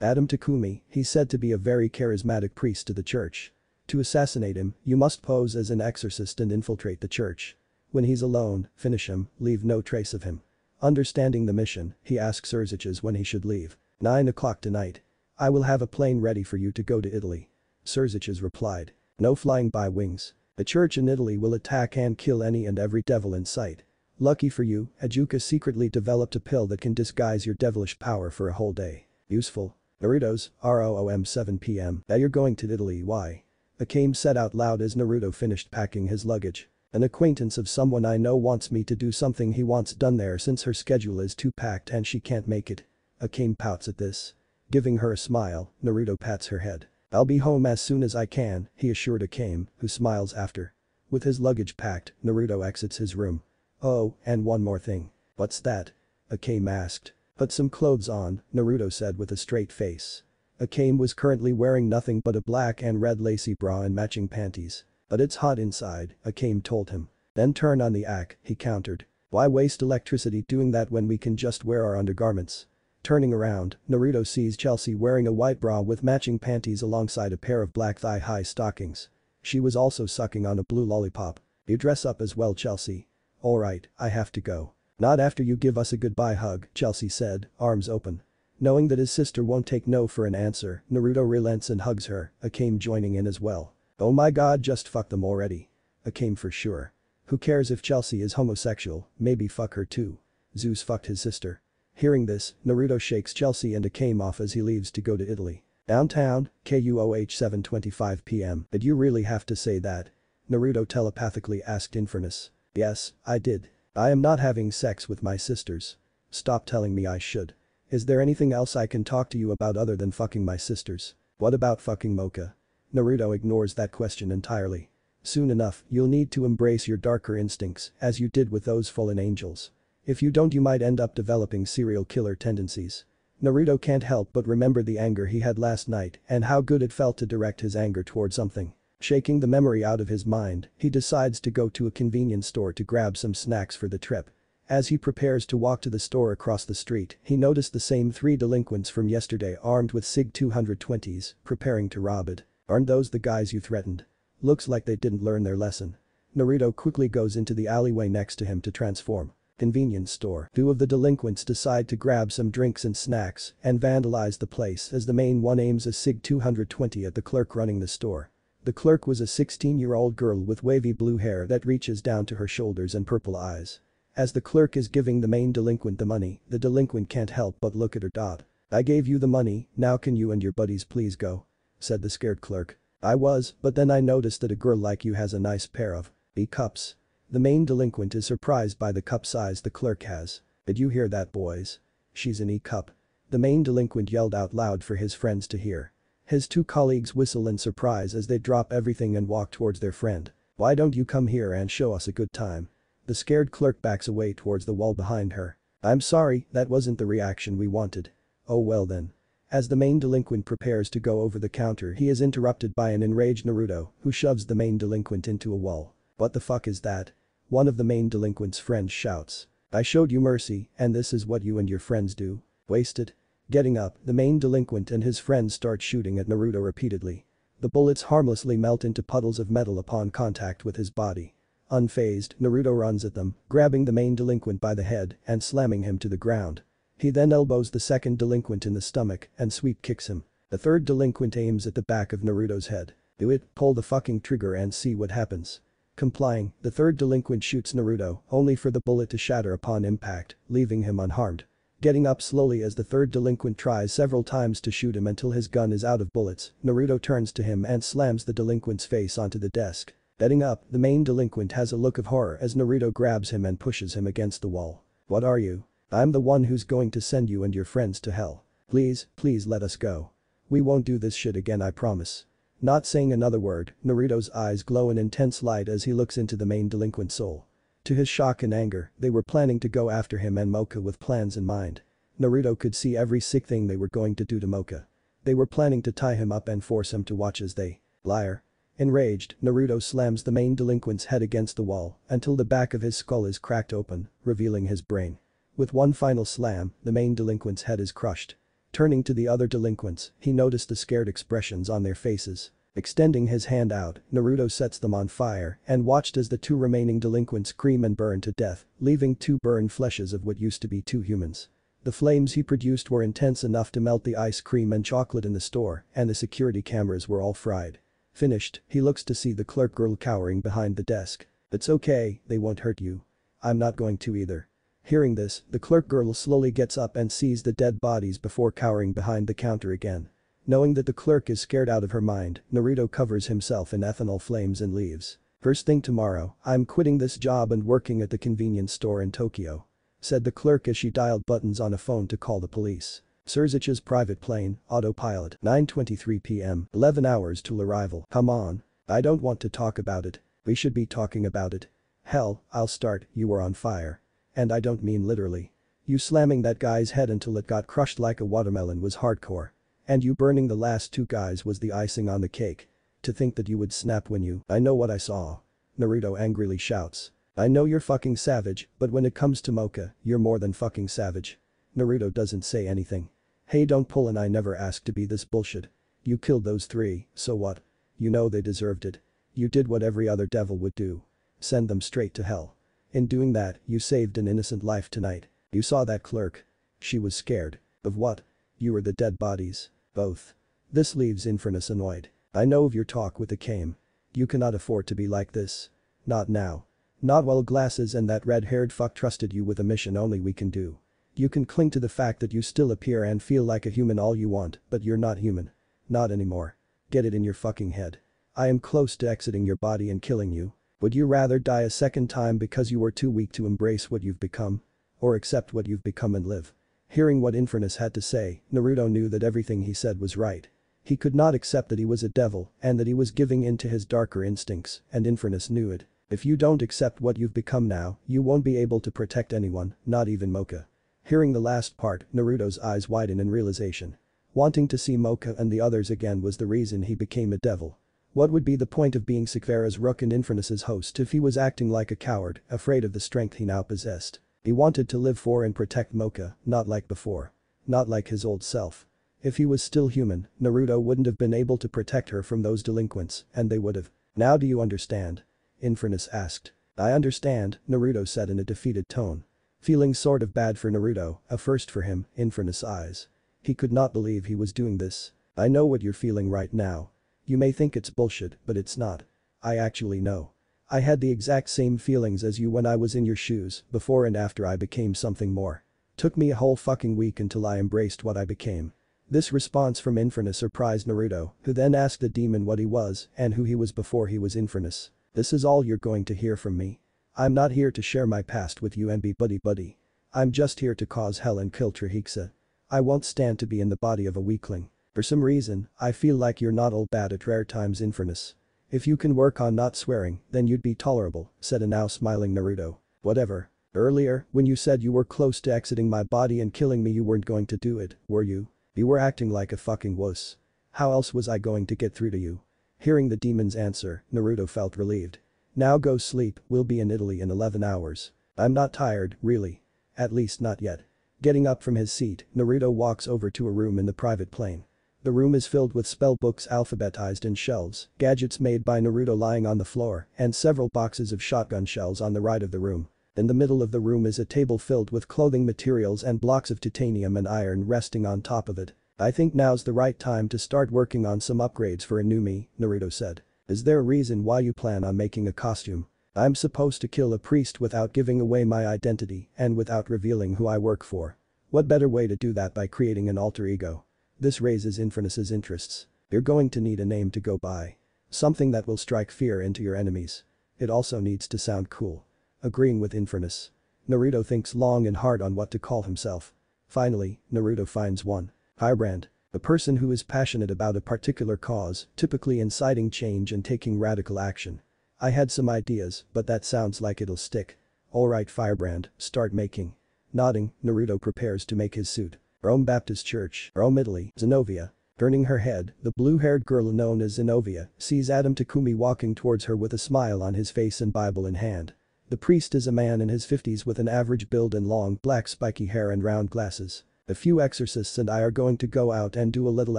Adam Takumi, he's said to be a very charismatic priest to the church. To assassinate him, you must pose as an exorcist and infiltrate the church. When he's alone, finish him, leave no trace of him. Understanding the mission, he asks Surzich's when he should leave. 9 o'clock tonight. I will have a plane ready for you to go to Italy. Surzich's replied. No flying by wings. The church in Italy will attack and kill any and every devil in sight. Lucky for you, Ajuka secretly developed a pill that can disguise your devilish power for a whole day. Useful. Naruto's, ROOM 7 p.m. That you're going to Italy, why? Akame said out loud as Naruto finished packing his luggage. An acquaintance of someone I know wants me to do something he wants done there since her schedule is too packed and she can't make it. Akame pouts at this. Giving her a smile, Naruto pats her head. I'll be home as soon as I can, he assured Akame, who smiles after. With his luggage packed, Naruto exits his room. Oh, and one more thing. What's that? Akame asked. Put some clothes on, Naruto said with a straight face. Akame was currently wearing nothing but a black and red lacy bra and matching panties. But it's hot inside, Akame told him. Then turn on the AC, he countered. Why waste electricity doing that when we can just wear our undergarments? Turning around, Naruto sees Chelsea wearing a white bra with matching panties alongside a pair of black thigh-high stockings. She was also sucking on a blue lollipop. You dress up as well, Chelsea. Alright, I have to go. Not after you give us a goodbye hug, Chelsea said, arms open. Knowing that his sister won't take no for an answer, Naruto relents and hugs her, Akame joining in as well. Oh my god, just fuck them already. Akame for sure. Who cares if Chelsea is homosexual, maybe fuck her too. Zeus fucked his sister. Hearing this, Naruto shakes Chelsea and Akame off as he leaves to go to Italy. Downtown, KUOH 7:25 p.m. Did you really have to say that? Naruto telepathically asked Infernus. Yes, I did. I am not having sex with my sisters. Stop telling me I should. Is there anything else I can talk to you about other than fucking my sisters? What about fucking Mocha? Naruto ignores that question entirely. Soon enough, you'll need to embrace your darker instincts, as you did with those fallen angels. If you don't, you might end up developing serial killer tendencies. Naruto can't help but remember the anger he had last night and how good it felt to direct his anger toward something. Shaking the memory out of his mind, he decides to go to a convenience store to grab some snacks for the trip. As he prepares to walk to the store across the street, he noticed the same 3 delinquents from yesterday armed with SIG 220s, preparing to rob it. Aren't those the guys you threatened? Looks like they didn't learn their lesson. Naruto quickly goes into the alleyway next to him to transform. Convenience store. 2 of the delinquents decide to grab some drinks and snacks and vandalize the place as the main one aims a SIG 220 at the clerk running the store. The clerk was a 16-year-old girl with wavy blue hair that reaches down to her shoulders and purple eyes. As the clerk is giving the main delinquent the money, the delinquent can't help but look at her. I gave you the money, now can you and your buddies please go? Said the scared clerk. I was, but then I noticed that a girl like you has a nice pair of cups. The main delinquent is surprised by the cup size the clerk has. Did you hear that, boys? She's an E-cup. The main delinquent yelled out loud for his friends to hear. His 2 colleagues whistle in surprise as they drop everything and walk towards their friend. Why don't you come here and show us a good time? The scared clerk backs away towards the wall behind her. I'm sorry, that wasn't the reaction we wanted. Oh well then. As the main delinquent prepares to go over the counter, he is interrupted by an enraged Naruto, who shoves the main delinquent into a wall. What the fuck is that? One of the main delinquent's friends shouts. I showed you mercy, and this is what you and your friends do? Wasted? Getting up, the main delinquent and his friends start shooting at Naruto repeatedly. The bullets harmlessly melt into puddles of metal upon contact with his body. Unfazed, Naruto runs at them, grabbing the main delinquent by the head and slamming him to the ground. He then elbows the second delinquent in the stomach and sweep kicks him. The third delinquent aims at the back of Naruto's head. Do it, pull the fucking trigger and see what happens. Complying, the third delinquent shoots Naruto, only for the bullet to shatter upon impact, leaving him unharmed. Getting up slowly as the third delinquent tries several times to shoot him until his gun is out of bullets, Naruto turns to him and slams the delinquent's face onto the desk. Getting up, the main delinquent has a look of horror as Naruto grabs him and pushes him against the wall. "What are you? I'm the one who's going to send you and your friends to hell. Please let us go. We won't do this shit again, I promise." Not saying another word, Naruto's eyes glow in intense light as he looks into the main delinquent's soul. To his shock and anger, they were planning to go after him and Mocha with plans in mind. Naruto could see every sick thing they were going to do to Mocha. They were planning to tie him up and force him to watch as they liar. Enraged, Naruto slams the main delinquent's head against the wall until the back of his skull is cracked open, revealing his brain. With one final slam, the main delinquent's head is crushed. Turning to the other delinquents, he noticed the scared expressions on their faces. Extending his hand out, Naruto sets them on fire and watched as the two remaining delinquents scream and burn to death, leaving two burned fleshes of what used to be two humans. The flames he produced were intense enough to melt the ice cream and chocolate in the store, and the security cameras were all fried. Finished, he looks to see the clerk girl cowering behind the desk. "It's okay, they won't hurt you. I'm not going to either." Hearing this, the clerk girl slowly gets up and sees the dead bodies before cowering behind the counter again. Knowing that the clerk is scared out of her mind, Naruto covers himself in ethanol flames and leaves. "First thing tomorrow, I'm quitting this job and working at the convenience store in Tokyo," said the clerk as she dialed buttons on a phone to call the police. Surzich's private plane, autopilot, 9:23 p.m., 11 hours till arrival. "Come on. I don't want to talk about it. We should be talking about it." "Hell, I'll start, you were on fire. And I don't mean literally. You slamming that guy's head until it got crushed like a watermelon was hardcore. And you burning the last two guys was the icing on the cake. To think that you would snap when you— I know what I saw." Naruto angrily shouts. "I know you're fucking savage, but when it comes to Mocha, you're more than fucking savage." Naruto doesn't say anything. "Hey, don't pull an I never asked to be this bullshit. You killed those three, so what? You know they deserved it. You did what every other devil would do. Send them straight to hell. In doing that, you saved an innocent life tonight. You saw that clerk. She was scared. Of what? You were the dead bodies. Both." This leaves Infernus annoyed. "I know of your talk with the Kame. You cannot afford to be like this. Not now. Not while Glasses and that red-haired fuck trusted you with a mission only we can do. You can cling to the fact that you still appear and feel like a human all you want, but you're not human. Not anymore. Get it in your fucking head. I am close to exiting your body and killing you. Would you rather die a second time because you were too weak to embrace what you've become? Or accept what you've become and live?" Hearing what Infernus had to say, Naruto knew that everything he said was right. He could not accept that he was a devil and that he was giving in to his darker instincts, and Infernus knew it. If you don't accept what you've become now, you won't be able to protect anyone, not even Mocha. Hearing the last part, Naruto's eyes widen in realization. Wanting to see Mocha and the others again was the reason he became a devil. What would be the point of being Sekvera's Rook and Infernus's host if he was acting like a coward, afraid of the strength he now possessed? He wanted to live for and protect Mocha, not like before. Not like his old self. If he was still human, Naruto wouldn't have been able to protect her from those delinquents, and they would have. "Now do you understand?" Infernus asked. "I understand," Naruto said in a defeated tone. Feeling sort of bad for Naruto, a first for him, Infernus' eyes. He could not believe he was doing this. "I know what you're feeling right now. You may think it's bullshit, but it's not. I actually know. I had the exact same feelings as you when I was in your shoes, before and after I became something more. Took me a whole fucking week until I embraced what I became." This response from Infernus surprised Naruto, who then asked the demon what he was and who he was before he was Infernus. "This is all you're going to hear from me. I'm not here to share my past with you and be buddy-buddy. I'm just here to cause hell and kill Trihixa. I won't stand to be in the body of a weakling. For some reason, I feel like you're not all bad at rare times, Infernus. If you can work on not swearing, then you'd be tolerable," said a now smiling Naruto. "Whatever. Earlier, when you said you were close to exiting my body and killing me, you weren't going to do it, were you? You were acting like a fucking wuss. How else was I going to get through to you?" Hearing the demon's answer, Naruto felt relieved. "Now go sleep, we'll be in Italy in 11 hours. I'm not tired, really. At least not yet." Getting up from his seat, Naruto walks over to a room in the private plane. The room is filled with spell books alphabetized in shelves, gadgets made by Naruto lying on the floor, and several boxes of shotgun shells on the right of the room. In the middle of the room is a table filled with clothing materials and blocks of titanium and iron resting on top of it. "I think now's the right time to start working on some upgrades for a new me," Naruto said. "Is there a reason why you plan on making a costume? I'm supposed to kill a priest without giving away my identity and without revealing who I work for. What better way to do that by creating an alter ego?" This raises Infernus's interests. "You're going to need a name to go by. Something that will strike fear into your enemies. It also needs to sound cool. Agreeing with Infernus. Naruto thinks long and hard on what to call himself. Finally, Naruto finds one. Highbrand. A person who is passionate about a particular cause, typically inciting change and taking radical action. I had some ideas, but that sounds like it'll stick. Alright Firebrand, start making. Nodding, Naruto prepares to make his suit. Rome Baptist Church, Rome, Italy, Zenobia. Turning her head, the blue-haired girl known as Zenobia sees Adam Takumi walking towards her with a smile on his face and Bible in hand. The priest is a man in his 50s with an average build and long black spiky hair and round glasses. A few exorcists and I are going to go out and do a little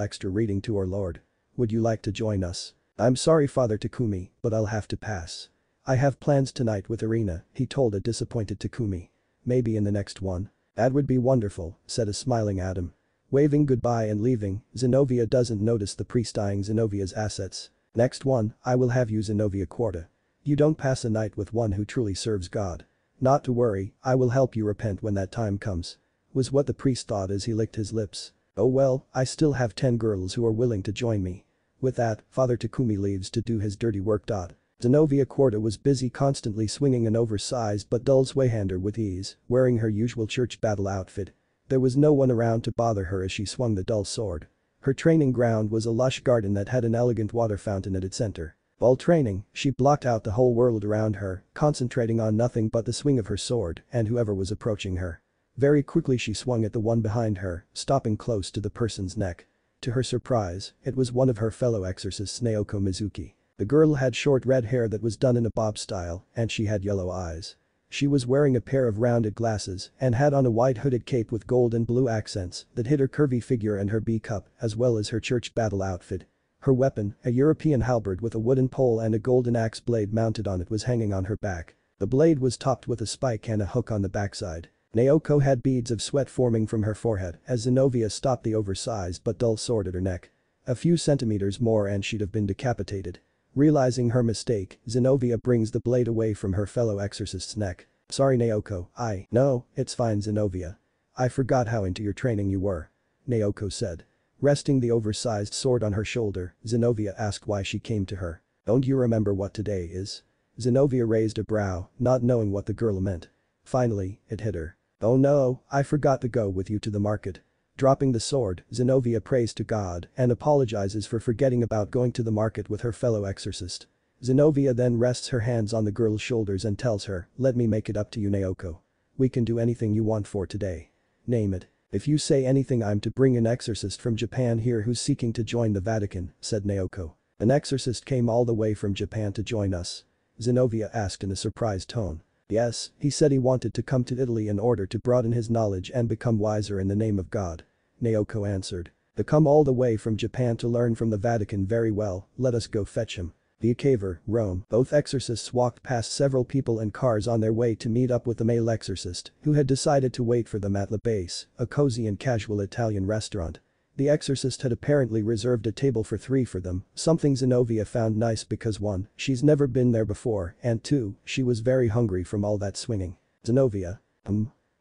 extra reading to our Lord. Would you like to join us? I'm sorry Father Takumi, but I'll have to pass. I have plans tonight with Irina, he told a disappointed Takumi. Maybe in the next one. That would be wonderful, said a smiling Adam. Waving goodbye and leaving, Zenobia doesn't notice the priest eyeing Zenovia's assets. Next one, I will have you Zenobia Quarta. You don't pass a night with one who truly serves God. Not to worry, I will help you repent when that time comes. Was what the priest thought as he licked his lips. Oh well, I still have 10 girls who are willing to join me. With that, Father Takumi leaves to do his dirty work. Zenobia Quarta was busy constantly swinging an oversized but dull swayhander with ease, wearing her usual church battle outfit. There was no one around to bother her as she swung the dull sword. Her training ground was a lush garden that had an elegant water fountain at its center. While training, she blocked out the whole world around her, concentrating on nothing but the swing of her sword and whoever was approaching her. Very quickly she swung at the one behind her, stopping close to the person's neck. To her surprise, it was one of her fellow exorcists Naoko Mizuki. The girl had short red hair that was done in a bob style, and she had yellow eyes. She was wearing a pair of rounded glasses and had on a white hooded cape with gold and blue accents that hid her curvy figure and her B-cup as well as her church battle outfit. Her weapon, a European halberd with a wooden pole and a golden axe blade mounted on it was hanging on her back. The blade was topped with a spike and a hook on the backside. Naoko had beads of sweat forming from her forehead as Zenobia stopped the oversized but dull sword at her neck. A few centimeters more and she'd have been decapitated. Realizing her mistake, Zenobia brings the blade away from her fellow exorcist's neck. Sorry Naoko, No, it's fine Zenobia. I forgot how into your training you were. Naoko said. Resting the oversized sword on her shoulder, Zenobia asked why she came to her. Don't you remember what today is? Zenobia raised a brow, not knowing what the girl meant. Finally, it hit her. Oh no, I forgot to go with you to the market. Dropping the sword, Zenobia prays to God and apologizes for forgetting about going to the market with her fellow exorcist. Zenobia then rests her hands on the girl's shoulders and tells her, let me make it up to you Naoko. We can do anything you want for today. Name it. If you say anything I'm to bring an exorcist from Japan here who's seeking to join the Vatican, said Naoko. An exorcist came all the way from Japan to join us? Zenobia asked in a surprised tone. Yes, he said he wanted to come to Italy in order to broaden his knowledge and become wiser in the name of God. Naoko answered. They come all the way from Japan to learn from the Vatican very well, let us go fetch him. The Caver, Rome. Both exorcists walked past several people and cars on their way to meet up with the male exorcist, who had decided to wait for them at La Base, a cozy and casual Italian restaurant. The exorcist had apparently reserved a table for 3 for them, something Zenobia found nice because 1, she's never been there before and 2, she was very hungry from all that swinging. Zenobia.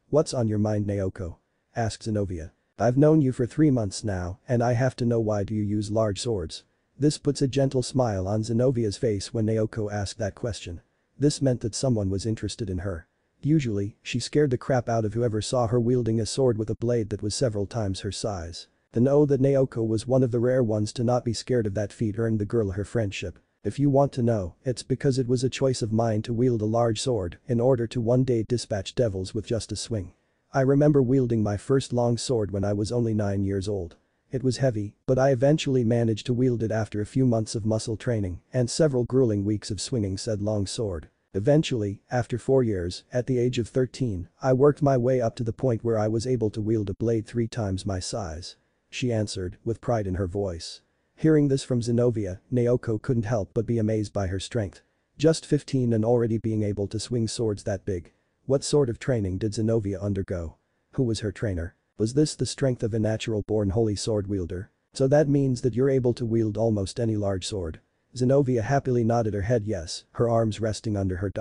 What's on your mind Naoko? Asked Zenobia. I've known you for 3 months now and I have to know why do you use large swords? This puts a gentle smile on Zenovia's face when Naoko asked that question. This meant that someone was interested in her. Usually, she scared the crap out of whoever saw her wielding a sword with a blade that was several times her size. To know that Naoko was one of the rare ones to not be scared of that feat earned the girl her friendship. If you want to know, it's because it was a choice of mine to wield a large sword in order to one day dispatch devils with just a swing. I remember wielding my first long sword when I was only 9 years old. It was heavy, but I eventually managed to wield it after a few months of muscle training and several grueling weeks of swinging said long sword. Eventually, after 4 years, at the age of 13, I worked my way up to the point where I was able to wield a blade 3 times my size. She answered, with pride in her voice. Hearing this from Zenobia, Naoko couldn't help but be amazed by her strength. Just 15 and already being able to swing swords that big. What sort of training did Zenobia undergo? Who was her trainer? Was this the strength of a natural-born holy sword wielder? So that means that you're able to wield almost any large sword. Zenobia happily nodded her head yes, her arms resting under her.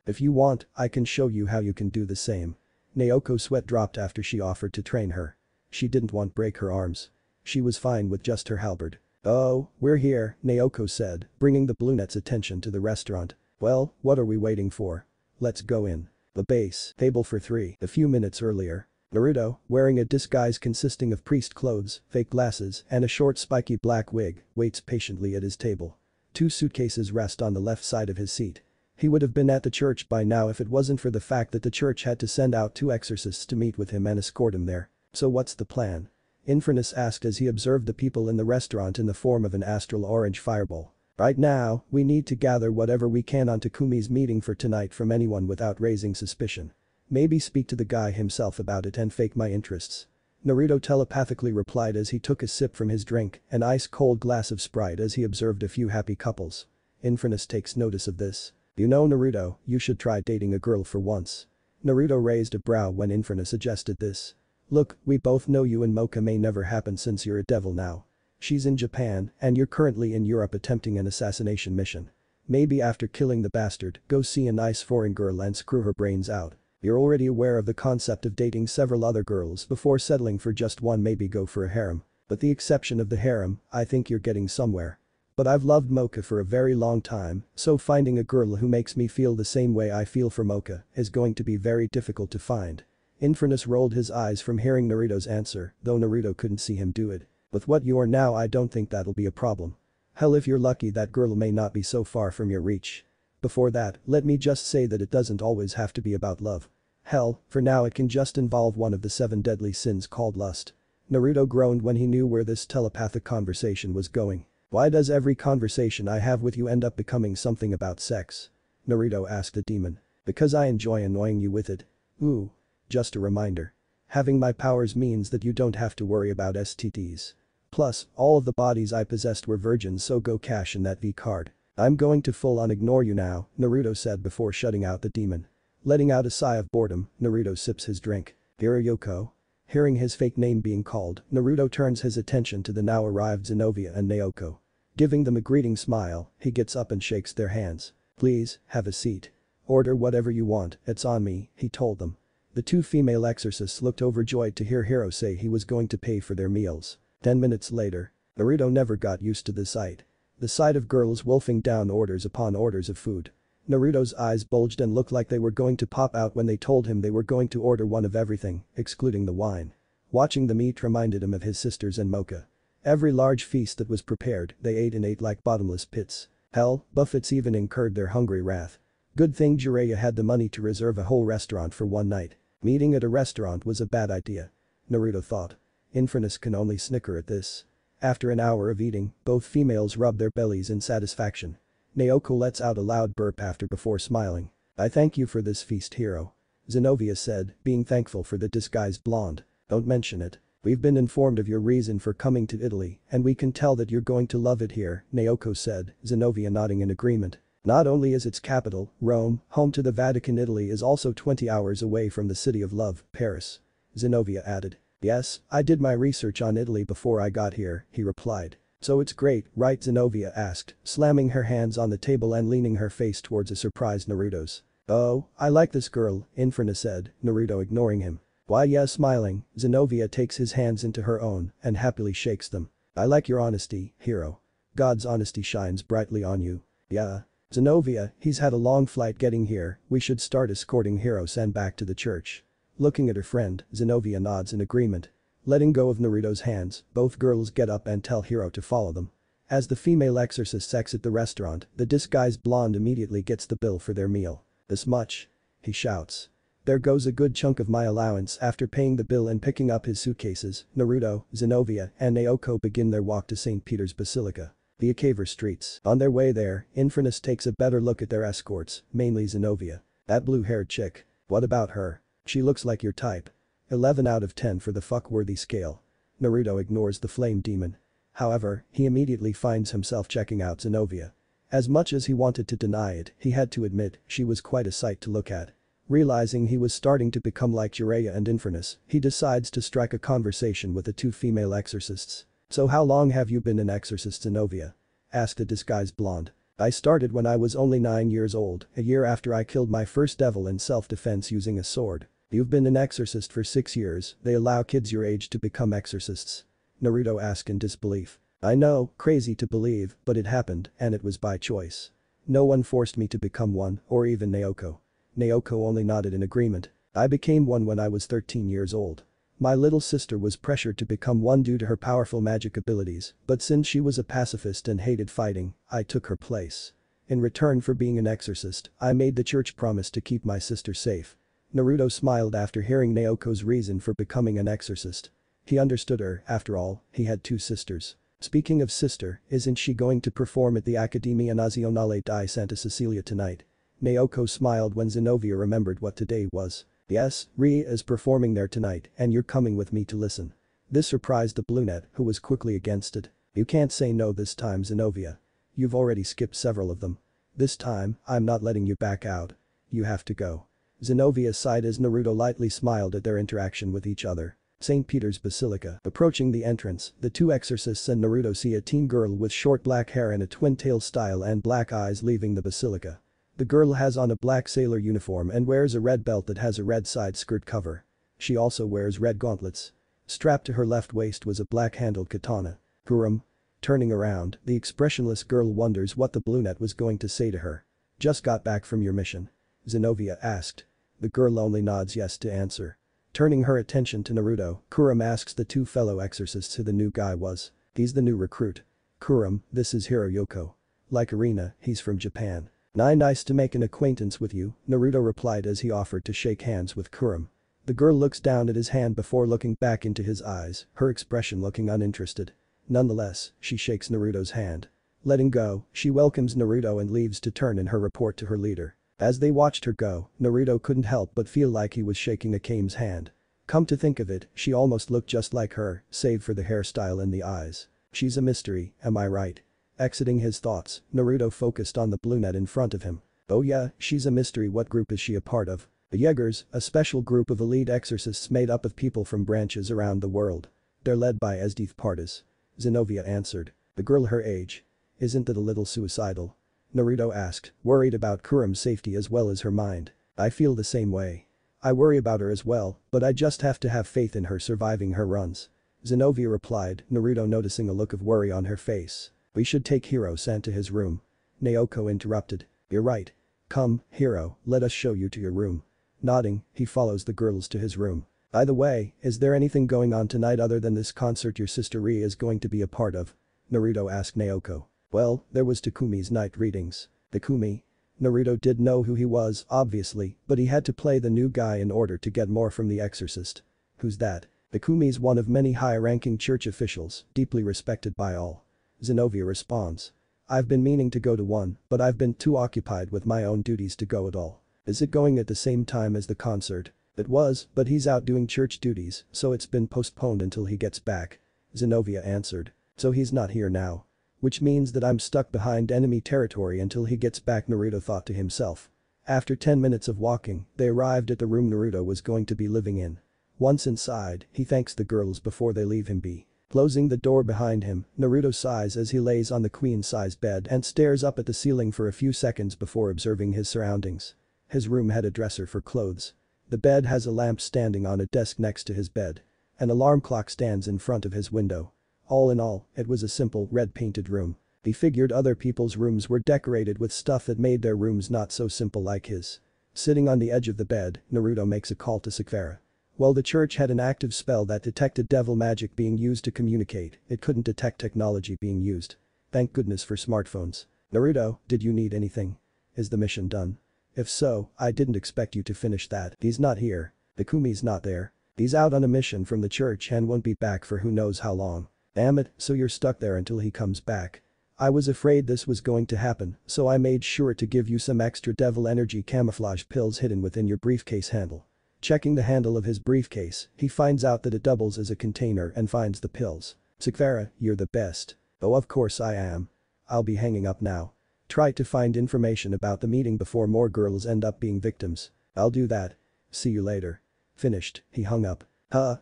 If you want, I can show you how you can do the same. Naoko's sweat dropped after she offered to train her. She didn't want to break her arms. She was fine with just her halberd. "Oh, we're here," Naoko said, bringing the brunette's attention to the restaurant. "Well, what are we waiting for? Let's go in." The base, table for three, a few minutes earlier. Naruto, wearing a disguise consisting of priest clothes, fake glasses, and a short spiky black wig, waits patiently at his table. Two suitcases rest on the left side of his seat. He would have been at the church by now if it wasn't for the fact that the church had to send out two exorcists to meet with him and escort him there. "So what's the plan?" Infernus asked as he observed the people in the restaurant in the form of an astral orange fireball. "Right now, we need to gather whatever we can on Takumi's meeting for tonight from anyone without raising suspicion. Maybe speak to the guy himself about it and fake my interests." Naruto telepathically replied as he took a sip from his drink, an ice-cold glass of Sprite as he observed a few happy couples. Infernus takes notice of this. "You know Naruto, you should try dating a girl for once." Naruto raised a brow when Infernus suggested this. "Look, we both know you and Mocha may never happen since you're a devil now. She's in Japan, and you're currently in Europe attempting an assassination mission. Maybe after killing the bastard, go see a nice foreign girl and screw her brains out. You're already aware of the concept of dating several other girls before settling for just one, maybe go for a harem. With the exception of the harem, I think you're getting somewhere. But I've loved Mocha for a very long time, so finding a girl who makes me feel the same way I feel for Mocha is going to be very difficult to find." Infernus rolled his eyes from hearing Naruto's answer, though Naruto couldn't see him do it. "With what you are now, I don't think that'll be a problem. Hell, if you're lucky, that girl may not be so far from your reach. Before that, let me just say that it doesn't always have to be about love. Hell, for now it can just involve one of the 7 deadly sins called lust." Naruto groaned when he knew where this telepathic conversation was going. "Why does every conversation I have with you end up becoming something about sex?" Naruto asked the demon. "Because I enjoy annoying you with it." "Ooh. Just a reminder. Having my powers means that you don't have to worry about STDs. Plus, all of the bodies I possessed were virgins, so go cash in that V card." "I'm going to full-on ignore you now," Naruto said before shutting out the demon. Letting out a sigh of boredom, Naruto sips his drink. "Hirayoko?" Hearing his fake name being called, Naruto turns his attention to the now arrived Zenovia and Naoko. Giving them a greeting smile, he gets up and shakes their hands. "Please, have a seat. Order whatever you want, it's on me," he told them. The two female exorcists looked overjoyed to hear Hiro say he was going to pay for their meals. 10 minutes later. Naruto never got used to the sight. The sight of girls wolfing down orders upon orders of food. Naruto's eyes bulged and looked like they were going to pop out when they told him they were going to order one of everything, excluding the wine. Watching the meat reminded him of his sisters and Mocha. Every large feast that was prepared, they ate like bottomless pits. Hell, buffets even incurred their hungry wrath. Good thing Jiraiya had the money to reserve a whole restaurant for one night. Meeting at a restaurant was a bad idea, Naruto thought. Infernus can only snicker at this. After an hour of eating, both females rub their bellies in satisfaction. Naoko lets out a loud burp before smiling. "I thank you for this feast, Hiro," Zenovia said, being thankful for the disguised blonde. "Don't mention it. We've been informed of your reason for coming to Italy, and we can tell that you're going to love it here," Naoko said, Zenovia nodding in agreement. "Not only is its capital, Rome, home to the Vatican, Italy is also 20 hours away from the city of love, Paris," Zenovia added. "Yes, I did my research on Italy before I got here," he replied. "So it's great, right?" Zenovia asked, slamming her hands on the table and leaning her face towards a surprised Naruto's. "Oh, I like this girl," Infernus said, Naruto ignoring him. "Why, yeah," smiling, Zenovia takes his hands into her own and happily shakes them. "I like your honesty, Hiro. God's honesty shines brightly on you." "Yeah. Zenovia, he's had a long flight getting here, we should start escorting Hiro-san back to the church." Looking at her friend, Zenovia nods in agreement. Letting go of Naruto's hands, both girls get up and tell Hiro to follow them. As the female exorcists exit the restaurant, the disguised blonde immediately gets the bill for their meal. "This much?" he shouts. "There goes a good chunk of my allowance." After paying the bill and picking up his suitcases, Naruto, Zenovia, and Naoko begin their walk to St. Peter's Basilica. The Akaver streets. On their way there, Infernus takes a better look at their escorts, mainly Zenovia. "That blue-haired chick. What about her? She looks like your type." 11 out of 10 for the fuck-worthy scale. Naruto ignores the flame demon. However, he immediately finds himself checking out Zenovia. As much as he wanted to deny it, he had to admit she was quite a sight to look at. Realizing he was starting to become like Jiraiya and Infernus, he decides to strike a conversation with the two female exorcists. "So how long have you been an exorcist, Zenovia?" asked a disguised blonde. "I started when I was only 9 years old, a year after I killed my first devil in self-defense using a sword." "You've been an exorcist for 6 years, they allow kids your age to become exorcists?" Naruto asked in disbelief. I know, crazy to believe, but it happened, and it was by choice. No one forced me to become one, or even Naoko. Naoko only nodded in agreement. I became one when I was 13 years old. My little sister was pressured to become one due to her powerful magic abilities, but since she was a pacifist and hated fighting, I took her place. In return for being an exorcist, I made the church promise to keep my sister safe. Naruto smiled after hearing Naoko's reason for becoming an exorcist. He understood her, after all, he had two sisters. Speaking of sister, isn't she going to perform at the Accademia Nazionale di Santa Cecilia tonight? Naoko smiled when Zenobia remembered what today was. Yes, Rie is performing there tonight and you're coming with me to listen. This surprised the brunette, who was quickly against it. You can't say no this time, Zenobia. You've already skipped several of them. This time, I'm not letting you back out. You have to go. Zenobia sighed as Naruto lightly smiled at their interaction with each other. St. Peter's Basilica. Approaching the entrance, the two exorcists and Naruto see a teen girl with short black hair and a twin-tail style and black eyes leaving the basilica. The girl has on a black sailor uniform and wears a red belt that has a red side skirt cover. She also wears red gauntlets. Strapped to her left waist was a black-handled katana. Kurum. Turning around, the expressionless girl wonders what the brunette was going to say to her. Just got back from your mission? Zenobia asked. The girl only nods yes to answer. Turning her attention to Naruto, Kurum asks the two fellow exorcists who the new guy was. He's the new recruit. Kurum, this is Hiroyoko. Like Arena, he's from Japan. Nice to make an acquaintance with you, Naruto replied as he offered to shake hands with Kurum. The girl looks down at his hand before looking back into his eyes, her expression looking uninterested. Nonetheless, she shakes Naruto's hand. Letting go, she welcomes Naruto and leaves to turn in her report to her leader. As they watched her go, Naruto couldn't help but feel like he was shaking Akame's hand. Come to think of it, she almost looked just like her, save for the hairstyle and the eyes. She's a mystery, am I right? Exiting his thoughts, Naruto focused on the brunette in front of him. Oh yeah, she's a mystery. What group is she a part of? The Jaegers, a special group of elite exorcists made up of people from branches around the world. They're led by Esdeath Partis. Zenobia answered. The girl her age. Isn't that a little suicidal? Naruto asked, worried about Kurum's safety as well as her mind. I feel the same way. I worry about her as well, but I just have to have faith in her surviving her runs. Zenobia replied, Naruto noticing a look of worry on her face. We should take Hiro-san to his room. Naoko interrupted. You're right. Come, Hiro, let us show you to your room. Nodding, he follows the girls to his room. By the way, is there anything going on tonight other than this concert your sister Rie is going to be a part of? Naruto asked Naoko. Well, there was Takumi's night readings. Takumi? Naruto did know who he was, obviously, but he had to play the new guy in order to get more from the exorcist. Who's that? Takumi's one of many high-ranking church officials, deeply respected by all. Zenobia responds. I've been meaning to go to one, but I've been too occupied with my own duties to go at all. Is it going at the same time as the concert? It was, but he's out doing church duties, so it's been postponed until he gets back. Zenobia answered. So he's not here now. Which means that I'm stuck behind enemy territory until he gets back, Naruto thought to himself. After 10 minutes of walking, they arrived at the room Naruto was going to be living in. Once inside, he thanks the girls before they leave him be. Closing the door behind him, Naruto sighs as he lays on the queen-size bed and stares up at the ceiling for a few seconds before observing his surroundings. His room had a dresser for clothes. The bed has a lamp standing on a desk next to his bed. An alarm clock stands in front of his window. All in all, it was a simple, red-painted room. He figured other people's rooms were decorated with stuff that made their rooms not so simple like his. Sitting on the edge of the bed, Naruto makes a call to Sakura. While the church had an active spell that detected devil magic being used to communicate, it couldn't detect technology being used. Thank goodness for smartphones. Naruto, did you need anything? Is the mission done? If so, I didn't expect you to finish that. He's not here. Takumi's not there. He's out on a mission from the church and won't be back for who knows how long. Damn it, so you're stuck there until he comes back. I was afraid this was going to happen, so I made sure to give you some extra devil energy camouflage pills hidden within your briefcase handle. Checking the handle of his briefcase, he finds out that it doubles as a container and finds the pills. Sakura, you're the best. Oh, of course I am. I'll be hanging up now. Try to find information about the meeting before more girls end up being victims. I'll do that. See you later. Finished, he hung up.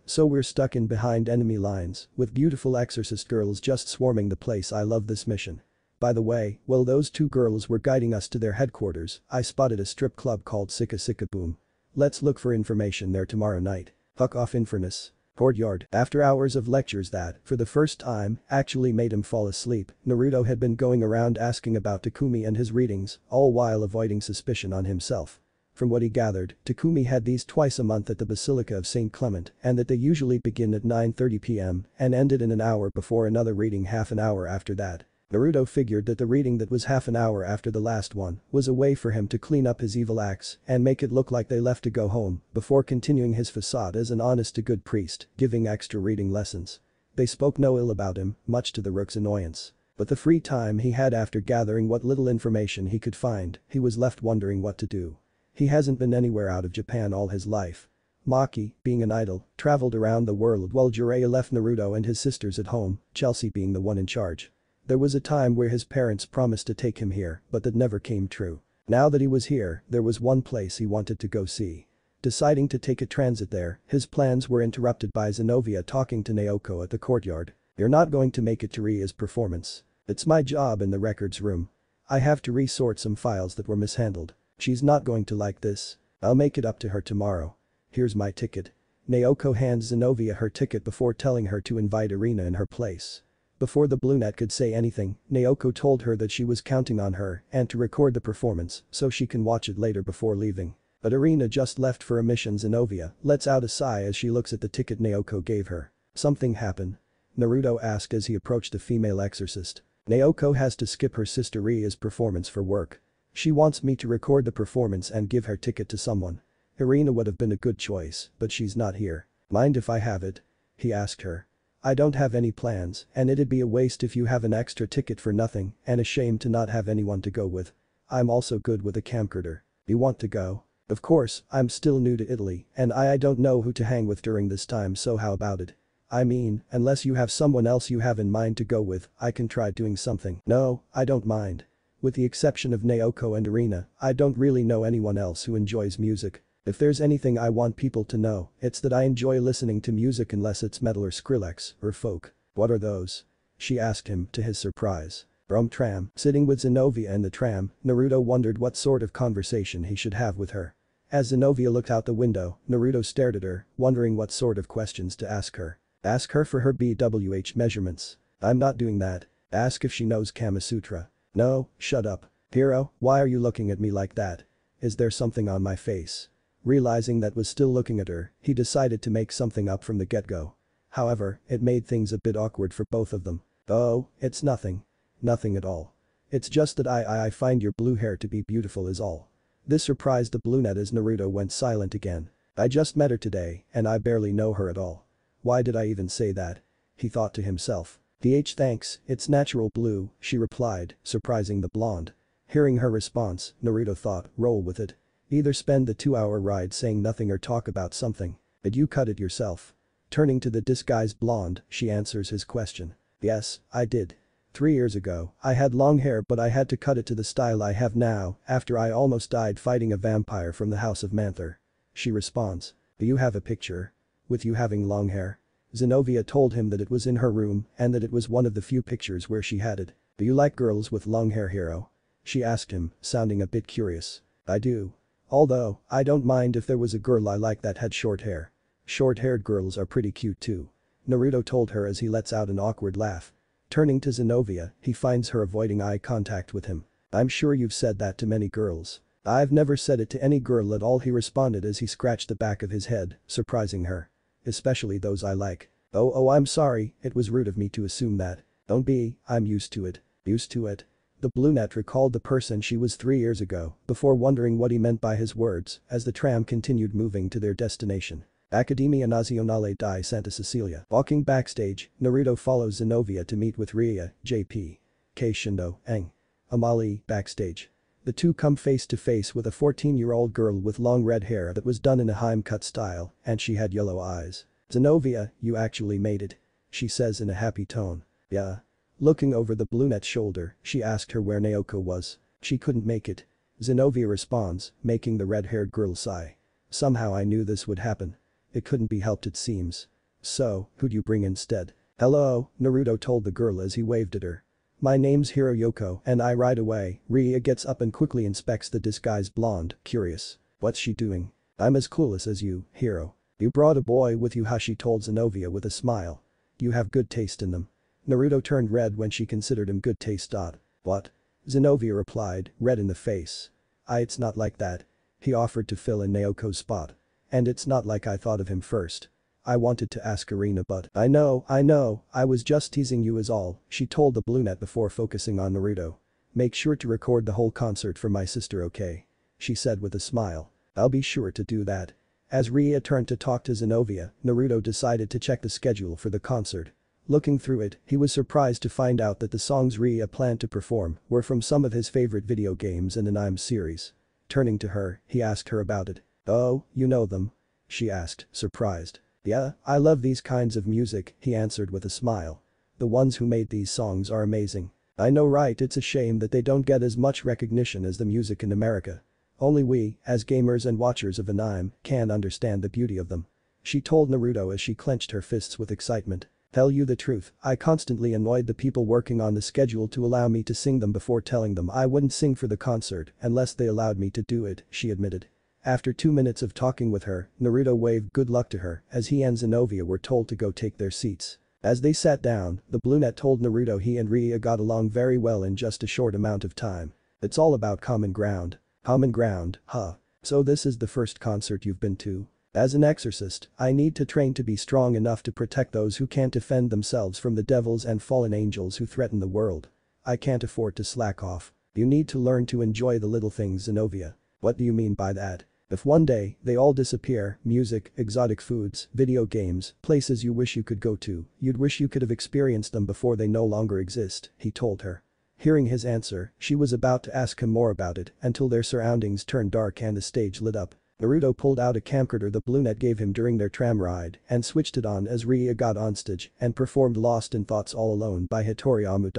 So we're stuck in behind enemy lines, with beautiful exorcist girls just swarming the place. I love this mission. By the way, while those two girls were guiding us to their headquarters, I spotted a strip club called Sika Sika Boom. Let's look for information there tomorrow night. Fuck off, Infernus. Courtyard. After hours of lectures that, for the first time, actually made him fall asleep, Naruto had been going around asking about Takumi and his readings, all while avoiding suspicion on himself. From what he gathered, Takumi had these twice a month at the Basilica of St. Clement and that they usually begin at 9:30 p.m. and ended in an hour before another reading half an hour after that. Naruto figured that the reading that was half an hour after the last one was a way for him to clean up his evil acts and make it look like they left to go home before continuing his facade as an honest-to-good priest, giving extra reading lessons. They spoke no ill about him, much to the Rook's annoyance. But the free time he had after gathering what little information he could find, he was left wondering what to do. He hasn't been anywhere out of Japan all his life. Maki, being an idol, traveled around the world while Jiraiya left Naruto and his sisters at home, Chelsea being the one in charge. There was a time where his parents promised to take him here, but that never came true. Now that he was here, there was one place he wanted to go see. Deciding to take a transit there, his plans were interrupted by Zenobia talking to Naoko at the courtyard. "You're not going to make it to Ria's performance. It's my job in the records room. I have to resort some files that were mishandled. She's not going to like this. I'll make it up to her tomorrow. Here's my ticket." Naoko hands Zenobia her ticket before telling her to invite Irina in her place. Before the brunette could say anything, Naoko told her that she was counting on her and to record the performance so she can watch it later before leaving. But Irina just left for a mission. Zenobia lets out a sigh as she looks at the ticket Naoko gave her. "Something happened?" Naruto asked as he approached the female exorcist. "Naoko has to skip her sister Ria's performance for work. She wants me to record the performance and give her ticket to someone. Irina would have been a good choice, but she's not here. Mind if I have it?" he asked her. "I don't have any plans, and it'd be a waste if you have an extra ticket for nothing and a shame to not have anyone to go with. I'm also good with a camcorder. You want to go?" "Of course, I'm still new to Italy and I don't know who to hang with during this time, so how about it? I mean, unless you have someone else you have in mind to go with, I can try doing something." "No, I don't mind. With the exception of Naoko and Irina, I don't really know anyone else who enjoys music. If there's anything I want people to know, it's that I enjoy listening to music unless it's metal or Skrillex or folk." "What are those?" she asked him to his surprise. Tram. Sitting with Zenobia in the tram, Naruto wondered what sort of conversation he should have with her. As Zenobia looked out the window, Naruto stared at her, wondering what sort of questions to ask her. Ask her for her BWH measurements. "I'm not doing that. Ask if she knows Kama Sutra." "No, shut up. Hiro, why are you looking at me like that? Is there something on my face?" Realizing that was still looking at her, he decided to make something up from the get-go. However, it made things a bit awkward for both of them. "Oh, it's nothing. Nothing at all. It's just that I find your blue hair to be beautiful is all." This surprised the brunette as Naruto went silent again. "I just met her today and I barely know her at all. Why did I even say that?" he thought to himself. Thanks, it's natural blue," she replied, surprising the blonde. Hearing her response, Naruto thought, roll with it. Either spend the 2-hour ride saying nothing or talk about something. "Did you cut it yourself?" Turning to the disguised blonde, she answers his question. "Yes, I did. 3 years ago, I had long hair but I had to cut it to the style I have now after I almost died fighting a vampire from the House of Manther." She responds. "Do you have a picture? With you having long hair?" Zenobia told him that it was in her room and that it was one of the few pictures where she had it. "Do you like girls with long hair, Hiro?" she asked him, sounding a bit curious. "I do. Although, I don't mind if there was a girl I like that had short hair. Short-haired girls are pretty cute too." Naruto told her as he lets out an awkward laugh. Turning to Zenobia, he finds her avoiding eye contact with him. "I'm sure you've said that to many girls." "I've never said it to any girl at all," he responded as he scratched the back of his head, surprising her. "Especially those I like." Oh, I'm sorry, it was rude of me to assume that. Don't be, I'm used to it." "Used to it?" The brunette recalled the person she was 3 years ago before wondering what he meant by his words as the tram continued moving to their destination. Accademia Nazionale di Santa Cecilia. Walking backstage, Naruto follows Zenobia to meet with Ria, JP. K. Shindo, Eng. Amali, backstage. The two come face to face with a 14-year-old girl with long red hair that was done in a Haim cut style and she had yellow eyes. "Zenobia, you actually made it," she says in a happy tone. "Yeah." Looking over the brunette's shoulder, she asked her where Naoko was. "She couldn't make it." Zenobia responds, making the red-haired girl sigh. "Somehow I knew this would happen. It couldn't be helped it seems." "So, who'd you bring instead?" "Hello," Naruto told the girl as he waved at her. "My name's Hiroyoko and I ride away." Ria gets up and quickly inspects the disguised blonde, curious. "What's she doing?" "I'm as clueless as you, Hiro." You brought a boy with you, Hashi told Zenobia with a smile. You have good taste in them. Naruto turned red when she considered him good taste. What? Zenobia replied, red in the face. It's not like that. He offered to fill in Naoko's spot. And it's not like I thought of him first. I wanted to ask Irina, but I know, I was just teasing you is all, she told the brunette before focusing on Naruto. Make sure to record the whole concert for my sister, okay? She said with a smile. I'll be sure to do that. As Ria turned to talk to Zenobia, Naruto decided to check the schedule for the concert. Looking through it, he was surprised to find out that the songs Ria planned to perform were from some of his favorite video games and anime series. Turning to her, he asked her about it. Oh, you know them? She asked, surprised. Yeah, I love these kinds of music, he answered with a smile. The ones who made these songs are amazing. I know, right? It's a shame that they don't get as much recognition as the music in America. Only we, as gamers and watchers of anime, can understand the beauty of them. She told Naruto as she clenched her fists with excitement. Tell you the truth, I constantly annoyed the people working on the schedule to allow me to sing them before telling them I wouldn't sing for the concert unless they allowed me to do it, she admitted. After 2 minutes of talking with her, Naruto waved good luck to her as he and Zenobia were told to go take their seats. As they sat down, the brunette told Naruto he and Ria got along very well in just a short amount of time. It's all about common ground. Common ground, huh? So this is the first concert you've been to? As an exorcist, I need to train to be strong enough to protect those who can't defend themselves from the devils and fallen angels who threaten the world. I can't afford to slack off. You need to learn to enjoy the little things, Zenobia. What do you mean by that? If one day they all disappear, music, exotic foods, video games, places you wish you could go to, you'd wish you could have experienced them before they no longer exist, he told her. Hearing his answer, she was about to ask him more about it until their surroundings turned dark and the stage lit up. Naruto pulled out a camcorder the brunette gave him during their tram ride and switched it on as Ria got on stage and performed Lost in Thoughts All Alone by Hitori Amu.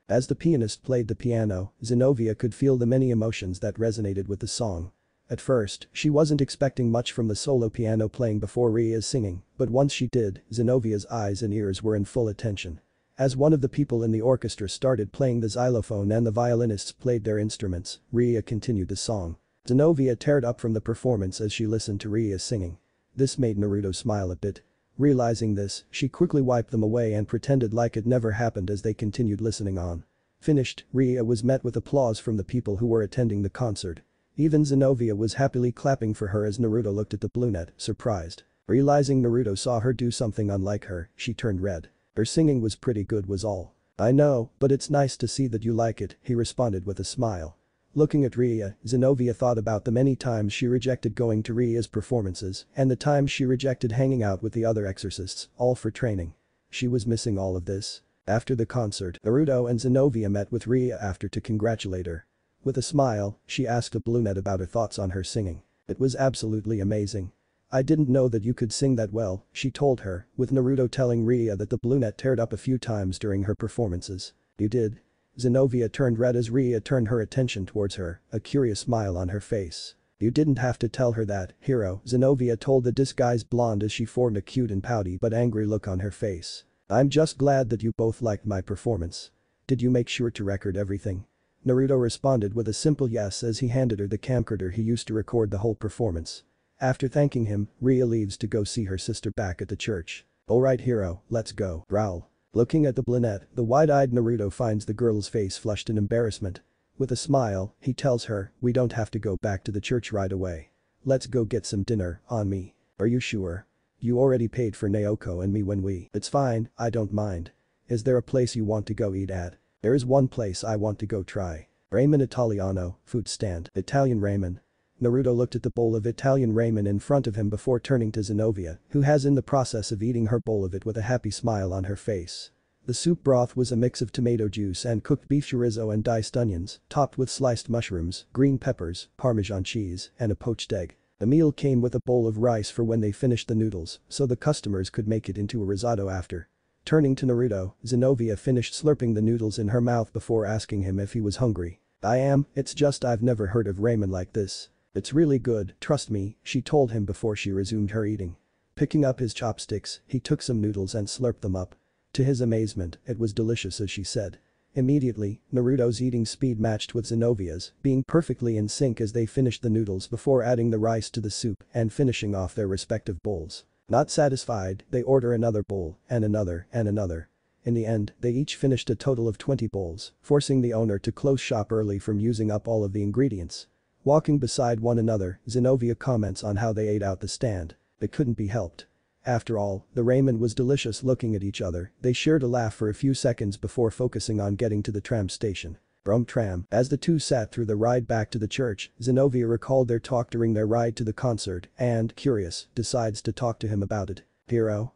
As the pianist played the piano, Zenobia could feel the many emotions that resonated with the song. At first, she wasn't expecting much from the solo piano playing before Ria's singing, but once she did, Zenobia's eyes and ears were in full attention. As one of the people in the orchestra started playing the xylophone and the violinists played their instruments, Ria continued the song. Zenobia teared up from the performance as she listened to Ria singing. This made Naruto smile a bit. Realizing this, she quickly wiped them away and pretended like it never happened as they continued listening on. Finished, Ria was met with applause from the people who were attending the concert. Even Zenobia was happily clapping for her as Naruto looked at the brunette, surprised. Realizing Naruto saw her do something unlike her, she turned red. Her singing was pretty good was all. I know, but it's nice to see that you like it, he responded with a smile. Looking at Ria, Zenobia thought about the many times she rejected going to Ria's performances and the times she rejected hanging out with the other exorcists, all for training. She was missing all of this. After the concert, Naruto and Zenobia met with Ria after to congratulate her. With a smile, she asked the brunette about her thoughts on her singing. It was absolutely amazing. I didn't know that you could sing that well, she told her, with Naruto telling Ria that the brunette teared up a few times during her performances. You did? Zenobia turned red as Ria turned her attention towards her, a curious smile on her face. You didn't have to tell her that, hero, Zenobia told the disguised blonde as she formed a cute and pouty but angry look on her face. I'm just glad that you both liked my performance. Did you make sure to record everything? Naruto responded with a simple yes as he handed her the camcorder he used to record the whole performance. After thanking him, Ria leaves to go see her sister back at the church. Alright hero, let's go, growl. Looking at the brunette, the wide-eyed Naruto finds the girl's face flushed in embarrassment. With a smile, he tells her, we don't have to go back to the church right away. Let's go get some dinner, on me. Are you sure? You already paid for Naoko and me when we. It's fine, I don't mind. Is there a place you want to go eat at? There is one place I want to go try. Ramen Italiano, food stand, Italian ramen. Naruto looked at the bowl of Italian ramen in front of him before turning to Zenobia, who has in the process of eating her bowl of it with a happy smile on her face. The soup broth was a mix of tomato juice and cooked beef chorizo and diced onions, topped with sliced mushrooms, green peppers, Parmesan cheese, and a poached egg. The meal came with a bowl of rice for when they finished the noodles, so the customers could make it into a risotto after. Turning to Naruto, Zenobia finished slurping the noodles in her mouth before asking him if he was hungry. I am, it's just I've never heard of ramen like this. It's really good, trust me, she told him before she resumed her eating. Picking up his chopsticks, he took some noodles and slurped them up. To his amazement, it was delicious as she said. Immediately, Naruto's eating speed matched with Zenovia's, being perfectly in sync as they finished the noodles before adding the rice to the soup and finishing off their respective bowls. Not satisfied, they order another bowl, and another, and another. In the end, they each finished a total of 20 bowls, forcing the owner to close shop early from using up all of the ingredients. Walking beside one another, Zenovia comments on how they ate out the stand. It couldn't be helped. After all, the ramen was delicious. Looking at each other, they shared a laugh for a few seconds before focusing on getting to the tram station. Brum tram. As the two sat through the ride back to the church, Zenovia recalled their talk during their ride to the concert and, curious, decides to talk to him about it. Hero?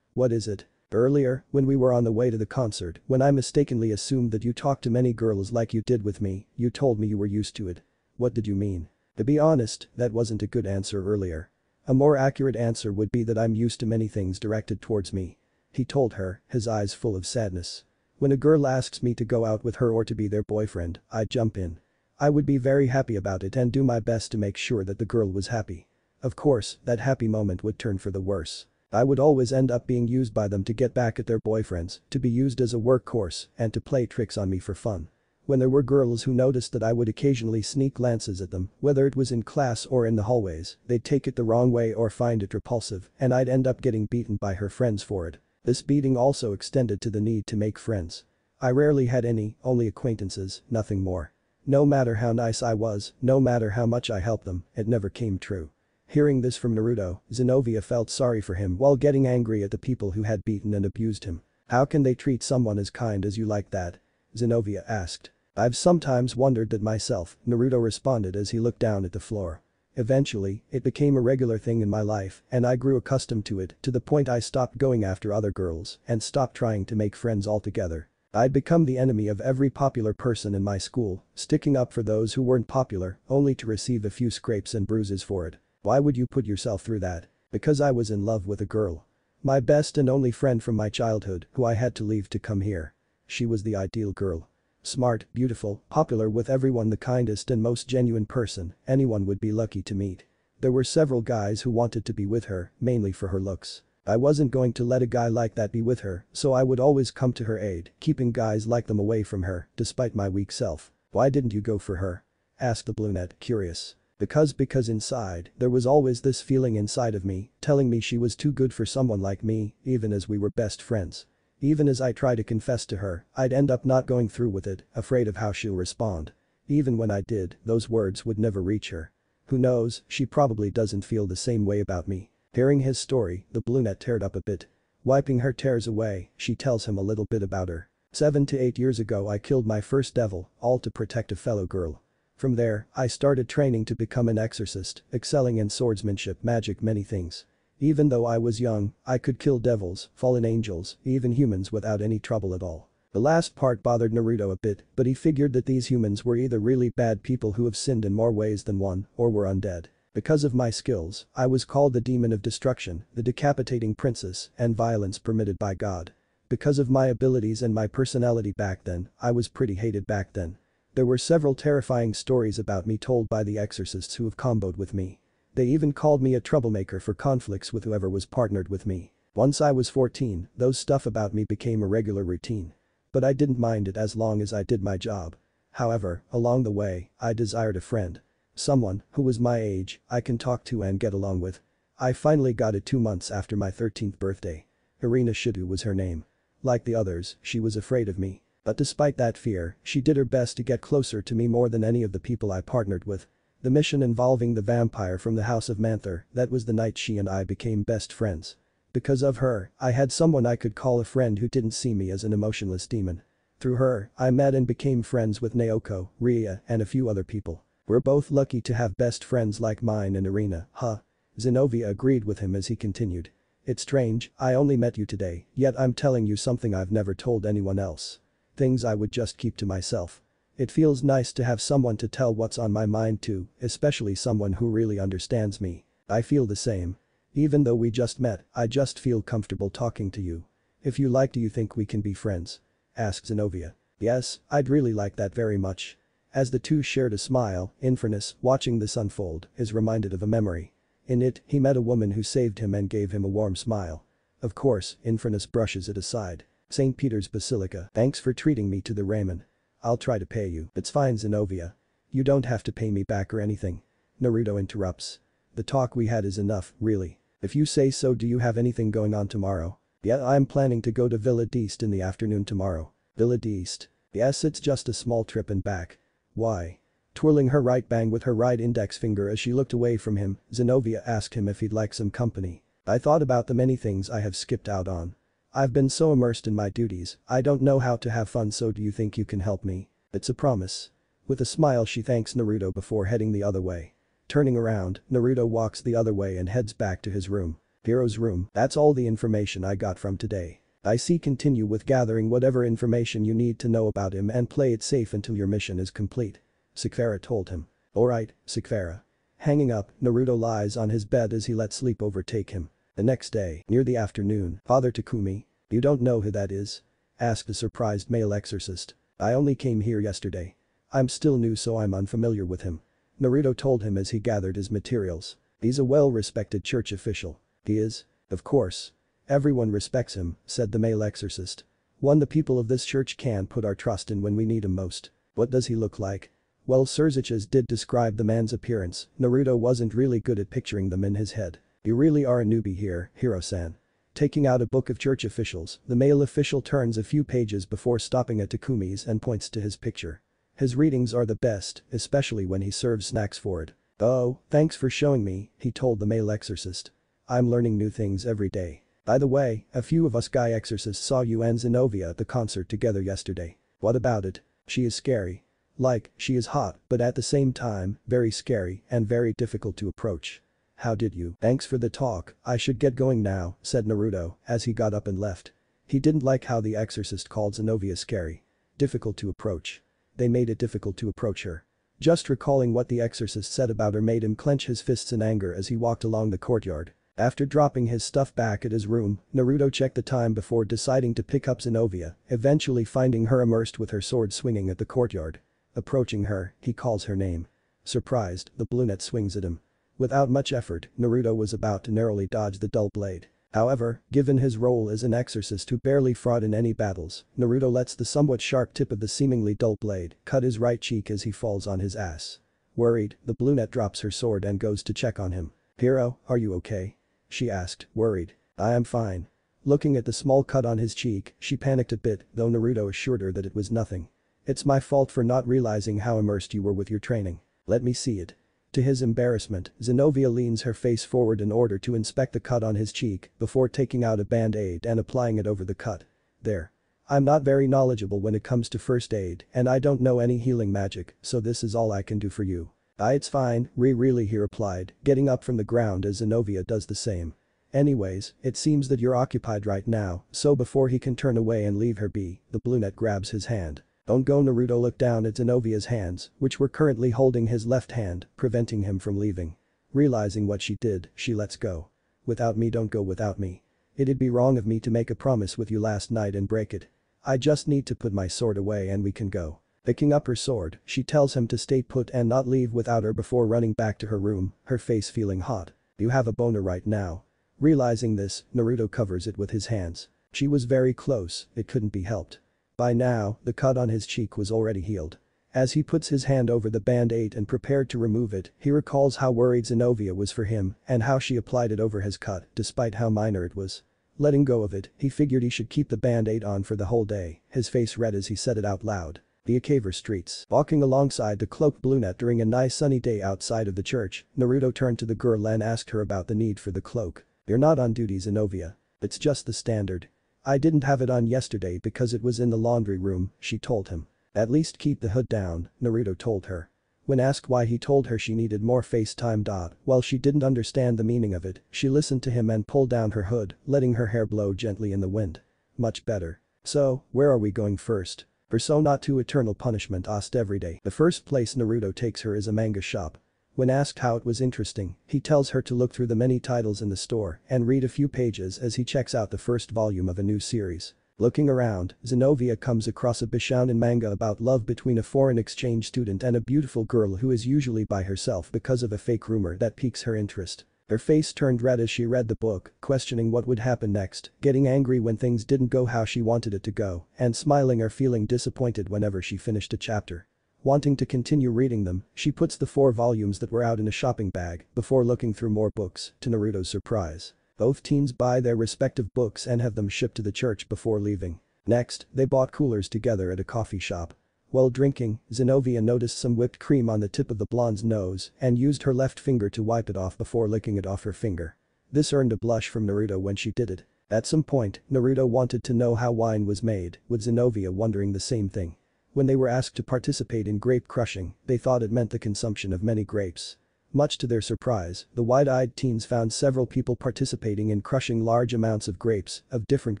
What is it? Earlier, when we were on the way to the concert, when I mistakenly assumed that you talked to many girls like you did with me, you told me you were used to it. What did you mean? To be honest, that wasn't a good answer earlier. A more accurate answer would be that I'm used to many things directed towards me. He told her, his eyes full of sadness. When a girl asks me to go out with her or to be their boyfriend, I'd jump in. I would be very happy about it and do my best to make sure that the girl was happy. Of course, that happy moment would turn for the worse. I would always end up being used by them to get back at their boyfriends, to be used as a workhorse, and to play tricks on me for fun. When there were girls who noticed that I would occasionally sneak glances at them, whether it was in class or in the hallways, they'd take it the wrong way or find it repulsive, and I'd end up getting beaten by her friends for it. This beating also extended to the need to make friends. I rarely had any, only acquaintances, nothing more. No matter how nice I was, no matter how much I helped them, it never came true. Hearing this from Naruto, Zenovia felt sorry for him while getting angry at the people who had beaten and abused him. How can they treat someone as kind as you like that? Zenovia asked. I've sometimes wondered that myself, Naruto responded as he looked down at the floor. Eventually, it became a regular thing in my life and I grew accustomed to it to the point I stopped going after other girls and stopped trying to make friends altogether. I'd become the enemy of every popular person in my school, sticking up for those who weren't popular, only to receive a few scrapes and bruises for it. Why would you put yourself through that? Because I was in love with a girl. My best and only friend from my childhood who I had to leave to come here. She was the ideal girl. Smart, beautiful, popular with everyone, the kindest and most genuine person anyone would be lucky to meet. There were several guys who wanted to be with her, mainly for her looks. I wasn't going to let a guy like that be with her, so I would always come to her aid, keeping guys like them away from her, despite my weak self. Why didn't you go for her? Asked the brunette, curious. Because inside, there was always this feeling inside of me, telling me she was too good for someone like me, even as we were best friends. Even as I try to confess to her, I'd end up not going through with it, afraid of how she'll respond. Even when I did, those words would never reach her. Who knows, she probably doesn't feel the same way about me. Hearing his story, the brunette teared up a bit. Wiping her tears away, she tells him a little bit about her. 7 to 8 years ago I killed my first devil, all to protect a fellow girl. From there, I started training to become an exorcist, excelling in swordsmanship, magic, many things. Even though I was young, I could kill devils, fallen angels, even humans without any trouble at all. The last part bothered Naruto a bit, but he figured that these humans were either really bad people who have sinned in more ways than one, or were undead. Because of my skills, I was called the demon of destruction, the decapitating princess, and violence permitted by God. Because of my abilities and my personality back then, I was pretty hated back then. There were several terrifying stories about me told by the exorcists who have comboed with me. They even called me a troublemaker for conflicts with whoever was partnered with me. Once I was 14, those stuff about me became a regular routine. But I didn't mind it as long as I did my job. However, along the way, I desired a friend. Someone who was my age, I can talk to and get along with. I finally got it 2 months after my 13th birthday. Irina Shidu was her name. Like the others, she was afraid of me. But despite that fear, she did her best to get closer to me more than any of the people I partnered with. The mission involving the vampire from the House of Manther, that was the night she and I became best friends. Because of her, I had someone I could call a friend who didn't see me as an emotionless demon. Through her, I met and became friends with Naoko, Ria, and a few other people. We're both lucky to have best friends like mine and Irina, huh? Zenovia agreed with him as he continued. It's strange, I only met you today, yet I'm telling you something I've never told anyone else. Things I would just keep to myself. It feels nice to have someone to tell what's on my mind to, especially someone who really understands me. I feel the same. Even though we just met, I just feel comfortable talking to you. If you like, do you think we can be friends? Asked Zenovia. Yes, I'd really like that very much. As the two shared a smile, Infernus, watching this unfold, is reminded of a memory. In it, he met a woman who saved him and gave him a warm smile. Of course, Infernus brushes it aside. St. Peter's Basilica. Thanks for treating me to the ramen. I'll try to pay you. It's fine, Zenobia. You don't have to pay me back or anything. Naruto interrupts. The talk we had is enough, really. If you say so. Do you have anything going on tomorrow? Yeah, I'm planning to go to Villa d'East in the afternoon tomorrow. Villa d'East. Yes, it's just a small trip and back. Why? Twirling her right bang with her right index finger as she looked away from him, Zenobia asked him if he'd like some company. I thought about the many things I have skipped out on. I've been so immersed in my duties, I don't know how to have fun, so do you think you can help me? It's a promise. With a smile she thanks Naruto before heading the other way. Turning around, Naruto walks the other way and heads back to his room. Hiro's room. That's all the information I got from today. I see. Continue with gathering whatever information you need to know about him and play it safe until your mission is complete. Sakura told him. Alright, Sakura. Hanging up, Naruto lies on his bed as he lets sleep overtake him. The next day, near the afternoon, Father Takumi. You don't know who that is? Asked the surprised male exorcist. I only came here yesterday. I'm still new, so I'm unfamiliar with him. Naruto told him as he gathered his materials. He's a well-respected church official. He is? Of course. Everyone respects him, said the male exorcist. One the people of this church can put our trust in when we need him most. What does he look like? Well, Surziches did describe the man's appearance. Naruto wasn't really good at picturing them in his head. You really are a newbie here, Hiro-san. Taking out a book of church officials, the male official turns a few pages before stopping at Takumi's and points to his picture. His readings are the best, especially when he serves snacks for it. Oh, thanks for showing me, he told the male exorcist. I'm learning new things every day. By the way, a few of us guy exorcists saw you and Zenobia at the concert together yesterday. What about it? She is scary. Like, she is hot, but at the same time, very scary and very difficult to approach. How did you? Thanks for the talk, I should get going now, said Naruto, as he got up and left. He didn't like how the exorcist called Zenobia scary. Difficult to approach. They made it difficult to approach her. Just recalling what the exorcist said about her made him clench his fists in anger as he walked along the courtyard. After dropping his stuff back at his room, Naruto checked the time before deciding to pick up Zenobia, eventually finding her immersed with her sword swinging at the courtyard. Approaching her, he calls her name. Surprised, the brunette swings at him. Without much effort, Naruto was about to narrowly dodge the dull blade. However, given his role as an exorcist who barely fought in any battles, Naruto lets the somewhat sharp tip of the seemingly dull blade cut his right cheek as he falls on his ass. Worried, the brunette drops her sword and goes to check on him. Hiro, are you okay? She asked, worried. I am fine. Looking at the small cut on his cheek, she panicked a bit, though Naruto assured her that it was nothing. It's my fault for not realizing how immersed you were with your training. Let me see it. To his embarrassment, Zenobia leans her face forward in order to inspect the cut on his cheek before taking out a band-aid and applying it over the cut. There. I'm not very knowledgeable when it comes to first aid and I don't know any healing magic, so this is all I can do for you. It's fine, really, he replied, getting up from the ground as Zenobia does the same. Anyways, it seems that you're occupied right now, so before he can turn away and leave her be, the brunette grabs his hand. Don't go. Naruto looked down at Zenobia's hands, which were currently holding his left hand, preventing him from leaving. Realizing what she did, she lets go. Without me, don't go without me. It'd be wrong of me to make a promise with you last night and break it. I just need to put my sword away and we can go. Picking up her sword, she tells him to stay put and not leave without her before running back to her room, her face feeling hot. You have a boner right now. Realizing this, Naruto covers it with his hands. She was very close, it couldn't be helped. By now, the cut on his cheek was already healed. As he puts his hand over the band-aid and prepared to remove it, he recalls how worried Zenobia was for him and how she applied it over his cut despite how minor it was. Letting go of it, he figured he should keep the band-aid on for the whole day, his face red as he said it out loud. The Akaver streets. Walking alongside the cloaked brunette during a nice sunny day outside of the church, Naruto turned to the girl and asked her about the need for the cloak. You're not on duty, Zenobia. It's just the standard. I didn't have it on yesterday because it was in the laundry room, she told him. At least keep the hood down, Naruto told her. When asked why he told her she needed more face time. While she didn't understand the meaning of it, she listened to him and pulled down her hood, letting her hair blow gently in the wind. Much better. So, where are we going first? Persona 2 Eternal Punishment asked every day. The first place Naruto takes her is a manga shop. When asked how it was interesting, he tells her to look through the many titles in the store and read a few pages as he checks out the first volume of a new series. Looking around, Zenobia comes across a bishounen manga about love between a foreign exchange student and a beautiful girl who is usually by herself because of a fake rumor that piques her interest. Her face turned red as she read the book, questioning what would happen next, getting angry when things didn't go how she wanted it to go, and smiling or feeling disappointed whenever she finished a chapter. Wanting to continue reading them, she puts the 4 volumes that were out in a shopping bag before looking through more books, to Naruto's surprise. Both teens buy their respective books and have them shipped to the church before leaving. Next, they bought coolers together at a coffee shop. While drinking, Zenobia noticed some whipped cream on the tip of the blonde's nose and used her left finger to wipe it off before licking it off her finger. This earned a blush from Naruto when she did it. At some point, Naruto wanted to know how wine was made, with Zenobia wondering the same thing. When they were asked to participate in grape crushing, they thought it meant the consumption of many grapes. Much to their surprise, the wide-eyed teens found several people participating in crushing large amounts of grapes, of different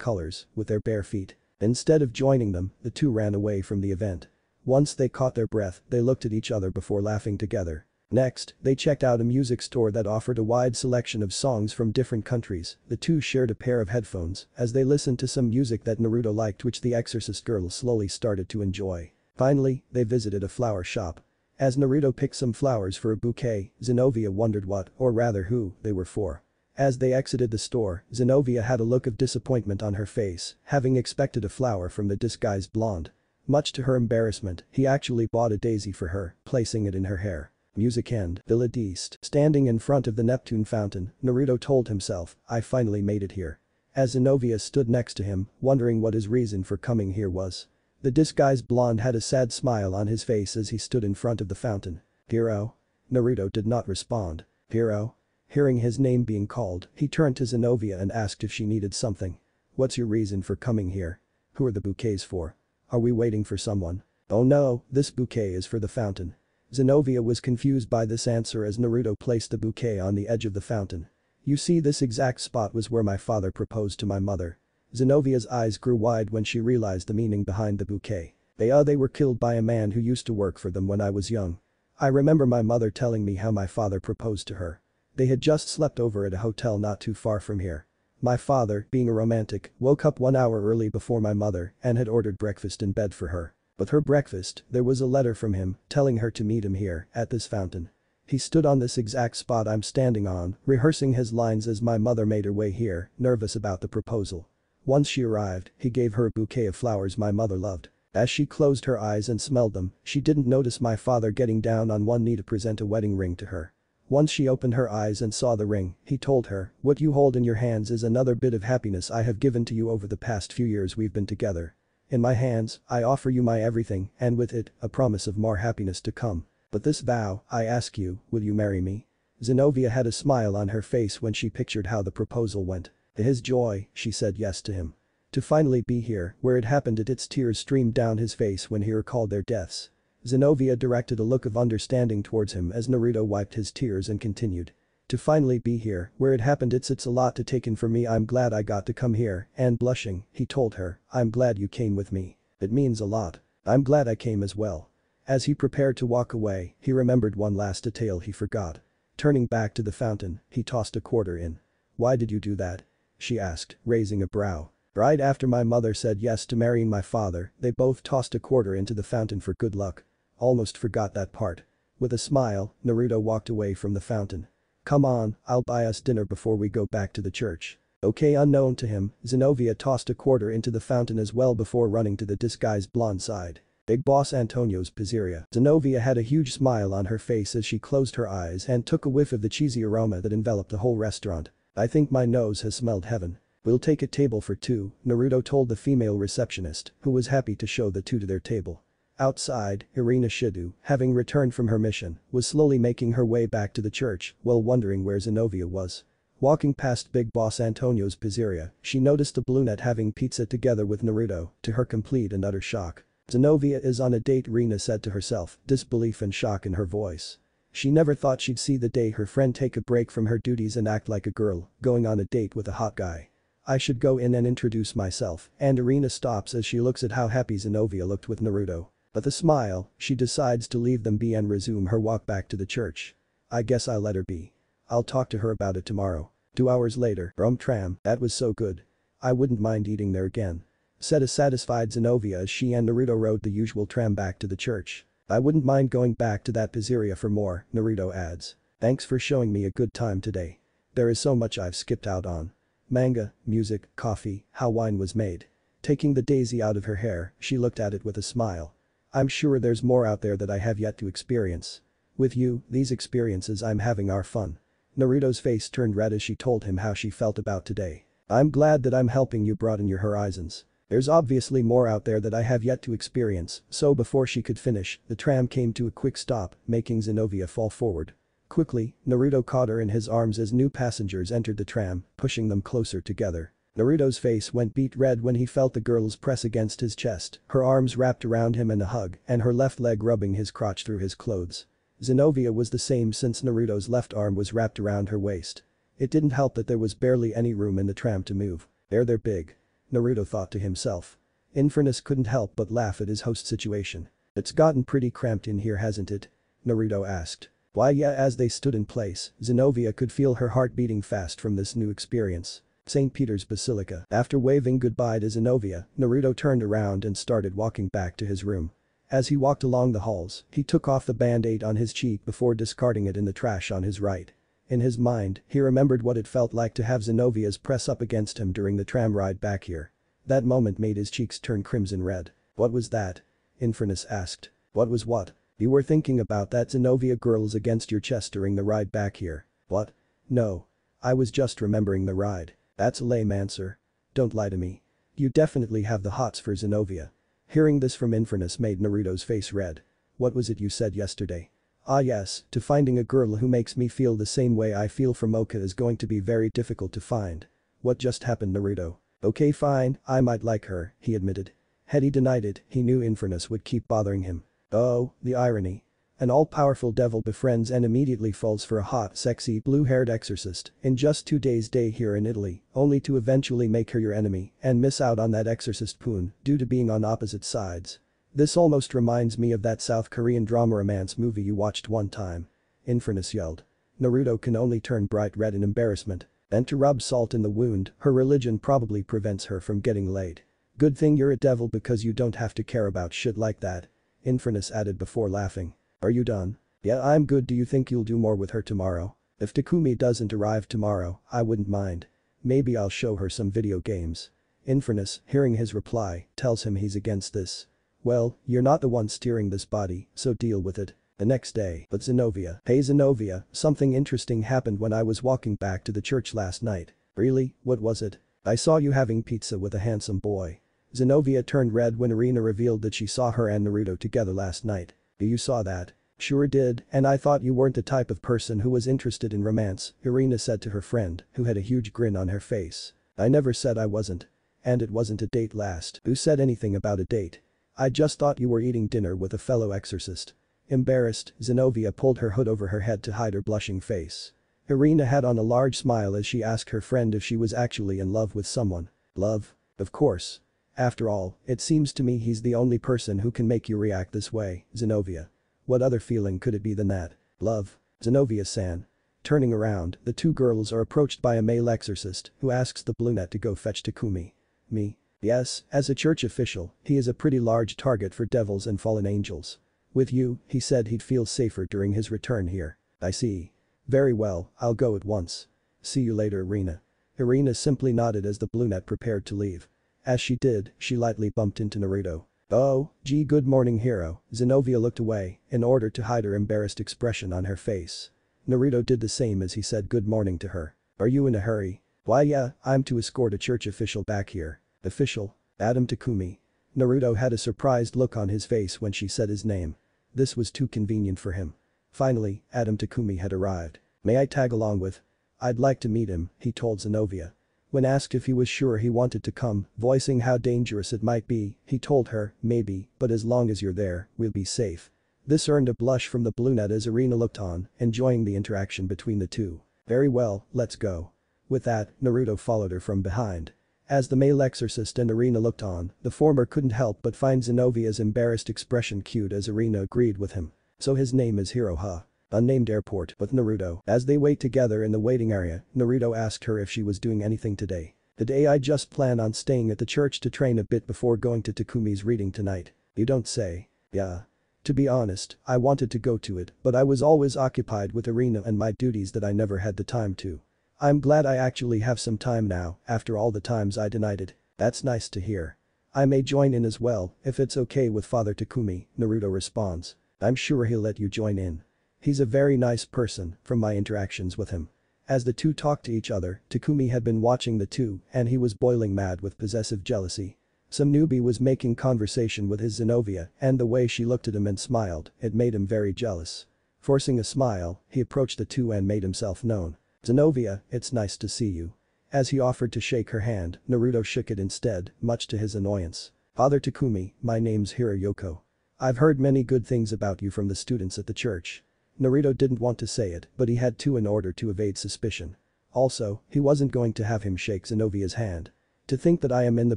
colors, with their bare feet. Instead of joining them, the two ran away from the event. Once they caught their breath, they looked at each other before laughing together. Next, they checked out a music store that offered a wide selection of songs from different countries. The two shared a pair of headphones as they listened to some music that Naruto liked, which the exorcist girl slowly started to enjoy. Finally, they visited a flower shop. As Naruto picked some flowers for a bouquet, Zenobia wondered what, or rather who, they were for. As they exited the store, Zenobia had a look of disappointment on her face, having expected a flower from the disguised blonde. Much to her embarrassment, he actually bought a daisy for her, placing it in her hair. Music end. Villa d'East. Standing in front of the Neptune fountain, Naruto told himself, I finally made it here. As Zenobia stood next to him, wondering what his reason for coming here was. The disguised blonde had a sad smile on his face as he stood in front of the fountain. Hero? Naruto did not respond. Hero? Hearing his name being called, he turned to Zenobia and asked if she needed something. What's your reason for coming here? Who are the bouquets for? Are we waiting for someone? Oh no, this bouquet is for the fountain. Zenobia was confused by this answer as Naruto placed the bouquet on the edge of the fountain. You see, this exact spot was where my father proposed to my mother. Zenobia's eyes grew wide when she realized the meaning behind the bouquet. They were killed by a man who used to work for them when I was young. I remember my mother telling me how my father proposed to her. They had just slept over at a hotel not too far from here. My father, being a romantic, woke up 1 hour early before my mother and had ordered breakfast in bed for her. With her breakfast, there was a letter from him telling her to meet him here, at this fountain. He stood on this exact spot I'm standing on, rehearsing his lines as my mother made her way here, nervous about the proposal. Once she arrived, he gave her a bouquet of flowers my mother loved. As she closed her eyes and smelled them, she didn't notice my father getting down on one knee to present a wedding ring to her. Once she opened her eyes and saw the ring, he told her, what you hold in your hands is another bit of happiness I have given to you over the past few years we've been together. In my hands, I offer you my everything, and with it, a promise of more happiness to come. But this vow, I ask you, will you marry me? Zenobia had a smile on her face when she pictured how the proposal went. To his joy, she said yes to him. To finally be here, where it happened, its tears streamed down his face when he recalled their deaths. Zenobia directed a look of understanding towards him as Naruto wiped his tears and continued. To finally be here, where it happened, it's a lot to take in for me. I'm glad I got to come here, and blushing, he told her, I'm glad you came with me. It means a lot. I'm glad I came as well. As he prepared to walk away, he remembered one last detail he forgot. Turning back to the fountain, he tossed a quarter in. Why did you do that? She asked, raising a brow. Right after my mother said yes to marrying my father, they both tossed a quarter into the fountain for good luck. Almost forgot that part. With a smile, Naruto walked away from the fountain. Come on, I'll buy us dinner before we go back to the church. Okay. Unknown to him, Zenobia tossed a quarter into the fountain as well before running to the disguised blonde side. Big Boss Antonio's pizzeria. Zenobia had a huge smile on her face as she closed her eyes and took a whiff of the cheesy aroma that enveloped the whole restaurant. I think my nose has smelled heaven. We'll take a table for two, Naruto told the female receptionist, who was happy to show the two to their table. Outside, Irina Shido, having returned from her mission, was slowly making her way back to the church while wondering where Zenobia was. Walking past Big Boss Antonio's pizzeria, she noticed the brunette having pizza together with Naruto, to her complete and utter shock. Zenobia is on a date, Irina said to herself, disbelief and shock in her voice. She never thought she'd see the day her friend take a break from her duties and act like a girl, going on a date with a hot guy. I should go in and introduce myself, and Irina stops as she looks at how happy Zenobia looked with Naruto. With a smile, she decides to leave them be and resume her walk back to the church. I guess I'll let her be. I'll talk to her about it tomorrow. 2 hours later, tram, that was so good. I wouldn't mind eating there again. Said a satisfied Zenobia as she and Naruto rode the usual tram back to the church. I wouldn't mind going back to that pizzeria for more, Naruto adds. Thanks for showing me a good time today. There is so much I've skipped out on. Manga, music, coffee, how wine was made. Taking the daisy out of her hair, she looked at it with a smile. I'm sure there's more out there that I have yet to experience. With you, these experiences I'm having are fun. Naruto's face turned red as she told him how she felt about today. I'm glad that I'm helping you broaden your horizons. There's obviously more out there that I have yet to experience, so before she could finish, the tram came to a quick stop, making Zenobia fall forward. Quickly, Naruto caught her in his arms as new passengers entered the tram, pushing them closer together. Naruto's face went beet red when he felt the girl's press against his chest, her arms wrapped around him in a hug, and her left leg rubbing his crotch through his clothes. Zenobia was the same since Naruto's left arm was wrapped around her waist. It didn't help that there was barely any room in the tram to move. They're big. Naruto thought to himself. Infernus couldn't help but laugh at his host's situation. It's gotten pretty cramped in here, hasn't it? Naruto asked. Why yeah, as they stood in place, Zenobia could feel her heart beating fast from this new experience. St. Peter's Basilica. After waving goodbye to Zenobia, Naruto turned around and started walking back to his room. As he walked along the halls, he took off the band-aid on his cheek before discarding it in the trash on his right. In his mind, he remembered what it felt like to have Zenobia's press up against him during the tram ride back here. That moment made his cheeks turn crimson red. What was that? Infernus asked. What was what? You were thinking about that Zenobia girl's against your chest during the ride back here. What? No. I was just remembering the ride. That's a lame answer. Don't lie to me. You definitely have the hots for Zenobia. Hearing this from Infernus made Naruto's face red. What was it you said yesterday? Ah yes, to finding a girl who makes me feel the same way I feel for Mocha is going to be very difficult to find. What just happened, Naruto? Okay fine, I might like her, he admitted. Had he denied it, he knew Infernus would keep bothering him. Oh, the irony. An all-powerful devil befriends and immediately falls for a hot, sexy, blue-haired exorcist in just 2 days' day here in Italy, only to eventually make her your enemy and miss out on that exorcist poon due to being on opposite sides. This almost reminds me of that South Korean drama romance movie you watched one time. Infernus yelled. Naruto can only turn bright red in embarrassment. And to rub salt in the wound, her religion probably prevents her from getting laid. Good thing you're a devil because you don't have to care about shit like that. Infernus added before laughing. Are you done? Yeah, I'm good. Do you think you'll do more with her tomorrow? If Takumi doesn't arrive tomorrow, I wouldn't mind. Maybe I'll show her some video games. Infernus, hearing his reply, tells him he's against this. Well, you're not the one steering this body, so deal with it. The next day, but Zenobia. Hey Zenobia, something interesting happened when I was walking back to the church last night. Really? What was it? I saw you having pizza with a handsome boy. Zenobia turned red when Irina revealed that she saw her and Naruto together last night. You saw that? Sure did, and I thought you weren't the type of person who was interested in romance, Irina said to her friend, who had a huge grin on her face. I never said I wasn't. And it wasn't a date last. Who said anything about a date? I just thought you were eating dinner with a fellow exorcist. Embarrassed, Zenobia pulled her hood over her head to hide her blushing face. Irina had on a large smile as she asked her friend if she was actually in love with someone. Love? Of course. After all, it seems to me he's the only person who can make you react this way, Zenobia. What other feeling could it be than that? Love. Zenobia-san. Turning around, the two girls are approached by a male exorcist who asks the brunette to go fetch Takumi. Me? Yes, as a church official, he is a pretty large target for devils and fallen angels. With you, he said he'd feel safer during his return here. I see. Very well, I'll go at once. See you later, Irina. Irina simply nodded as the brunette prepared to leave. As she did, she lightly bumped into Naruto. Oh, gee, good morning, hero. Zenobia looked away in order to hide her embarrassed expression on her face. Naruto did the same as he said good morning to her. Are you in a hurry? Why yeah, I'm to escort a church official back here. Official? Adam Takumi. Naruto had a surprised look on his face when she said his name. This was too convenient for him. Finally, Adam Takumi had arrived. May I tag along with? I'd like to meet him, he told Zenobia. When asked if he was sure he wanted to come, voicing how dangerous it might be, he told her, maybe, but as long as you're there, we'll be safe. This earned a blush from the brunette as Irina looked on, enjoying the interaction between the two. Very well, let's go. With that, Naruto followed her from behind. As the male exorcist and Irina looked on, the former couldn't help but find Zenobia's embarrassed expression cute as Irina agreed with him. So his name is Hiro, huh? Unnamed airport with Naruto. As they wait together in the waiting area, Naruto asked her if she was doing anything today. Today I just plan on staying at the church to train a bit before going to Takumi's reading tonight. You don't say. Yeah. To be honest, I wanted to go to it, but I was always occupied with Irina and my duties that I never had the time to. I'm glad I actually have some time now, after all the times I denied it. That's nice to hear. I may join in as well, if it's okay with Father Takumi, Naruto responds. I'm sure he'll let you join in. He's a very nice person, from my interactions with him. As the two talked to each other, Takumi had been watching the two and he was boiling mad with possessive jealousy. Some newbie was making conversation with his Zenobia and the way she looked at him and smiled, it made him very jealous. Forcing a smile, he approached the two and made himself known. Zenobia, it's nice to see you. As he offered to shake her hand, Naruto shook it instead, much to his annoyance. Father Takumi, my name's Hiroyoko. I've heard many good things about you from the students at the church. Naruto didn't want to say it, but he had to in order to evade suspicion. Also, he wasn't going to have him shake Zenobia's hand. To think that I am in the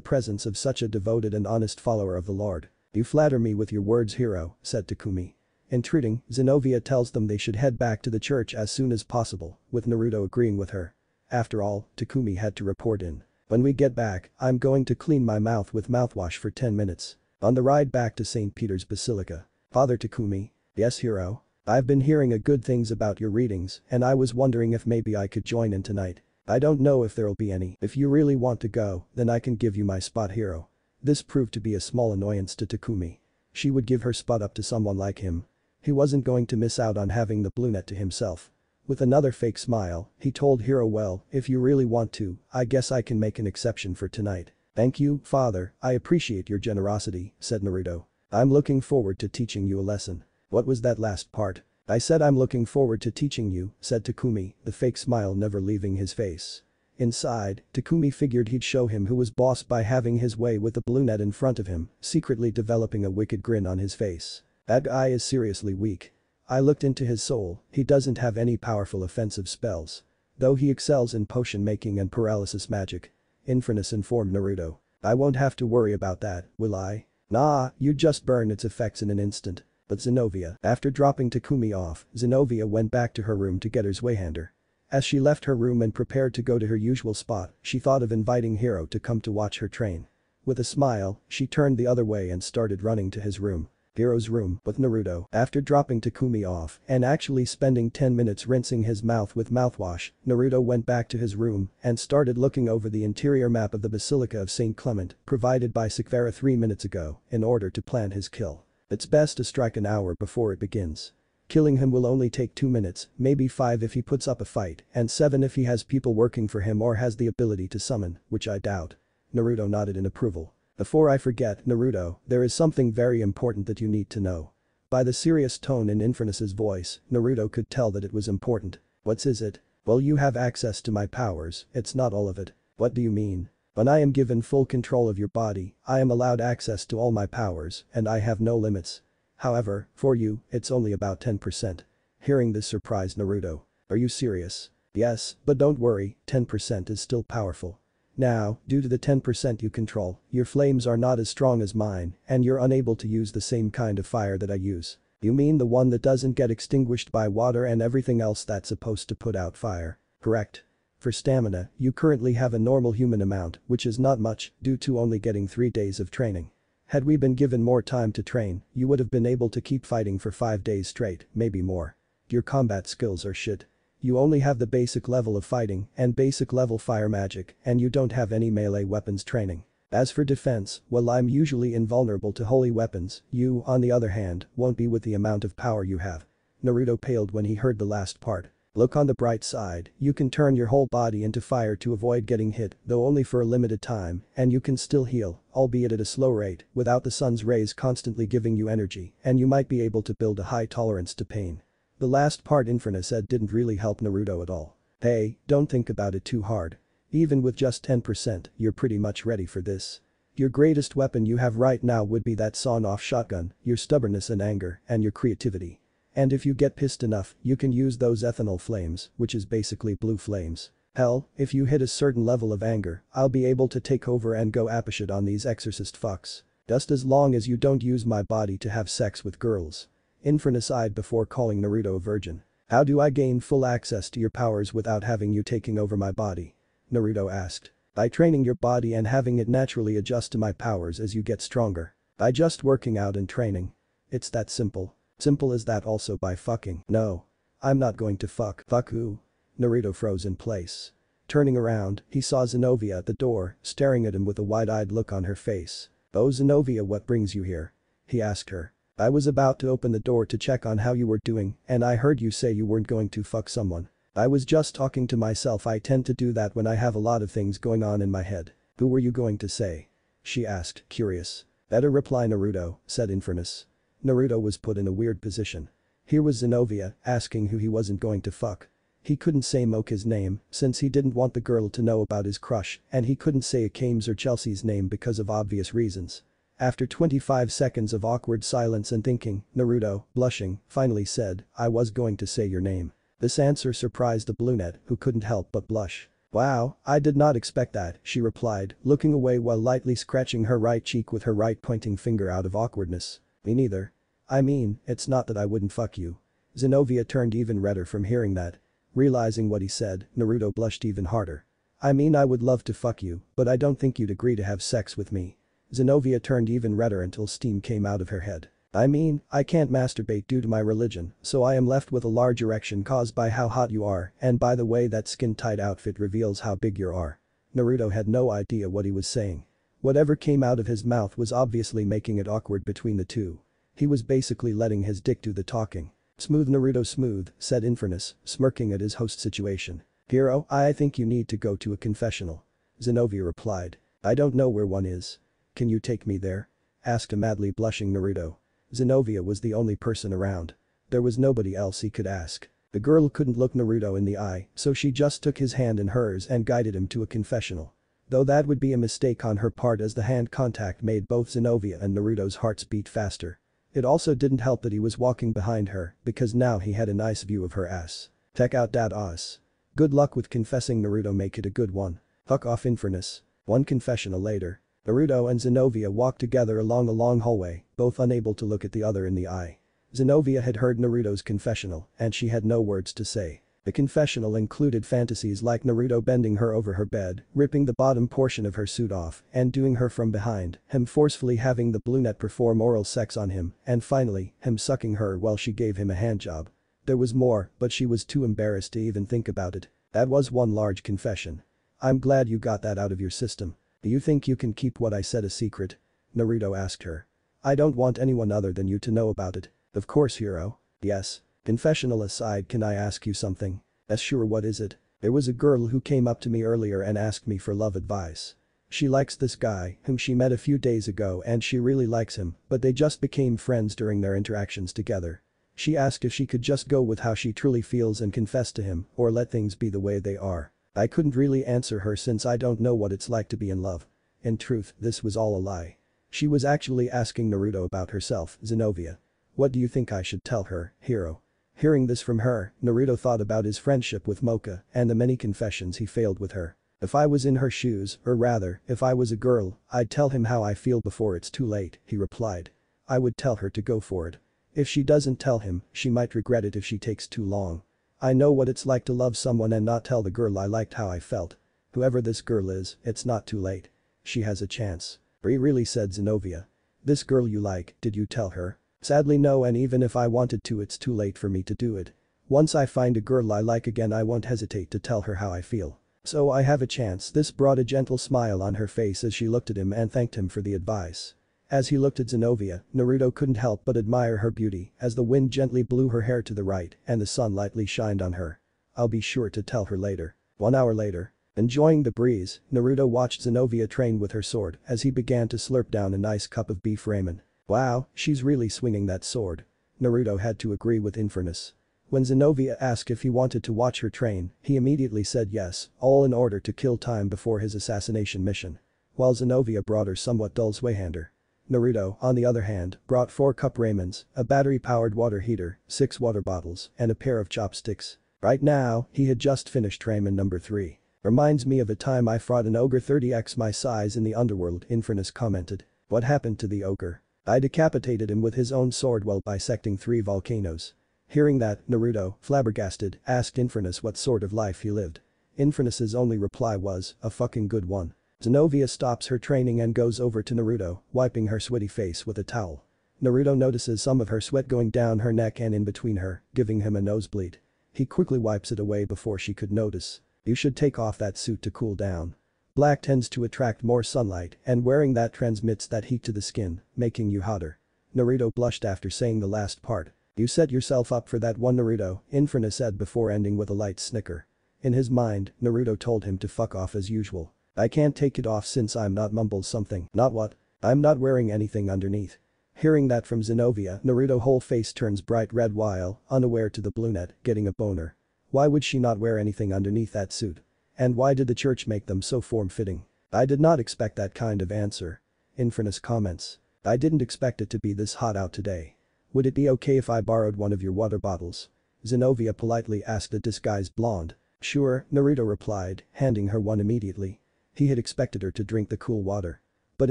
presence of such a devoted and honest follower of the Lord. You flatter me with your words, Hiro, said Takumi. Entreating, Zenobia tells them they should head back to the church as soon as possible, with Naruto agreeing with her. After all, Takumi had to report in. When we get back, I'm going to clean my mouth with mouthwash for 10 minutes. On the ride back to St. Peter's Basilica. Father Takumi. Yes, Hiro. I've been hearing good things about your readings and I was wondering if maybe I could join in tonight. I don't know if there'll be any. If you really want to go, then I can give you my spot, Hiro. This proved to be a small annoyance to Takumi. She would give her spot up to someone like him. He wasn't going to miss out on having the blue net to himself. With another fake smile, he told Hiro, well, if you really want to, I guess I can make an exception for tonight. Thank you, father, I appreciate your generosity, said Naruto. I'm looking forward to teaching you a lesson. What was that last part? I said I'm looking forward to teaching you, said Takumi, the fake smile never leaving his face. Inside, Takumi figured he'd show him who was boss by having his way with the blue net in front of him, secretly developing a wicked grin on his face. That guy is seriously weak. I looked into his soul, he doesn't have any powerful offensive spells. Though he excels in potion making and paralysis magic. Infernus informed Naruto. I won't have to worry about that, will I? Nah, you just burn its effects in an instant. But Zenobia, after dropping Takumi off, Zenobia went back to her room to get her Zweihander. As she left her room and prepared to go to her usual spot, she thought of inviting Hiro to come to watch her train. With a smile, she turned the other way and started running to his room. Hiro's room with Naruto. After dropping Takumi off and actually spending 10 minutes rinsing his mouth with mouthwash, Naruto went back to his room and started looking over the interior map of the Basilica of St. Clement provided by Sakvara 3 minutes ago in order to plan his kill. It's best to strike an hour before it begins. Killing him will only take 2 minutes, maybe 5 if he puts up a fight, and 7 if he has people working for him or has the ability to summon, which I doubt. Naruto nodded in approval. Before I forget, Naruto, there is something very important that you need to know. By the serious tone in Infernus's voice, Naruto could tell that it was important. What is it? Well, you have access to my powers, it's not all of it. What do you mean? When I am given full control of your body, I am allowed access to all my powers, and I have no limits. However, for you, it's only about 10%. Hearing this surprised Naruto. Are you serious? Yes, but don't worry, 10% is still powerful. Now, due to the 10% you control, your flames are not as strong as mine, and you're unable to use the same kind of fire that I use. You mean the one that doesn't get extinguished by water and everything else that's supposed to put out fire, correct? For stamina, you currently have a normal human amount, which is not much, due to only getting 3 days of training. Had we been given more time to train, you would have been able to keep fighting for 5 days straight, maybe more. Your combat skills are shit. You only have the basic level of fighting and basic level fire magic, and you don't have any melee weapons training. As for defense, well, I'm usually invulnerable to holy weapons, you, on the other hand, won't be with the amount of power you have. Naruto paled when he heard the last part. Look on the bright side, you can turn your whole body into fire to avoid getting hit, though only for a limited time, and you can still heal, albeit at a slow rate, without the sun's rays constantly giving you energy, and you might be able to build a high tolerance to pain. The last part Infernus said didn't really help Naruto at all. Hey, don't think about it too hard. Even with just 10%, you're pretty much ready for this. Your greatest weapon you have right now would be that sawn-off shotgun, your stubbornness and anger, and your creativity. And if you get pissed enough, you can use those ethanol flames, which is basically blue flames. Hell, if you hit a certain level of anger, I'll be able to take over and go apeshit on these exorcist fucks. Just as long as you don't use my body to have sex with girls. Infernus eyed before calling Naruto a virgin. How do I gain full access to your powers without having you taking over my body? Naruto asked. By training your body and having it naturally adjust to my powers as you get stronger. By just working out and training. It's that simple. Simple as that. Also by fucking. No. I'm not going to fuck. Fuck who? Naruto froze in place. Turning around, he saw Zenobia at the door, staring at him with a wide-eyed look on her face. "Oh Zenobia, what brings you here?" he asked her. "I was about to open the door to check on how you were doing and I heard you say you weren't going to fuck someone. I was just talking to myself, I tend to do that when I have a lot of things going on in my head." "Who were you going to say?" she asked, curious. "Better reply Naruto," said Infernus. Naruto was put in a weird position. Here was Zenobia asking who he wasn't going to fuck. He couldn't say Mocha's name since he didn't want the girl to know about his crush and he couldn't say Akame's or Chelsea's name because of obvious reasons. After 25 seconds of awkward silence and thinking, Naruto, blushing, finally said, "I was going to say your name." This answer surprised the brunette who couldn't help but blush. "Wow, I did not expect that," she replied, looking away while lightly scratching her right cheek with her right pointing finger out of awkwardness. "Me neither. I mean, it's not that I wouldn't fuck you." Zenobia turned even redder from hearing that. Realizing what he said, Naruto blushed even harder. "I mean I would love to fuck you, but I don't think you'd agree to have sex with me." Zenobia turned even redder until steam came out of her head. "I mean, I can't masturbate due to my religion, so I am left with a large erection caused by how hot you are and by the way that skin-tight outfit reveals how big you are." Naruto had no idea what he was saying. Whatever came out of his mouth was obviously making it awkward between the two. He was basically letting his dick do the talking. "Smooth Naruto smooth," said Infernus, smirking at his host's situation. "Hero, I think you need to go to a confessional." Zenobia replied. "I don't know where one is. Can you take me there?" asked a madly blushing Naruto. Zenobia was the only person around. There was nobody else he could ask. The girl couldn't look Naruto in the eye, so she just took his hand in hers and guided him to a confessional. Though that would be a mistake on her part as the hand contact made both Zenobia and Naruto's hearts beat faster. It also didn't help that he was walking behind her because now he had a nice view of her ass. "Check out that ass. Good luck with confessing Naruto, make it a good one." "Fuck off Infernus." One confessional later. Naruto and Zenobia walked together along a long hallway, both unable to look at the other in the eye. Zenobia had heard Naruto's confessional and she had no words to say. The confessional included fantasies like Naruto bending her over her bed, ripping the bottom portion of her suit off and doing her from behind, him forcefully having the brunette perform oral sex on him, and finally, him sucking her while she gave him a handjob. There was more, but she was too embarrassed to even think about it. That was one large confession. "I'm glad you got that out of your system. Do you think you can keep what I said a secret?" Naruto asked her. "I don't want anyone other than you to know about it." "Of course hero." "Yes. Confessional aside, can I ask you something?" "Yes sure, what is it?" "There was a girl who came up to me earlier and asked me for love advice. She likes this guy whom she met a few days ago and she really likes him, but they just became friends during their interactions together. She asked if she could just go with how she truly feels and confess to him or let things be the way they are." I couldn't really answer her since I don't know what it's like to be in love. In truth, this was all a lie. She was actually asking Naruto about herself, Zenobia. "What do you think I should tell her, hero?" Hearing this from her, Naruto thought about his friendship with Mocha and the many confessions he failed with her. "If I was in her shoes, or rather, if I was a girl, I'd tell him how I feel before it's too late," he replied. "I would tell her to go for it. If she doesn't tell him, she might regret it if she takes too long. I know what it's like to love someone and not tell the girl I liked how I felt. Whoever this girl is, it's not too late. She has a chance." Really said Zenobia. "This girl you like, did you tell her?" "Sadly no, and even if I wanted to it's too late for me to do it. Once I find a girl I like again I won't hesitate to tell her how I feel. So I have a chance." This brought a gentle smile on her face as she looked at him and thanked him for the advice. As he looked at Zenobia, Naruto couldn't help but admire her beauty as the wind gently blew her hair to the right and the sun lightly shined on her. "I'll be sure to tell her later." 1 hour later. Enjoying the breeze, Naruto watched Zenobia train with her sword as he began to slurp down a nice cup of beef ramen. "Wow, she's really swinging that sword." Naruto had to agree with Infernus. When Zenobia asked if he wanted to watch her train, he immediately said yes, all in order to kill time before his assassination mission. While Zenobia brought her somewhat dull swayhander. Naruto, on the other hand, brought 4 cup ramens, a battery-powered water heater, 6 water bottles, and a pair of chopsticks. Right now, he had just finished ramen number 3. "Reminds me of a time I fought an ogre 30x my size in the underworld," Infernus commented. "What happened to the ogre?" "I decapitated him with his own sword while bisecting 3 volcanoes." Hearing that, Naruto, flabbergasted, asked Infernus what sort of life he lived. Infernus's only reply was, "A fucking good one." Zenobia stops her training and goes over to Naruto, wiping her sweaty face with a towel. Naruto notices some of her sweat going down her neck and in between her, giving him a nosebleed. He quickly wipes it away before she could notice. You should take off that suit to cool down. Black tends to attract more sunlight and wearing that transmits that heat to the skin, making you hotter. Naruto blushed after saying the last part. You set yourself up for that one, Naruto, Inferno said before ending with a light snicker. In his mind, Naruto told him to fuck off as usual. I can't take it off since I'm not mumbles something. Not what? I'm not wearing anything underneath. Hearing that from Zenobia, Naruto's whole face turns bright red while, unaware to the brunette, getting a boner. Why would she not wear anything underneath that suit? And why did the church make them so form-fitting? I did not expect that kind of answer. Infernus comments. I didn't expect it to be this hot out today. Would it be okay if I borrowed one of your water bottles? Zenobia politely asked the disguised blonde. Sure, Naruto replied, handing her one immediately. He had expected her to drink the cool water. But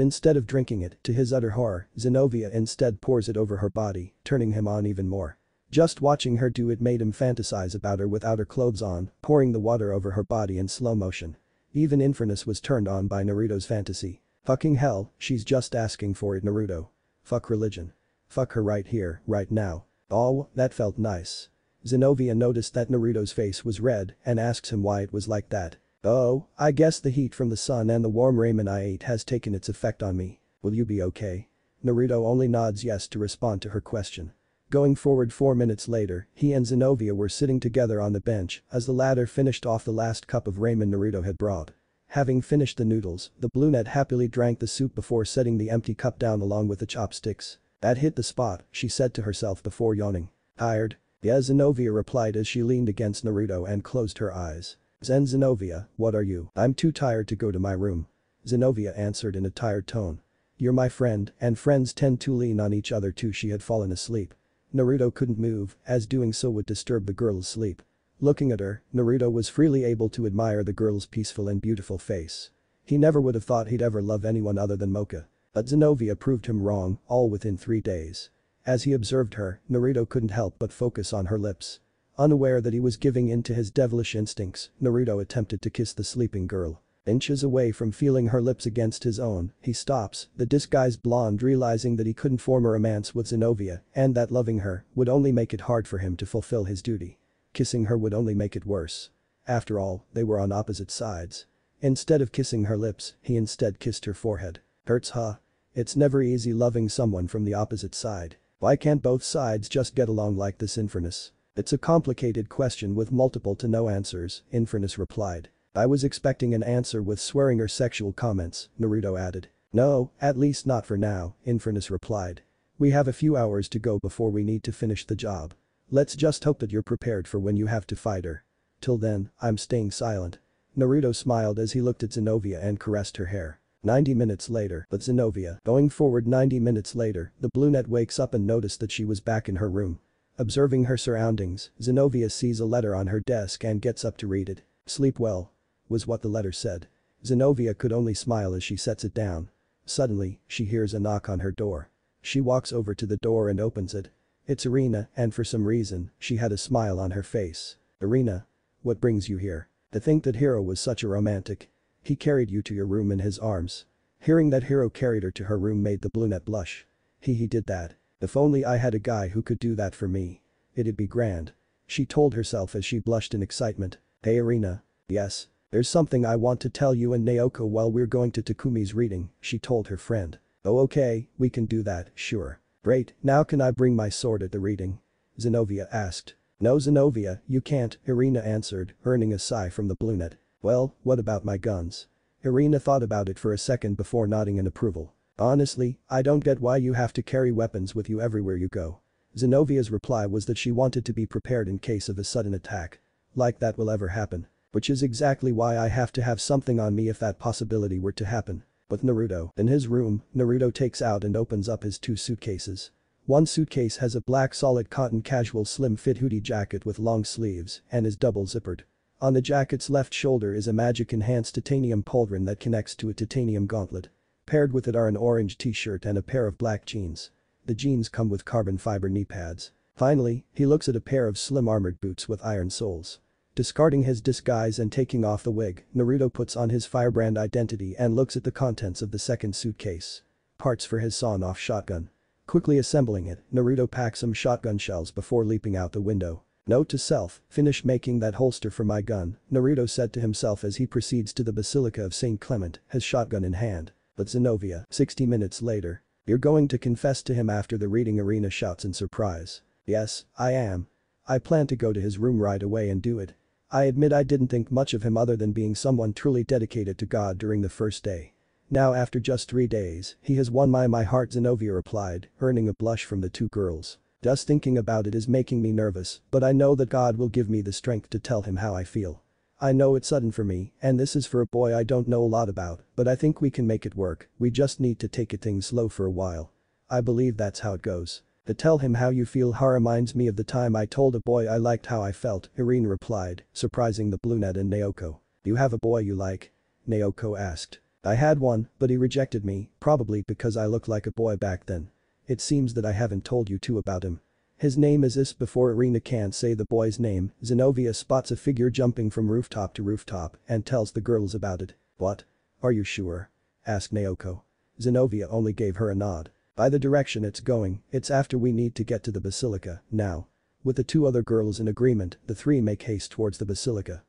instead of drinking it, to his utter horror, Zenobia instead pours it over her body, turning him on even more. Just watching her do it made him fantasize about her without her clothes on, pouring the water over her body in slow motion. Even Infernus was turned on by Naruto's fantasy. Fucking hell, she's just asking for it, Naruto. Fuck religion. Fuck her right here, right now. Oh, that felt nice. Zenobia noticed that Naruto's face was red and asks him why it was like that. Oh, I guess the heat from the sun and the warm ramen I ate has taken its effect on me. Will you be okay? Naruto only nods yes to respond to her question. Going forward 4 minutes later, he and Zenobia were sitting together on the bench as the latter finished off the last cup of ramen Naruto had brought. Having finished the noodles, the brunette happily drank the soup before setting the empty cup down along with the chopsticks. That hit the spot, she said to herself before yawning. Tired? Yeah, Zenobia replied as she leaned against Naruto and closed her eyes. Zenobia, what are you? I'm too tired to go to my room. Zenobia answered in a tired tone. You're my friend, and friends tend to lean on each other too. She had fallen asleep. Naruto couldn't move, as doing so would disturb the girl's sleep. Looking at her, Naruto was freely able to admire the girl's peaceful and beautiful face. He never would have thought he'd ever love anyone other than Mocha. But Zenobia proved him wrong, all within 3 days. As he observed her, Naruto couldn't help but focus on her lips. Unaware that he was giving in to his devilish instincts, Naruto attempted to kiss the sleeping girl. Inches away from feeling her lips against his own, he stops, the disguised blonde realizing that he couldn't form a romance with Zenobia and that loving her would only make it hard for him to fulfill his duty. Kissing her would only make it worse. After all, they were on opposite sides. Instead of kissing her lips, he instead kissed her forehead. Hurts, huh? It's never easy loving someone from the opposite side. Why can't both sides just get along like this, Infernus? It's a complicated question with multiple to no answers, Infernus replied. I was expecting an answer with swearing or sexual comments, Naruto added. No, at least not for now, Infernus replied. We have a few hours to go before we need to finish the job. Let's just hope that you're prepared for when you have to fight her. Till then, I'm staying silent. Naruto smiled as he looked at Zenobia and caressed her hair. 90 minutes later, but Zenobia, going forward 90 minutes later, the brunette wakes up and noticed that she was back in her room. Observing her surroundings, Zenobia sees a letter on her desk and gets up to read it. Sleep well, was what the letter said. Zenobia could only smile as she sets it down. Suddenly, she hears a knock on her door. She walks over to the door and opens it. It's Irina, and for some reason, she had a smile on her face. Irina? What brings you here? To think that Hiro was such a romantic. He carried you to your room in his arms. Hearing that Hiro carried her to her room made the brunette blush. He did that. If only I had a guy who could do that for me. It'd be grand. She told herself as she blushed in excitement. Hey Irina. Yes. There's something I want to tell you and Naoko while we're going to Takumi's reading, she told her friend. Oh okay, we can do that, sure. Great, now can I bring my sword at the reading? Zenobia asked. No Zenobia, you can't, Irina answered, earning a sigh from the brunette. Well, what about my guns? Irina thought about it for a second before nodding in approval. Honestly, I don't get why you have to carry weapons with you everywhere you go. Zenobia's reply was that she wanted to be prepared in case of a sudden attack. Like that will ever happen. Which is exactly why I have to have something on me if that possibility were to happen. With Naruto in his room, Naruto takes out and opens up his 2 suitcases. One suitcase has a black solid cotton casual slim fit hoodie jacket with long sleeves and is double zippered. On the jacket's left shoulder is a magic enhanced titanium pauldron that connects to a titanium gauntlet. Paired with it are an orange t-shirt and a pair of black jeans. The jeans come with carbon fiber knee pads. Finally, he looks at a pair of slim armored boots with iron soles. Discarding his disguise and taking off the wig, Naruto puts on his firebrand identity and looks at the contents of the second suitcase. Parts for his sawn-off shotgun. Quickly assembling it, Naruto packs some shotgun shells before leaping out the window. Note to self, finish making that holster for my gun, Naruto said to himself as he proceeds to the Basilica of St. Clement, his shotgun in hand. But Zenobia, 60 minutes later. You're going to confess to him after the reading, Irina shouts in surprise. Yes, I am. I plan to go to his room right away and do it. I admit I didn't think much of him other than being someone truly dedicated to God during the first day. Now after just 3 days, he has won my heart, Zenobia replied, earning a blush from the two girls. Just thinking about it is making me nervous, but I know that God will give me the strength to tell him how I feel. I know it's sudden for me, and this is for a boy I don't know a lot about, but I think we can make it work, we just need to take it things slow for a while. I believe that's how it goes. To tell him how you feel reminds me of the time I told a boy I liked how I felt, Irene replied, surprising the brunette and Naoko. You have a boy you like? Naoko asked. I had one, but he rejected me, probably because I looked like a boy back then. It seems that I haven't told you two about him. His name is Is. Before Irina can't say the boy's name, Zenobia spots a figure jumping from rooftop to rooftop and tells the girls about it. What? Are you sure? Asked Naoko. Zenobia only gave her a nod. By the direction it's going, it's after we need to get to the Basilica, now. With the two other girls in agreement, the three make haste towards the Basilica.